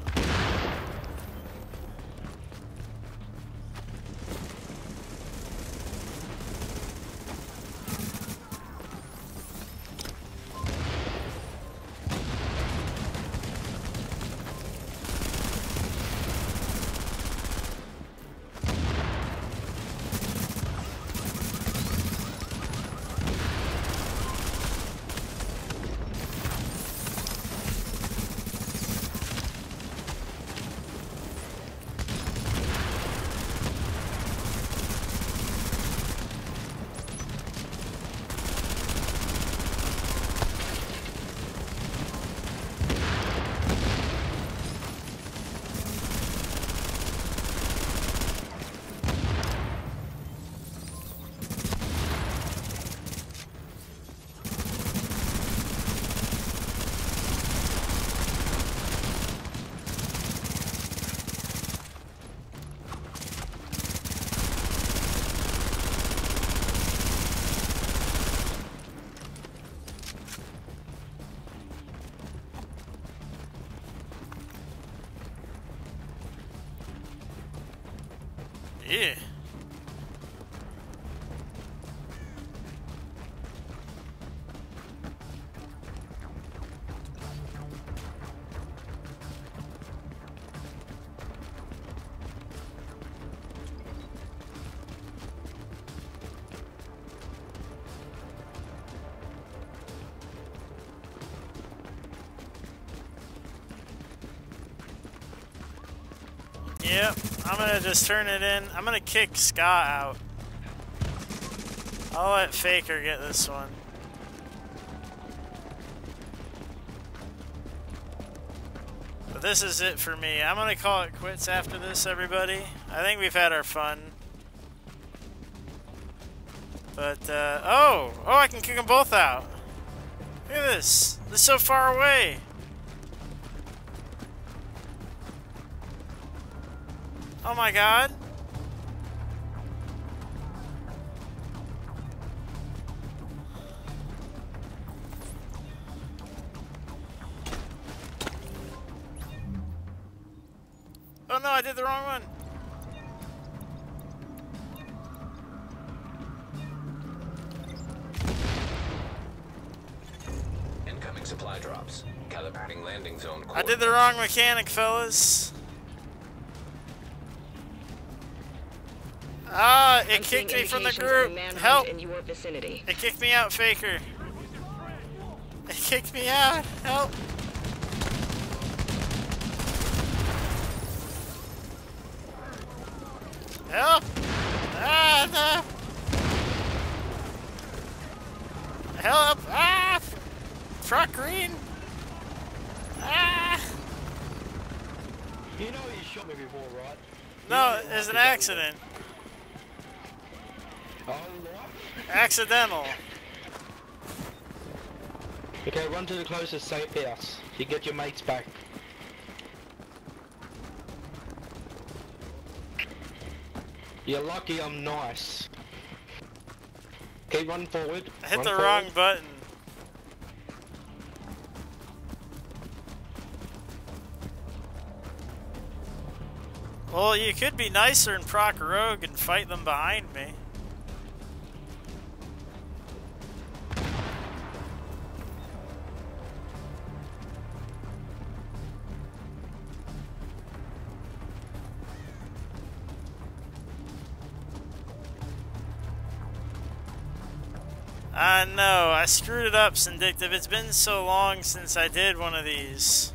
Yeah. Yep, I'm gonna just turn it in. I'm gonna kick Scott out. I'll let Faker get this one. But this is it for me. I'm gonna call it quits after this, everybody. I think we've had our fun. But, oh, I can kick them both out. Look at this. They're so far away. Oh my god. Oh no, I did the wrong one. Incoming supply drops. Calibrating landing zone. I did the wrong mechanic, fellas. Ah, it kicked me from the group. Help! In your vicinity. It kicked me out, Faker. It kicked me out. Help! Help! Ah, no! Help! Ah! Truck green! Ah! You know you shot me before, right? No, it's an accident. Oh, Accidental. okay, run to the closest safe house. You get your mates back. You're lucky I'm nice. Keep running forward. I hit the wrong button. Well, you could be nicer and proc rogue and fight them behind me. I know, I screwed it up, Syndictive. It's been so long since I did one of these.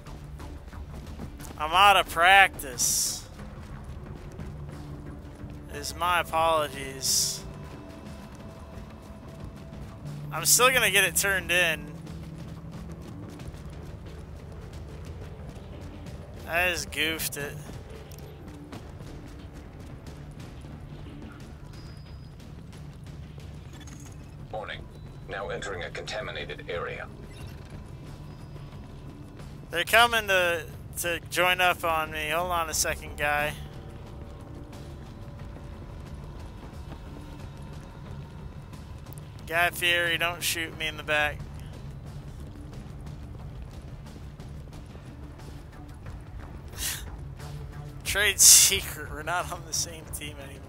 I'm out of practice. Is my apologies. I'm still gonna get it turned in. I just goofed it. Warning. Now entering a contaminated area. They're coming to join up on me. Hold on a second, guy. Guy Fury, don't shoot me in the back. Trade secret, we're not on the same team anymore.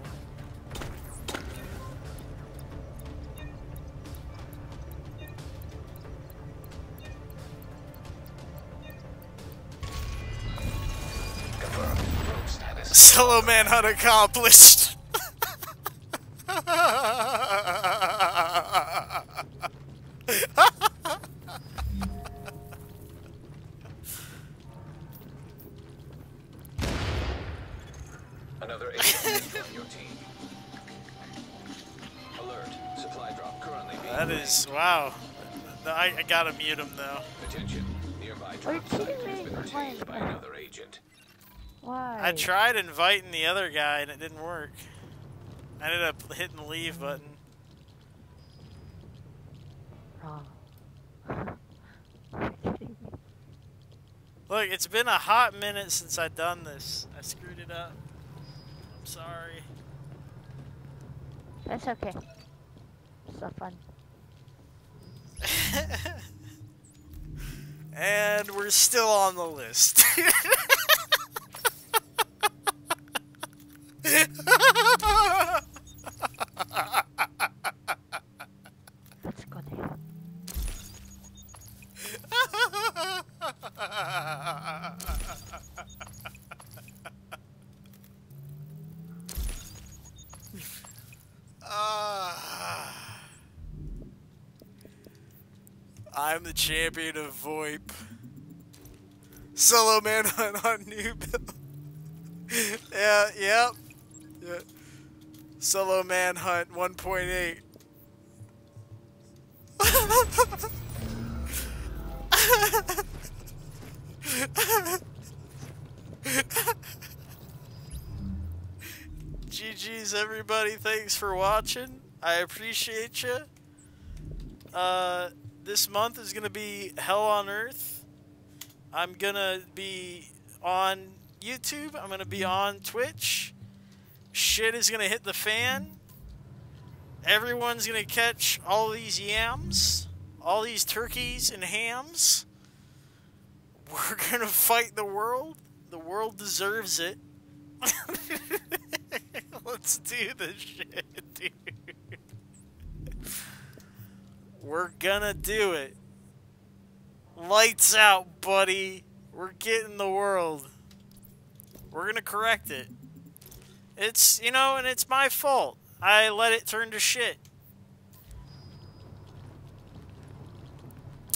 Solo manhunt accomplished. Another agent from your team. Alert. Supply drop currently being That is, wow. I gotta mute him though. Attention. Nearby drop site has been retained by another agent. Why? I tried inviting the other guy and it didn't work. I ended up hitting the leave button. Oh. Look, it's been a hot minute since I've done this. I screwed it up. I'm sorry. That's okay. So fun. And we're still on the list. I'm the champion of VoIP. Solo manhunt on new build. Yeah, yep. Yeah. Solo manhunt 1.8. GG's everybody, thanks for watching. I appreciate you. This month is gonna be hell on earth. I'm gonna be on YouTube. I'm gonna be on Twitch. Shit is gonna hit the fan. Everyone's gonna catch all these yams, all these turkeys and hams. We're gonna fight the world. The world deserves it. Let's do this shit, dude. We're gonna do it. Lights out, buddy. We're getting the world. We're gonna correct it. It's, you know, and it's my fault. I let it turn to shit.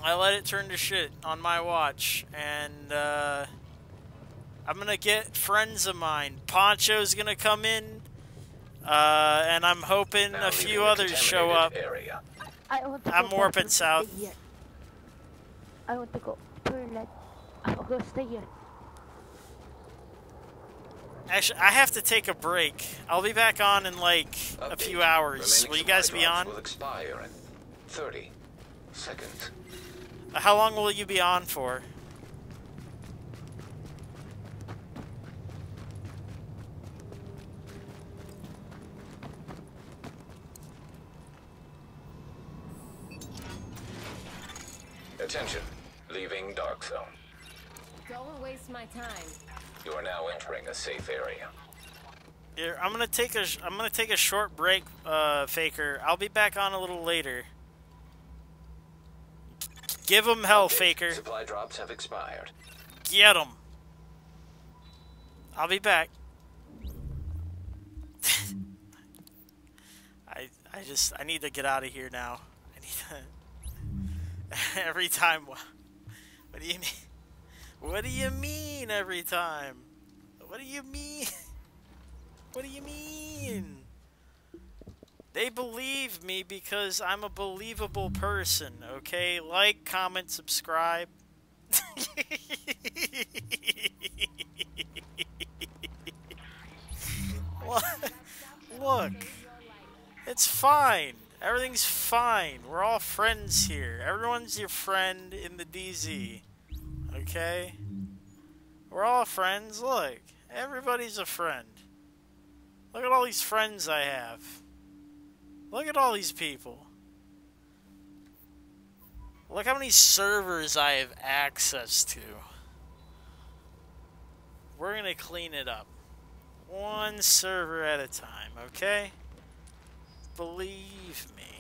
I let it turn to shit on my watch, and I'm gonna get friends of mine. Poncho's gonna come in, and I'm hoping a few others show up. I'm warping south. I want to go toilet. I'll go stay here. Actually, I have to take a break. I'll be back on in like a few hours. Will you guys be on? Will expire in 30 seconds. How long will you be on for? Attention, leaving dark zone. Don't waste my time. You are now entering a safe area. Here, I'm gonna take a short break, Faker. I'll be back on a little later. Give him hell, Faker. Supply drops have expired. Get him. I'll be back. I need to get out of here now. I need to every time. What do you mean? What do you mean every time? What do you mean? What do you mean? They believe me because I'm a believable person, okay? Like, comment, subscribe. Look, it's fine. Everything's fine. We're all friends here. Everyone's your friend in the DZ. Okay? We're all friends. Look, everybody's a friend. Look at all these friends I have. Look at all these people. Look how many servers I have access to. We're gonna clean it up. One server at a time, okay? Believe me.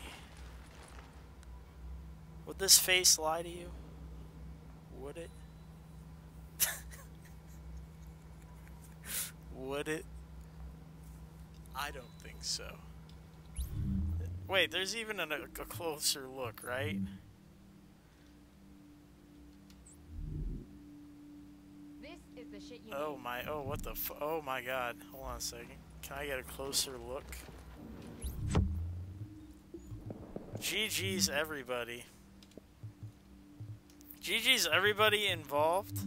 Would this face lie to you? Would it? Would it? I don't think so. Wait, there's even a closer look, right? This is the shit you Oh my, oh what the oh my god. Hold on a second. Can I get a closer look? GG's everybody. GG's everybody involved.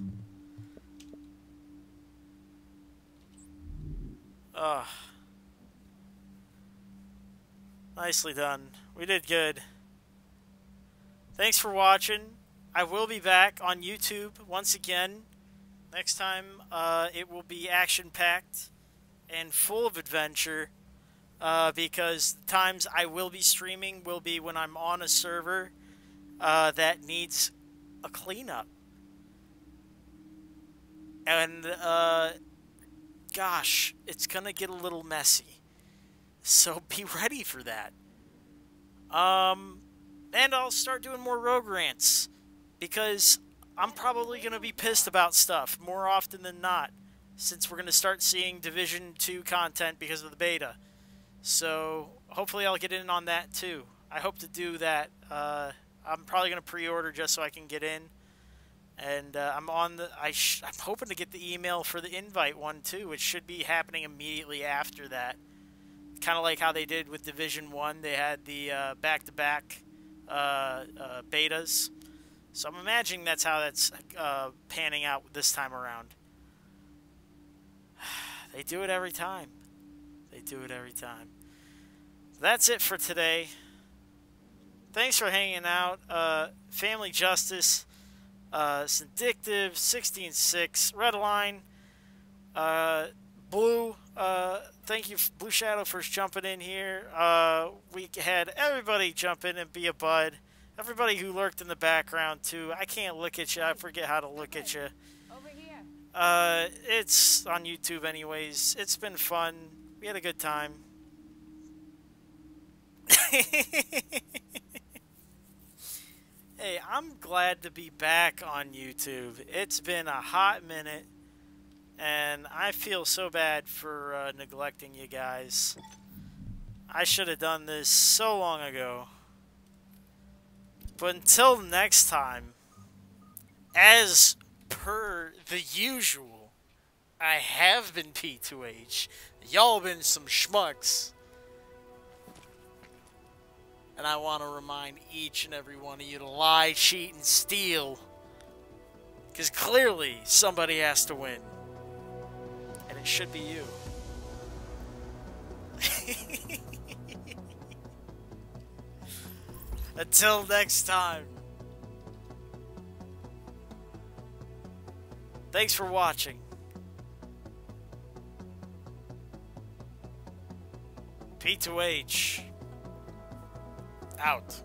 Ugh. Nicely done. We did good. Thanks for watching. I will be back on YouTube once again. Next time, it will be action-packed and full of adventure. Because the times I will be streaming will be when I'm on a server that needs a cleanup. And, gosh, it's gonna get a little messy. So be ready for that. And I'll start doing more rogue rants. Because I'm probably gonna be pissed about stuff more often than not. Since we're gonna start seeing Division 2 content because of the beta. So hopefully I'll get in on that too. I hope to do that. I I'm probably going to pre-order just so I can get in. And I'm on the. I'm hoping to get the email for the invite one too, which should be happening immediately after that. Kind of like how they did with Division 1. They had the back-to-back betas. So I'm imagining that's how that's panning out this time around. They do it every time. They do it every time. That's it for today. Thanks for hanging out. Family Justice, Syndictive, 16-6, Redline, Blue, thank you, Blue Shadow, for jumping in here. We had everybody jump in and be a bud. Everybody who lurked in the background, too. I can't look at you. I forget how to look at you. Over here. It's on YouTube anyways. It's been fun. We had a good time. Hey, I'm glad to be back on YouTube. It's been a hot minute, and I feel so bad for neglecting you guys. I should have done this so long ago. But until next time, as per the usual, I have been P2H. Y'all been some schmucks. And I want to remind each and every one of you to lie, cheat, and steal. Because clearly somebody has to win. And it should be you. Until next time. Thanks for watching. P2H. Out.